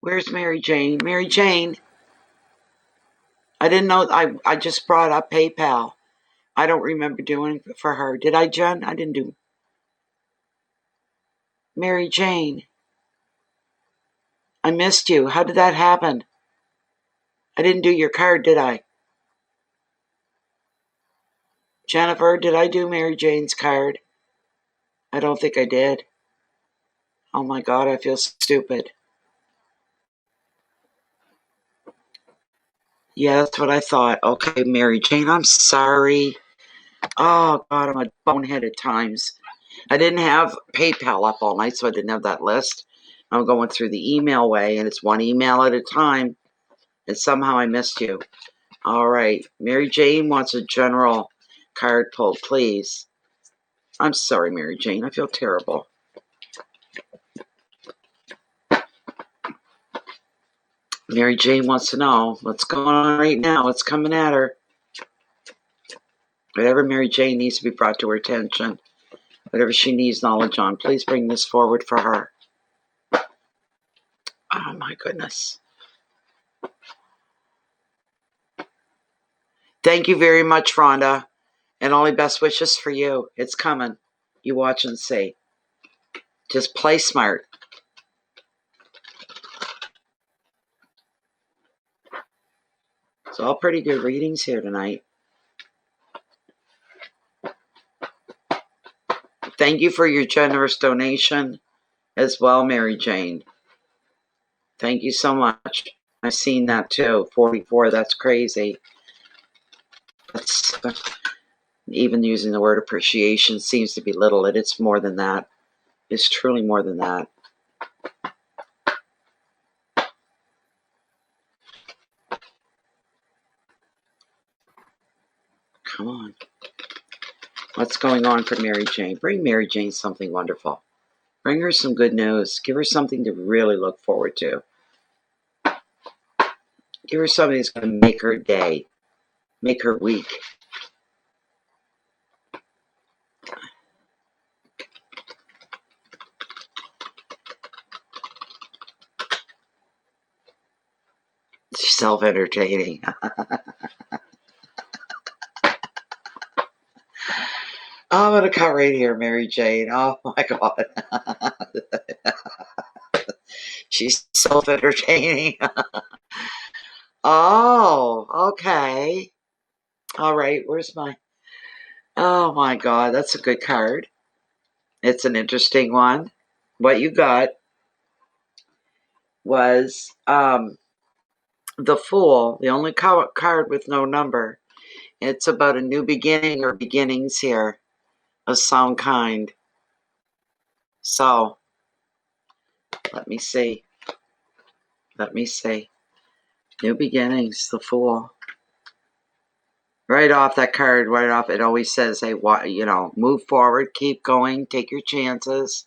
Where's Mary Jane? Mary Jane. I didn't know. I just brought up PayPal. I don't remember doing it for her. Did I, Jen? I didn't do. Mary Jane. I missed you. How did that happen? I didn't do your card, did I? Jennifer, did I do Mary Jane's card? I don't think I did. Oh my God, I feel stupid. Yeah, that's what I thought. Okay, Mary Jane, I'm sorry. Oh God, I'm a bonehead at times. I didn't have PayPal up all night, so I didn't have that list. I'm going through the email way, and it's one email at a time, and somehow I missed you. All right, Mary Jane wants a general card pulled, please. I'm sorry, Mary Jane. I feel terrible. Mary Jane wants to know what's going on right now. What's coming at her? Whatever Mary Jane needs to be brought to her attention, whatever she needs knowledge on, please bring this forward for her. Oh my goodness. Thank you very much, Rhonda. And only best wishes for you. It's coming. You watch and see. Just play smart. It's all pretty good readings here tonight. Thank you for your generous donation as well, Mary Jane. Thank you so much. I've seen that too. 44, that's crazy. That's, even using the word appreciation seems to belittle it. It's more than that. It's truly more than that. Come on. What's going on for Mary Jane? Bring Mary Jane something wonderful. Bring her some good news. Give her something to really look forward to. Give her something that's going to make her day, make her week. She's self-entertaining. I'm going to cut right here, Mary Jane. Oh my God. She's self-entertaining. Oh, okay. All right, where's my... Oh my God, that's a good card. It's an interesting one. What you got was the Fool, the only card with no number. It's about a new beginning or beginnings here of some kind. So, let me see. Let me see. New beginnings, the Fool. Right off that card, right off, it always says, hey, you know, move forward, keep going, take your chances,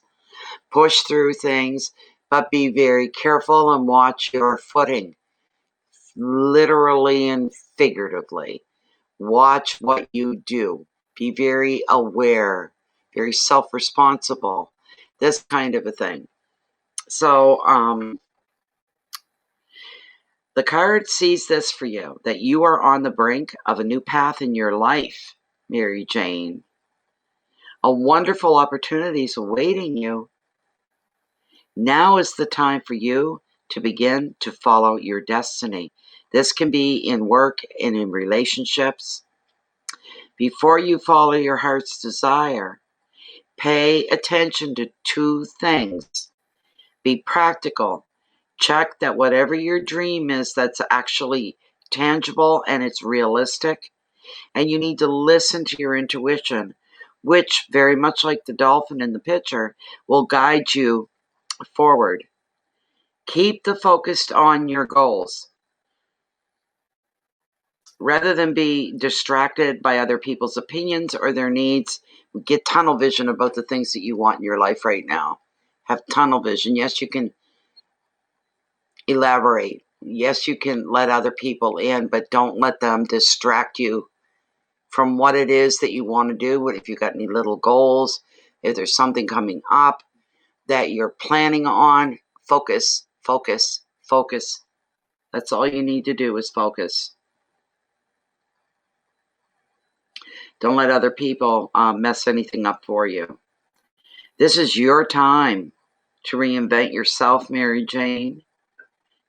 push through things, but be very careful and watch your footing, literally and figuratively. Watch what you do. Be very aware, very self-responsible, this kind of a thing. So, the card sees this for you, that you are on the brink of a new path in your life, Mary Jane. A wonderful opportunity is awaiting you. Now is the time for you to begin to follow your destiny. This can be in work and in relationships. Before you follow your heart's desire, pay attention to two things. Be practical. Check that whatever your dream is, that's actually tangible and it's realistic. And you need to listen to your intuition, which, very much like the dolphin in the picture, will guide you forward. Keep the focus on your goals. Rather than be distracted by other people's opinions or their needs, get tunnel vision about the things that you want in your life right now. Have tunnel vision. Yes, you can elaborate. Yes, you can let other people in, but don't let them distract you from what it is that you want to do. If you've got any little goals, if there's something coming up that you're planning on, focus, focus, focus. That's all you need to do is focus. Don't let other people mess anything up for you. This is your time to reinvent yourself, Mary Jane.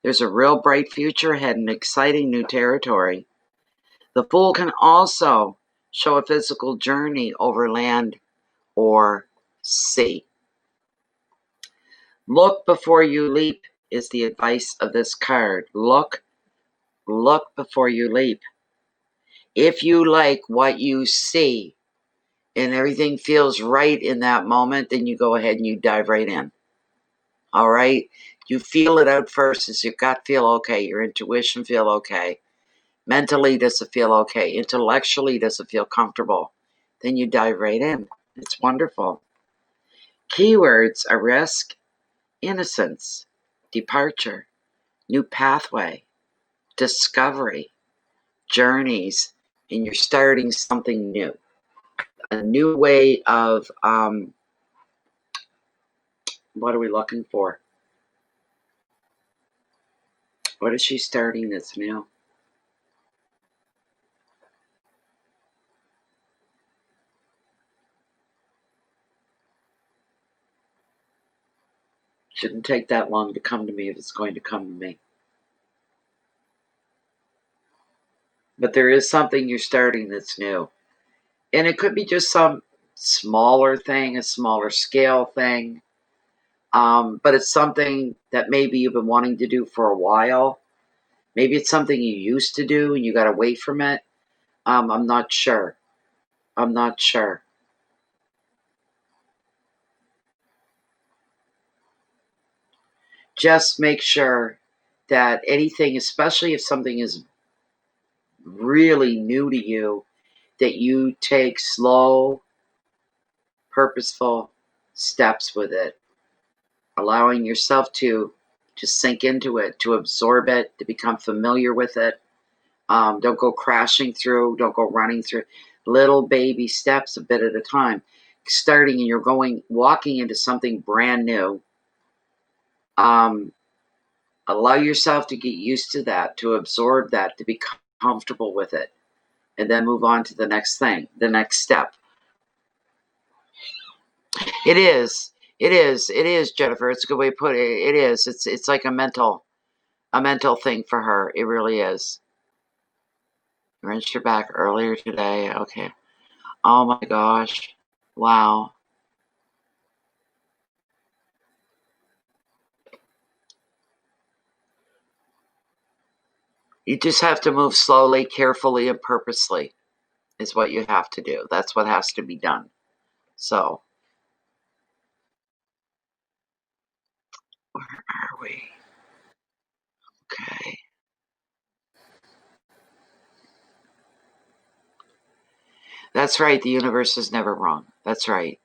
There's a real bright future ahead and exciting new territory. The Fool can also show a physical journey over land or sea. Look before you leap is the advice of this card. Look before you leap. If you like what you see and everything feels right in that moment, then you go ahead and you dive right in. All right? You feel it out first. Does your gut feel okay? Your intuition feel okay? Mentally, does it feel okay? Intellectually, does it feel comfortable? Then you dive right in. It's wonderful. Keywords are risk, innocence, departure, new pathway, discovery, journeys, and you're starting something new. A new way of, what are we looking for? What is she starting that's new? Shouldn't take that long to come to me if it's going to come to me. But there is something you're starting that's new. And it could be just some smaller thing, a smaller scale thing. But it's something that maybe you've been wanting to do for a while. Maybe it's something you used to do and you got away from it. I'm not sure. I'm not sure. Just make sure that anything, especially if something is really new to you, that you take slow, purposeful steps with it, allowing yourself to sink into it, to absorb it, to become familiar with it. Don't go crashing through, don't go running through. Little baby steps, a bit at a time. Starting and you're walking into something brand new. Allow yourself to get used to that, to absorb that, to be comfortable with it, and then move on to the next thing, the next step. It is, Jennifer. It's a good way to put it. It is. It's like a mental thing for her. It really is. Wrenched her back earlier today. Okay. Oh my gosh. Wow. You just have to move slowly, carefully, and purposely is what you have to do. That's what has to be done. So, where are we? Okay. That's right. The universe is never wrong. That's right.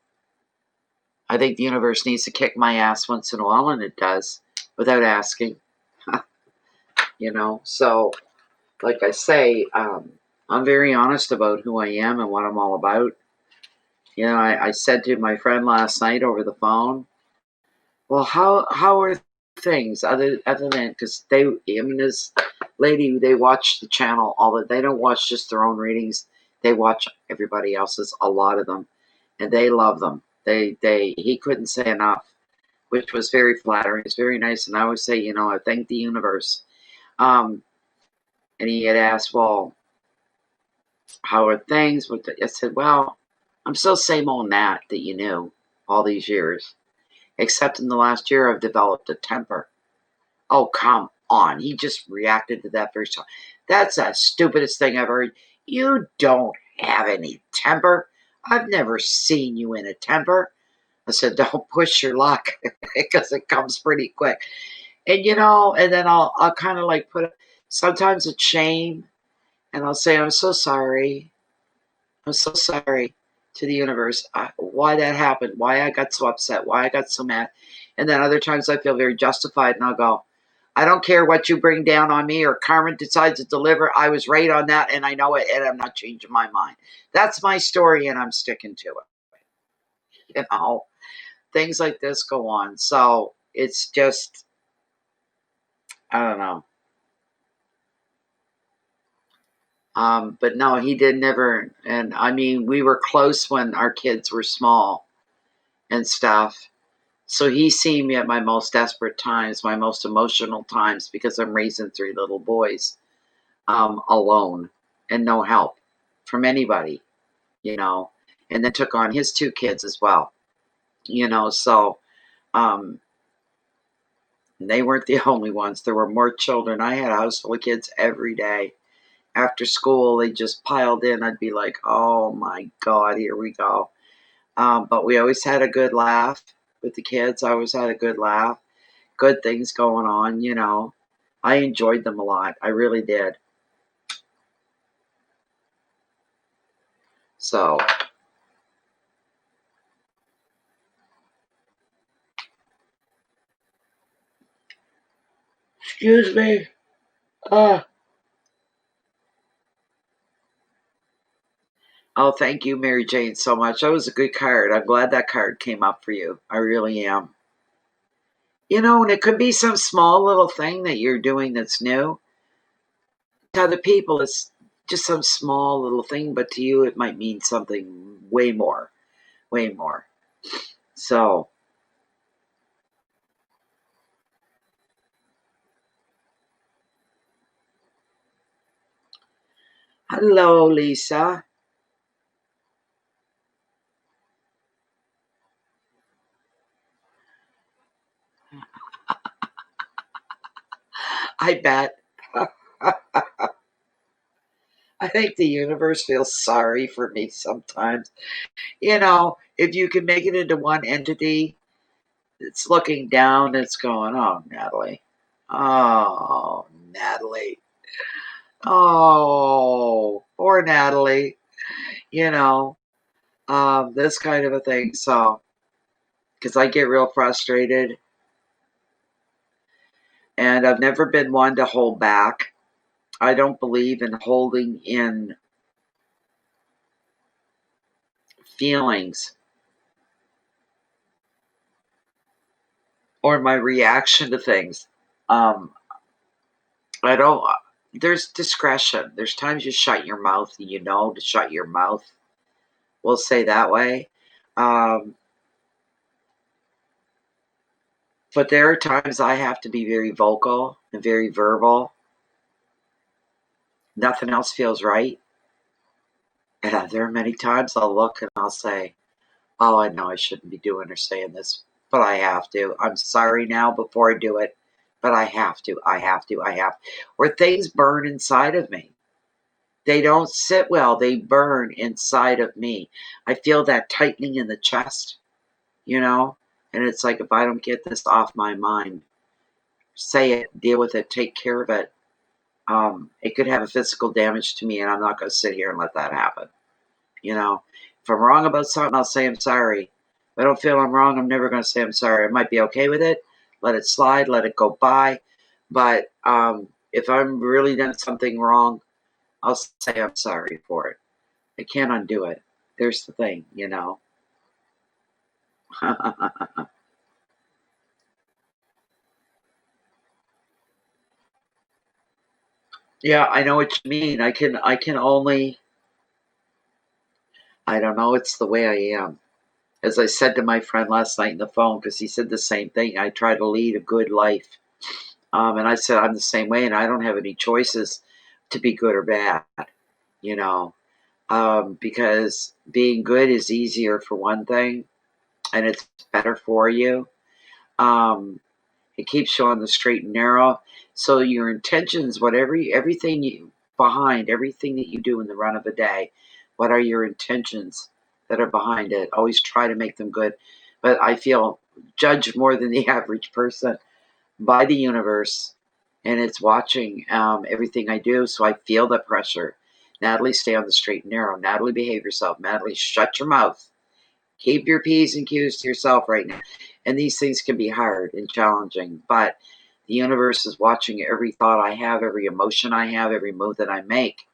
I think the universe needs to kick my ass once in a while, and it does, without asking. So, like I say, I'm very honest about who I am and what I'm all about. I said to my friend last night over the phone, well, how are things other than, because this lady, they watch the channel they don't watch just their own readings, they watch everybody else's, a lot of them, and they love them. He couldn't say enough, which was very flattering. It's very nice, and I always say, I thank the universe. And he had asked, well, how are things? I said, well, I'm still same old Nat that you knew all these years, except in the last year I've developed a temper. Oh, come on. He just reacted to that first time. That's the stupidest thing I've heard. You don't have any temper. I've never seen you in a temper. I said, don't push your luck because it comes pretty quick. And, and then I'll kind of like sometimes it's shame, and I'll say, I'm so sorry. I'm so sorry to the universe. Why that happened, why I got so upset, why I got so mad. And then other times I feel very justified, and I'll go, I don't care what you bring down on me or karma decides to deliver. I was right on that, and I know it, and I'm not changing my mind. That's my story, and I'm sticking to it. You know, things like this go on. So it's just, I don't know. But no, he did never. And I mean, we were close when our kids were small and stuff. So he's seen me at my most desperate times, my most emotional times, because I'm raising three little boys alone and no help from anybody, you know, and then took on his two kids as well, you know. So um, they weren't the only ones. There were more children. I had a house full of kids every day. After school, they just piled in. I'd be like, oh my God, here we go. But we always had a good laugh with the kids. I always had a good laugh, good things going on, you know. I enjoyed them a lot. I really did. So, excuse me. Uh, oh, thank you, Mary Jane, so much. That was a good card. I'm glad that card came up for you. I really am. You know, and it could be some small little thing that you're doing that's new. To other people, it's just some small little thing, but to you, it might mean something way more, way more. So, hello, Lisa. I bet. I think the universe feels sorry for me sometimes. You know, if you can make it into one entity, it's looking down, it's going, oh, Natalie. Oh, Natalie. Oh, poor Natalie. You know, this kind of a thing. So, because I get real frustrated, and I've never been one to hold back. I don't believe in holding in feelings or my reaction to things. Um, I don't. There's discretion. There's times you shut your mouth and you know to shut your mouth. We'll say that way. Um, but there are times I have to be very vocal and very verbal. Nothing else feels right. And there are many times I'll look and I'll say, "Oh, I know I shouldn't be doing or saying this, but I have to. I'm sorry now before I do it, but I have to. I have to. I have." Or things burn inside of me. They don't sit well, they burn inside of me. I feel that tightening in the chest, you know? And it's like, if I don't get this off my mind, say it, deal with it, take care of it. It could have a physical damage to me, and I'm not going to sit here and let that happen. You know, if I'm wrong about something, I'll say I'm sorry. If I don't feel I'm wrong, I'm never going to say I'm sorry. I might be okay with it, let it slide, let it go by. But if I'm really done something wrong, I'll say I'm sorry for it. I can't undo it. There's the thing, you know. Yeah, I know what you mean. I can only I don't know, it's the way I am. As I said to my friend last night on the phone, because he said the same thing. I try to lead a good life. And I said I'm the same way, and I don't have any choices to be good or bad, you know. Because being good is easier for one thing, and it's better for you. Um, It keeps you on the straight and narrow. So your intentions, everything you behind everything that you do in the run of a day, what are your intentions that are behind it? Always try to make them good. But I feel judged more than the average person by the universe, and it's watching everything I do. So I feel the pressure. Natalie, stay on the straight and narrow. Natalie, behave yourself. Natalie, shut your mouth. Keep your P's and Q's to yourself right now. And these things can be hard and challenging, but the universe is watching every thought I have, every emotion I have, every move that I make.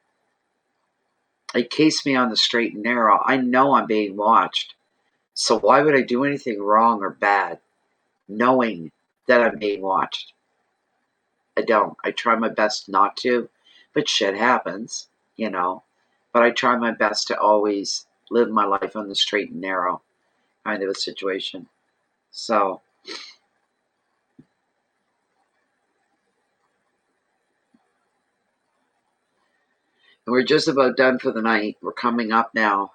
It keeps me on the straight and narrow. I know I'm being watched. So why would I do anything wrong or bad knowing that I'm being watched? I don't. I try my best not to, but shit happens, you know. But I try my best to always live my life on the straight and narrow kind of a situation. So, and we're just about done for the night. We're coming up now,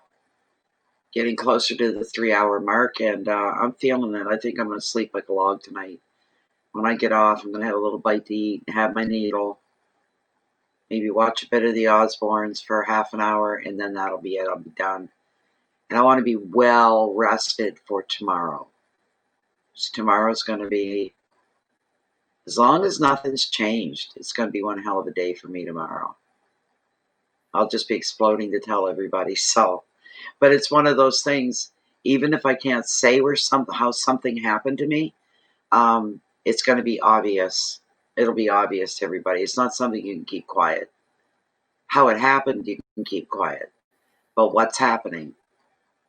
getting closer to the 3 hour mark, and I'm feeling it. I think I'm going to sleep like a log tonight. When I get off, I'm going to have a little bite to eat, have my needle, maybe watch a bit of the Osbournes for half an hour, and then that'll be it. I'll be done. And I want to be well rested for tomorrow. So tomorrow's going to be, as long as nothing's changed, it's going to be one hell of a day for me tomorrow. I'll just be exploding to tell everybody. So, but it's one of those things, even if I can't say how something happened to me, it's going to be obvious. It'll be obvious to everybody. It's not something you can keep quiet. How it happened, you can keep quiet. But what's happening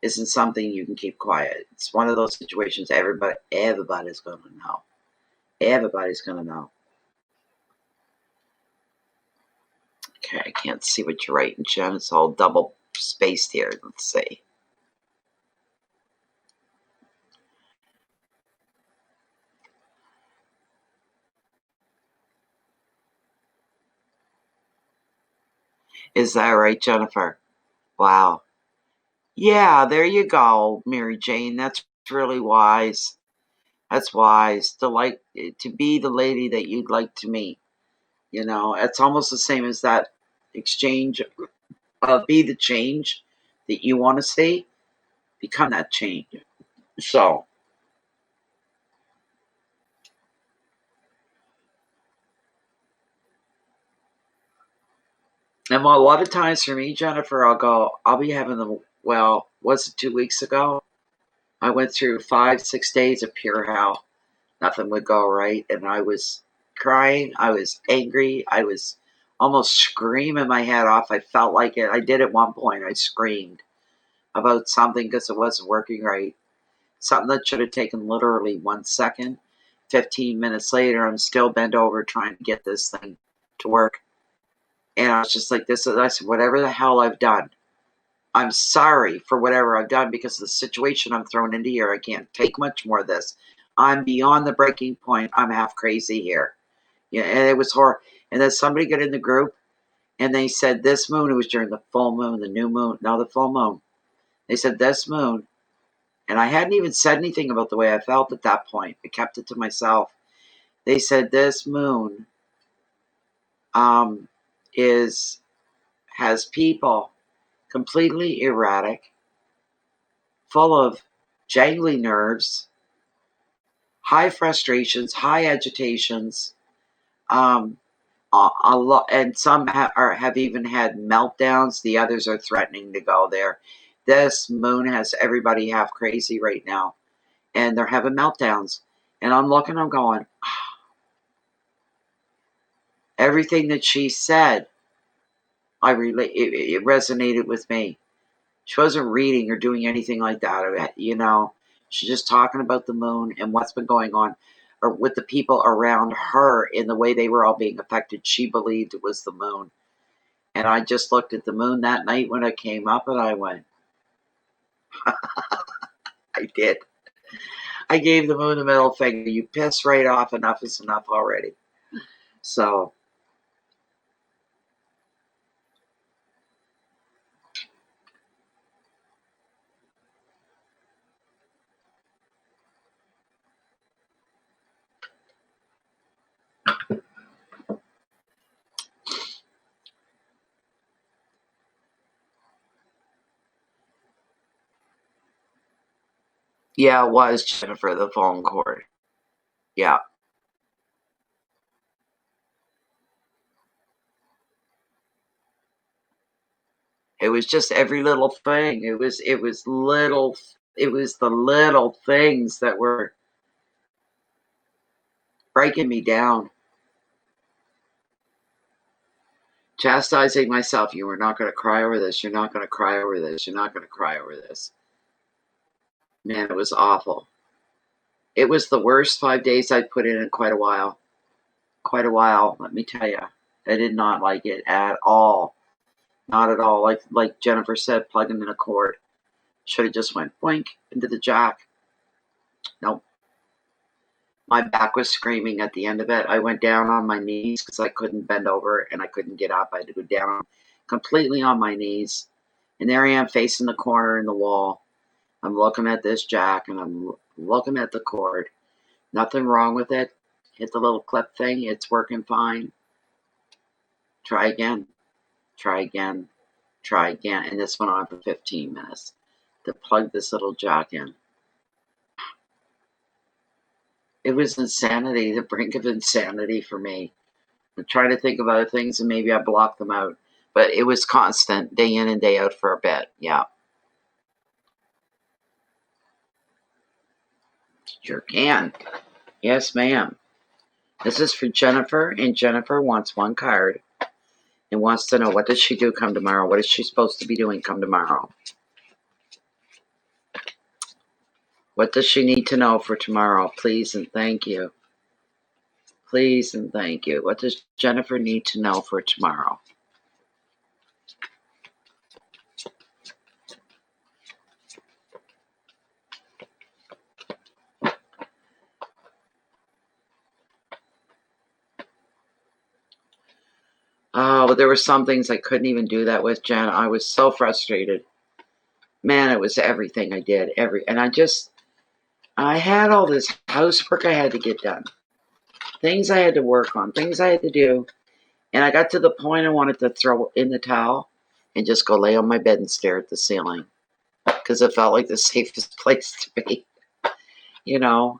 isn't something you can keep quiet. It's one of those situations everybody's going to know. Everybody's going to know. Okay, I can't see what you're writing, Jen. It's all double spaced here. Let's see. Is that right, Jennifer? Wow. Yeah, there you go, Mary Jane. That's really wise. That's wise. To be the lady that you'd like to meet. You know, it's almost the same as that exchange of be the change that you want to see, become that change. So, and a lot of times for me, Jennifer, I'll be having was it 2 weeks ago? I went through 5, 6 days of pure hell. Nothing would go right. And I was crying. I was angry. I was almost screaming my head off. I felt like it. I did at one point. I screamed about something because it wasn't working right. Something that should have taken literally 1 second. 15 minutes later, I'm still bent over trying to get this thing to work. And I was just like, I said, whatever the hell I've done, I'm sorry for whatever I've done because of the situation I'm thrown into here. I can't take much more of this. I'm beyond the breaking point. I'm half crazy here. Yeah, and it was horrible. And then somebody got in the group and they said this moon, it was during the full moon, the new moon, no, the full moon. They said this moon, and I hadn't even said anything about the way I felt at that point. I kept it to myself. They said this moon has people completely erratic, full of jangly nerves, high frustrations, high agitations, a lot, and some have even had meltdowns. The others are threatening to go there. This moon has everybody half crazy right now, and they're having meltdowns. And I'm looking, I'm going, everything that she said, it resonated with me. She wasn't reading or doing anything like that. She's just talking about the moon and what's been going on or with the people around her in the way they were all being affected. She believed it was the moon. And I just looked at the moon that night when it came up and I went, I did. I gave the moon the middle finger. You piss right off. Enough is enough already. So, yeah, it was Jennifer, the phone cord. Yeah. It was just every little thing. It was the little things that were breaking me down. Chastising myself. You are not going to cry over this. You're not going to cry over this. You're not going to cry over this. Man, it was awful. It was the worst 5 days I'd put in quite a while. Quite a while, let me tell you. I did not like it at all. Not at all. Like Jennifer said, plugging in a cord. Should have just went boink into the jack. Nope. My back was screaming at the end of it. I went down on my knees because I couldn't bend over and I couldn't get up. I had to go down completely on my knees. And there I am facing the corner in the wall. I'm looking at this jack and I'm looking at the cord. Nothing wrong with it. Hit the little clip thing. It's working fine. Try again. Try again. Try again. And this went on for 15 minutes to plug this little jack in. It was insanity, the brink of insanity for me. I'm trying to think of other things and maybe I blocked them out. But it was constant, day in and day out for a bit. Yeah. Sure can. Yes, ma'am. This is for Jennifer, and Jennifer wants one card and wants to know, what does she do come tomorrow? What is she supposed to be doing come tomorrow? What does she need to know for tomorrow? Please and thank you. Please and thank you. What does Jennifer need to know for tomorrow? Oh, but there were some things I couldn't even do that with, Jen. I was so frustrated. Man, it was everything I did. And I had all this housework I had to get done. Things I had to work on. Things I had to do. And I got to the point I wanted to throw in the towel and just go lay on my bed and stare at the ceiling. Because it felt like the safest place to be. You know,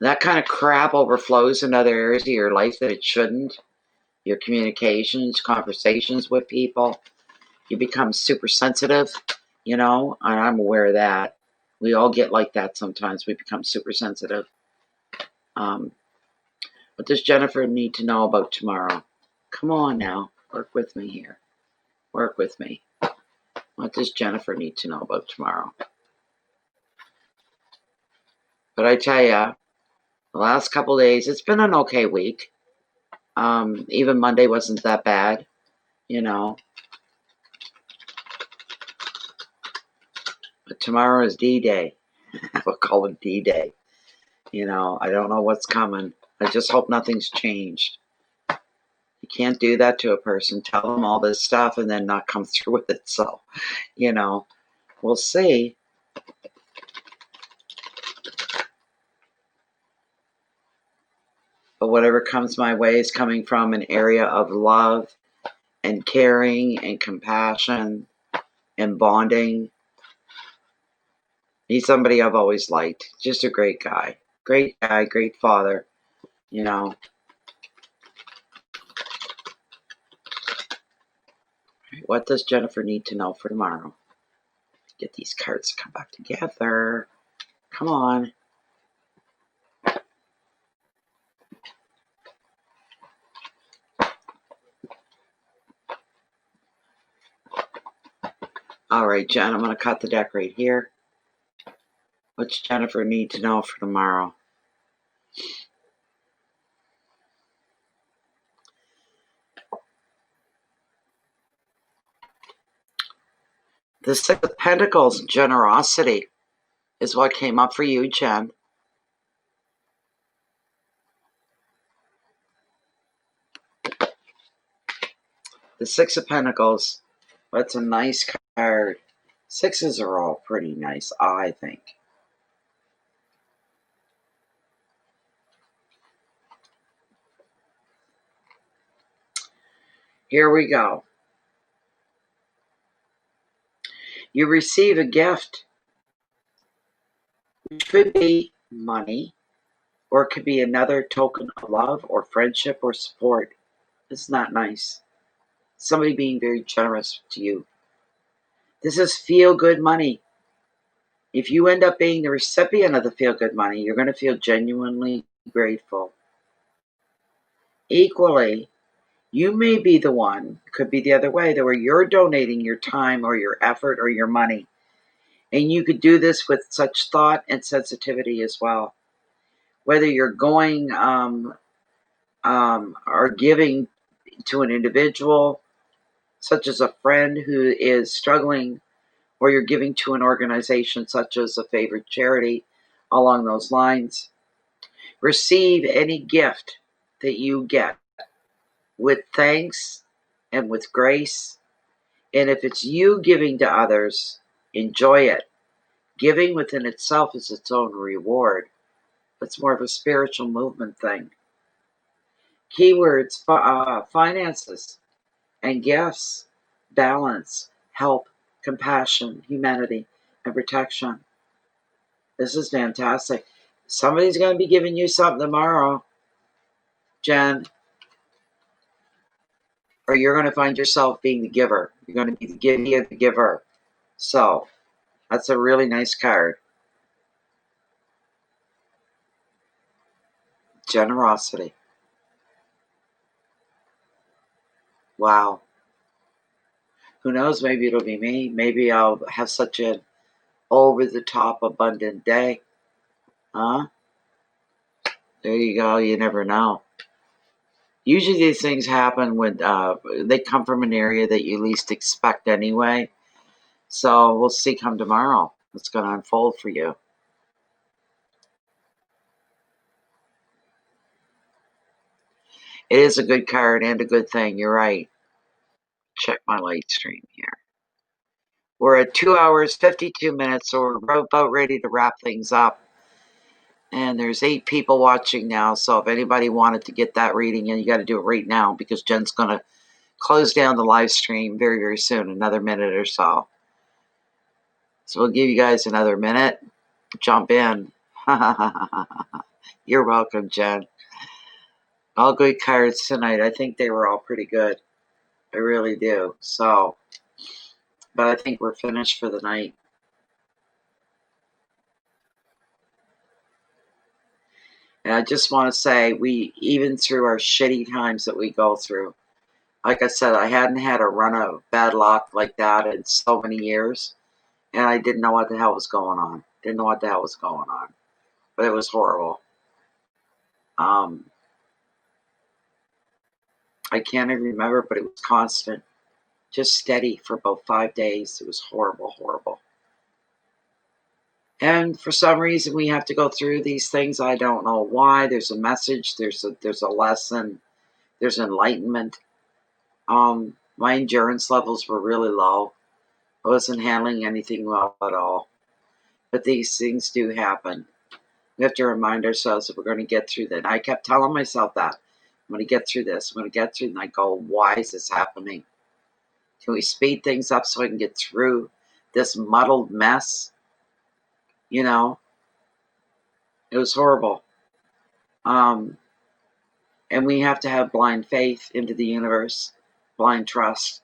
that kind of crap overflows in other areas of your life that it shouldn't. Your communications, conversations with people. You become super sensitive, and I'm aware of that. We all get like that sometimes. We become super sensitive. What does Jennifer need to know about tomorrow? Come on now. Work with me here. Work with me. What does Jennifer need to know about tomorrow? But I tell you, the last couple days, it's been an okay week. Even Monday wasn't that bad, But tomorrow is D-Day. We'll call it D-Day. I don't know what's coming. I just hope nothing's changed. You can't do that to a person, tell them all this stuff and then not come through with it. So, we'll see. But whatever comes my way is coming from an area of love and caring and compassion and bonding. He's somebody I've always liked. Just a great guy. Great guy, great father, What does Jennifer need to know for tomorrow? Get these cards to come back together. Come on. All right, Jen, I'm going to cut the deck right here. What's Jennifer need to know for tomorrow? The Six of Pentacles, generosity, is what came up for you, Jen. The Six of Pentacles. That's a nice card. Sixes are all pretty nice, I think. Here we go. You receive a gift, which could be money, or it could be another token of love or friendship or support. It's not nice. Somebody being very generous to you. This is feel-good money. If you end up being the recipient of the feel-good money, you're going to feel genuinely grateful. Equally, you may be the one, could be the other way, where you're donating your time or your effort or your money, And you could do this with such thought and sensitivity as well. Whether you're going or giving to an individual, such as a friend who is struggling, or you're giving to an organization such as a favorite charity along those lines, receive any gift that you get with thanks and with grace. And if it's you giving to others, enjoy it. Giving within itself is its own reward. It's more of a spiritual movement thing. Keywords: finances and gifts, balance, help, compassion, humanity, and protection. This is fantastic. Somebody's going to be giving you something tomorrow, Jen, or you're going to find yourself being the giver. You're going to be the givey of the giver. So that's a really nice card. Generosity. Wow. Who knows? Maybe it'll be me. Maybe I'll have such an over-the-top abundant day. Huh? There you go. You never know. Usually these things happen when they come from an area that you least expect anyway. So we'll see come tomorrow what's going to unfold for you. It is a good card and a good thing. You're right. Check my light stream here. We're at 2 hours, 52 minutes, so we're about ready to wrap things up. And there's 8 people watching now, so if anybody wanted to get that reading in, you got to do it right now because Jen's going to close down the live stream very, very soon, another minute or so. So we'll give you guys another minute. Jump in. You're welcome, Jen. All good cards tonight. I think they were all pretty good. I really do. So, but I think we're finished for the night. And I just want to say, even through our shitty times that we go through, like I said, I hadn't had a run of bad luck like that in so many years. And I didn't know what the hell was going on. Didn't know what the hell was going on. But it was horrible. I can't even remember, but it was constant. Just steady for about 5 days. It was horrible, horrible. And for some reason, we have to go through these things. I don't know why. There's a message. There's a lesson. There's enlightenment. My endurance levels were really low. I wasn't handling anything well at all. But these things do happen. We have to remind ourselves that we're going to get through that. I kept telling myself that. I'm going to get through this. I'm going to get through it. And I go, why is this happening? Can we speed things up so I can get through this muddled mess? You know, it was horrible. And we have to have blind faith into the universe, blind trust.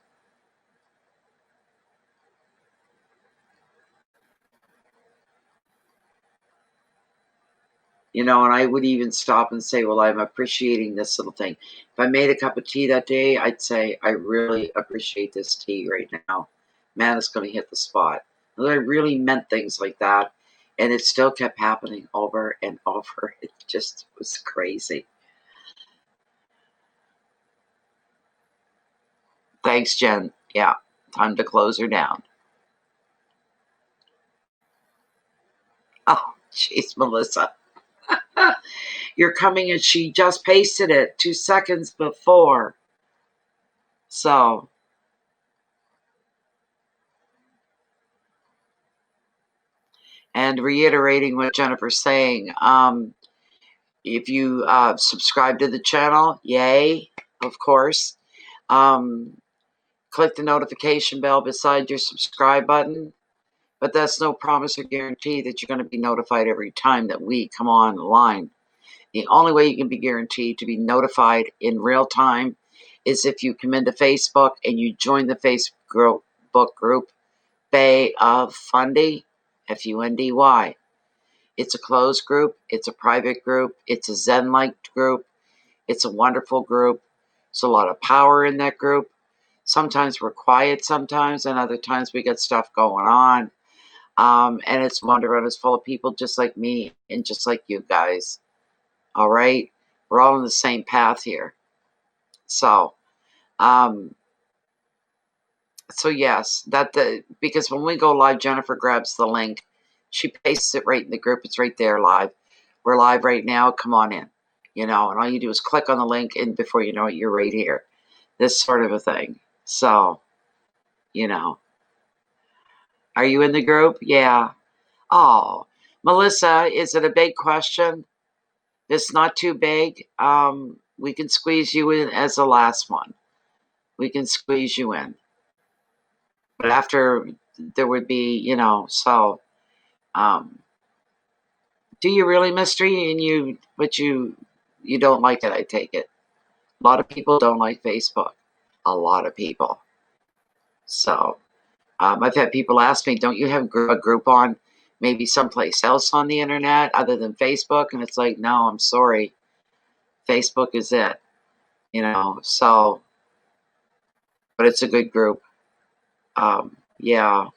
You know, and I would even stop and say, well, I'm appreciating this little thing. If I made a cup of tea that day, I'd say, I really appreciate this tea right now. Man, it's going to hit the spot. And I really meant things like that. And it still kept happening over and over. It just was crazy. Thanks, Jen. Yeah, time to close her down. Oh, jeez, Melissa. You're coming and she just pasted it 2 seconds before. So, and reiterating what Jennifer's saying, if you subscribe to the channel, yay, of course. Click the notification bell beside your subscribe button. But that's no promise or guarantee that you're going to be notified every time that we come online. The only way you can be guaranteed to be notified in real time is if you come into Facebook and you join the Facebook group, Bay of Fundy, Fundy. It's a closed group. It's a private group. It's a Zen-like group. It's a wonderful group. There's a lot of power in that group. Sometimes we're quiet sometimes, and other times we get stuff going on. And it's Wonder Run is full of people just like me and just like you guys. All right, we're all on the same path here. So, um, so yes, because when we go live, Jennifer grabs the link, she pastes it right in the group. It's right there live. We're live right now. Come on in, and all you do is click on the link, and before you know it, you're right here. This sort of a thing. So, are you in the group? Yeah. Oh, Melissa, is it a big question? It's not too big. We can squeeze you in as the last one. We can squeeze you in. But after there would be, so do you really, mystery? But you don't like it, I take it. A lot of people don't like Facebook. A lot of people. So I've had people ask me, don't you have a group on maybe someplace else on the internet other than Facebook? And it's like, no, I'm sorry. Facebook is it, so, but it's a good group. Yeah.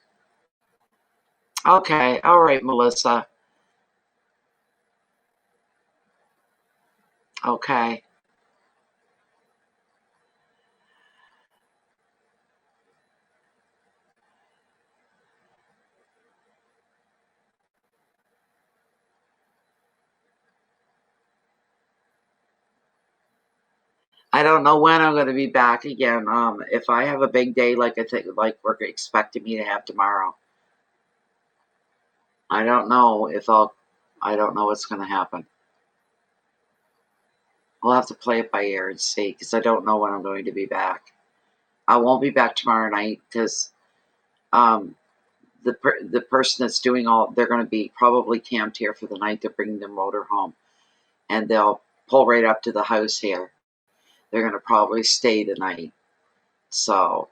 Okay. All right, Melissa. Okay. I don't know when I'm going to be back again. If I have a big day like I think, like we're expecting me to have tomorrow, I don't know I don't know what's going to happen. We'll have to play it by ear and see, because I don't know when I'm going to be back. I won't be back tomorrow night because the person that's doing they're going to be probably camped here for the night. They're bringing their motor home, and they'll pull right up to the house here. They're going to probably stay the night, so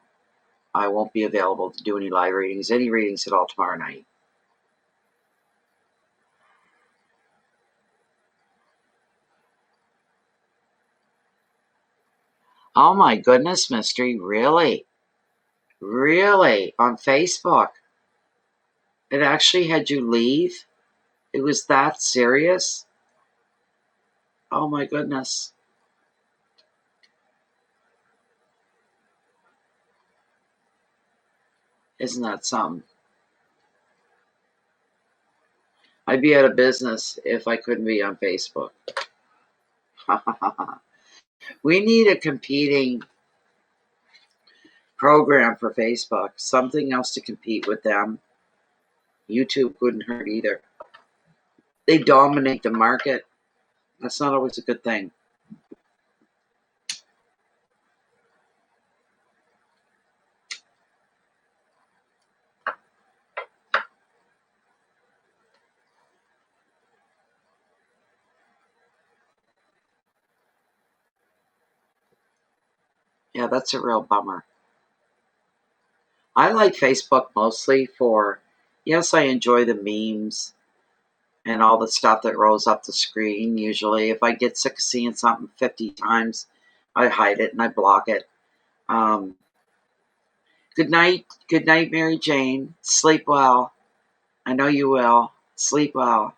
I won't be available to do any live readings, at all tomorrow night. Oh my goodness, mystery, really? Really? On Facebook? It actually had you leave? It was that serious? Oh my goodness. Isn't that something? I'd be out of business if I couldn't be on Facebook. We need a competing program for Facebook, something else to compete with them. YouTube wouldn't hurt either. They dominate the market. That's not always a good thing. Yeah, that's a real bummer. I like Facebook mostly for, yes, I enjoy the memes and all the stuff that rolls up the screen. Usually, if I get sick of seeing something 50 times, I hide it and I block it. Um, good night, Mary Jane. Sleep well. I know you will. Sleep well.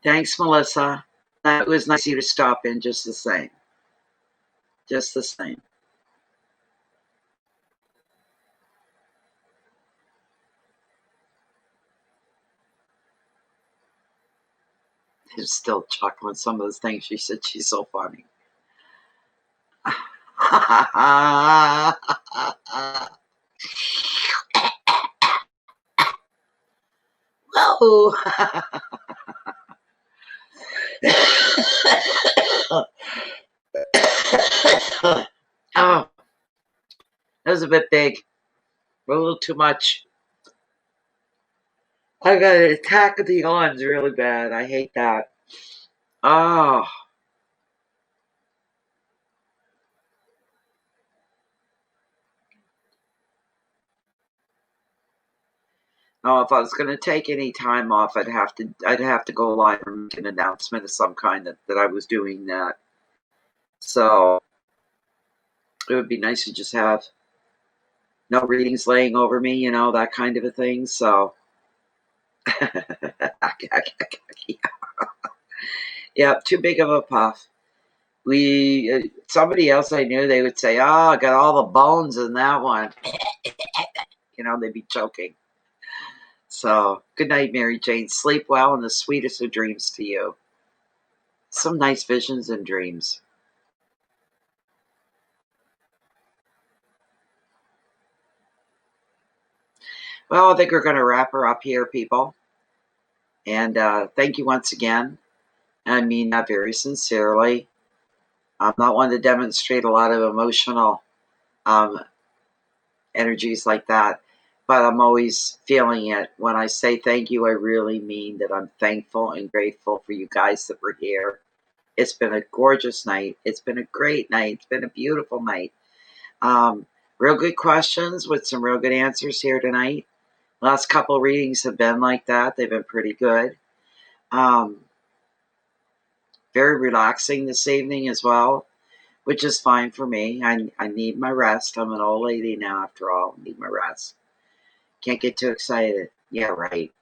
Thanks, Melissa. It was nice of you to stop in just the same. Just the same. I'm still chuckling some of those things she said. She's so funny. Whoa. Oh, that was a bit big. A little too much. I got an attack of the yawns really bad. I hate that. Oh. No, if I was going to take any time off, I'd have to go live and make an announcement of some kind that I was doing that. So it would be nice to just have no readings laying over me, that kind of a thing. So yeah, too big of a puff. Somebody else I knew, they would say, "Oh, I got all the bones in that one." They'd be choking. So good night, Mary Jane. Sleep well and the sweetest of dreams to you. Some nice visions and dreams. Well, I think we're going to wrap her up here, people. And thank you once again. I mean that very sincerely. I'm not one to demonstrate a lot of emotional um, energies like that, but I'm always feeling it. When I say thank you, I really mean that I'm thankful and grateful for you guys that were here. It's been a gorgeous night. It's been a great night. It's been a beautiful night. Um, Real good questions with some real good answers here tonight. Last couple readings have been like that. They've been pretty good. Um, Very relaxing this evening as well, which is fine for me. I need my rest. I'm an old lady now, after all. I need my rest. Can't get too excited. Yeah, right.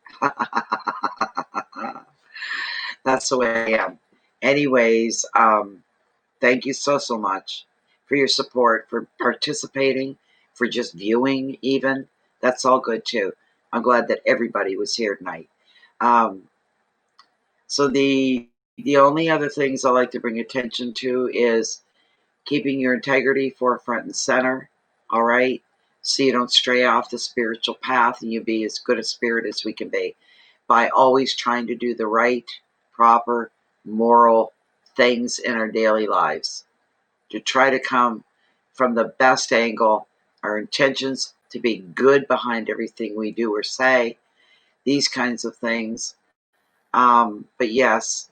That's the way I am. Anyways, thank you so much for your support, for participating, for just viewing even. That's all good too. I'm glad that everybody was here tonight. Um, so the only other things I like to bring attention to is keeping your integrity forefront and center, all right? So you don't stray off the spiritual path and you be as good a spirit as we can be by always trying to do the right, proper, moral things in our daily lives. To try to come from the best angle, our intentions to be good behind everything we do or say, these kinds of things. But yes,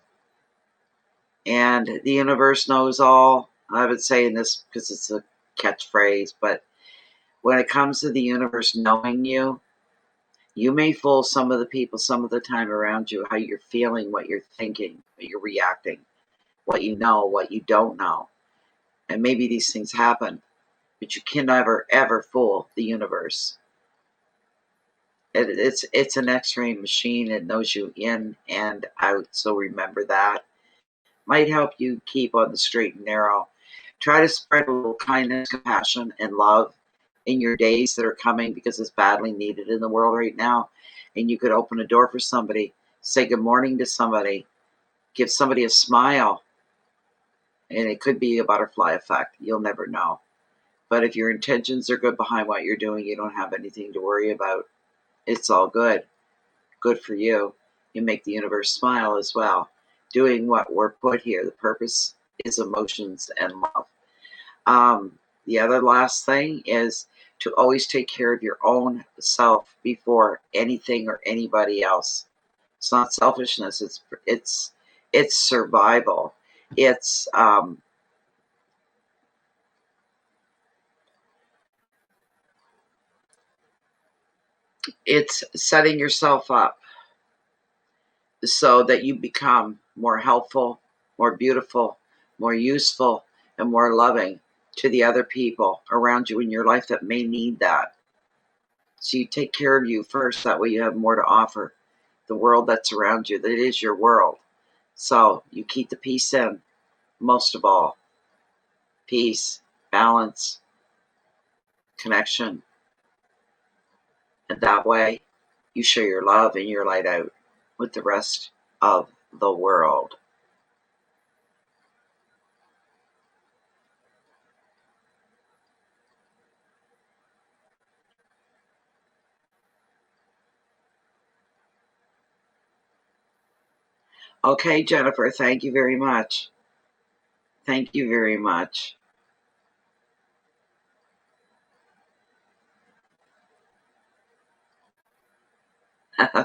and the universe knows all. I would say in this because it's a catchphrase, but when it comes to the universe knowing you, you may fool some of the people some of the time around you, how you're feeling, what you're thinking, what you're reacting, what you know, what you don't know. And maybe these things happen, but you can never, ever fool the universe. It's an X-ray machine. It knows you in and out, so remember that. Might help you keep on the straight and narrow. Try to spread a little kindness, compassion, and love in your days that are coming because it's badly needed in the world right now. And you could open a door for somebody, say good morning to somebody, give somebody a smile, and it could be a butterfly effect. You'll never know. But if your intentions are good behind what you're doing, you don't have anything to worry about. It's all good. Good for you. You make the universe smile as well. Doing what we're put here. The purpose is emotions and love. The other last thing is to always take care of your own self before anything or anybody else. It's not selfishness. It's survival. It's it's setting yourself up so that you become more helpful, more beautiful, more useful, and more loving to the other people around you in your life that may need that. So you take care of you first. That way you have more to offer the world that's around you. That is your world. So you keep the peace in, most of all. Peace, balance, connection. And that way you share your love and your light out with the rest of the world. Okay, Jennifer, thank you very much. Thank you very much.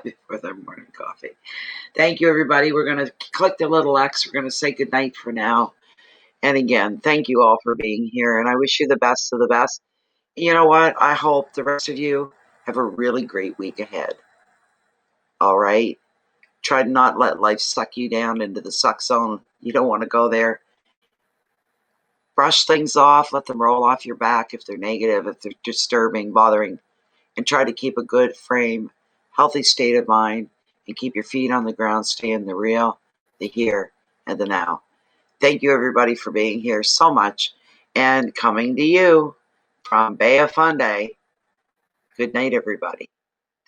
before their morning coffee. Thank you, everybody. We're going to click the little X. We're going to say goodnight for now. And again, thank you all for being here. And I wish you the best of the best. You know what? I hope the rest of you have a really great week ahead. All right? Try to not let life suck you down into the suck zone. You don't want to go there. Brush things off. Let them roll off your back if they're negative, if they're disturbing, bothering. And try to keep a good frame, healthy state of mind, and keep your feet on the ground, stay in the real, the here, and the now. Thank you, everybody, for being here so much. And coming to you from Bay of Fundy, good night, everybody.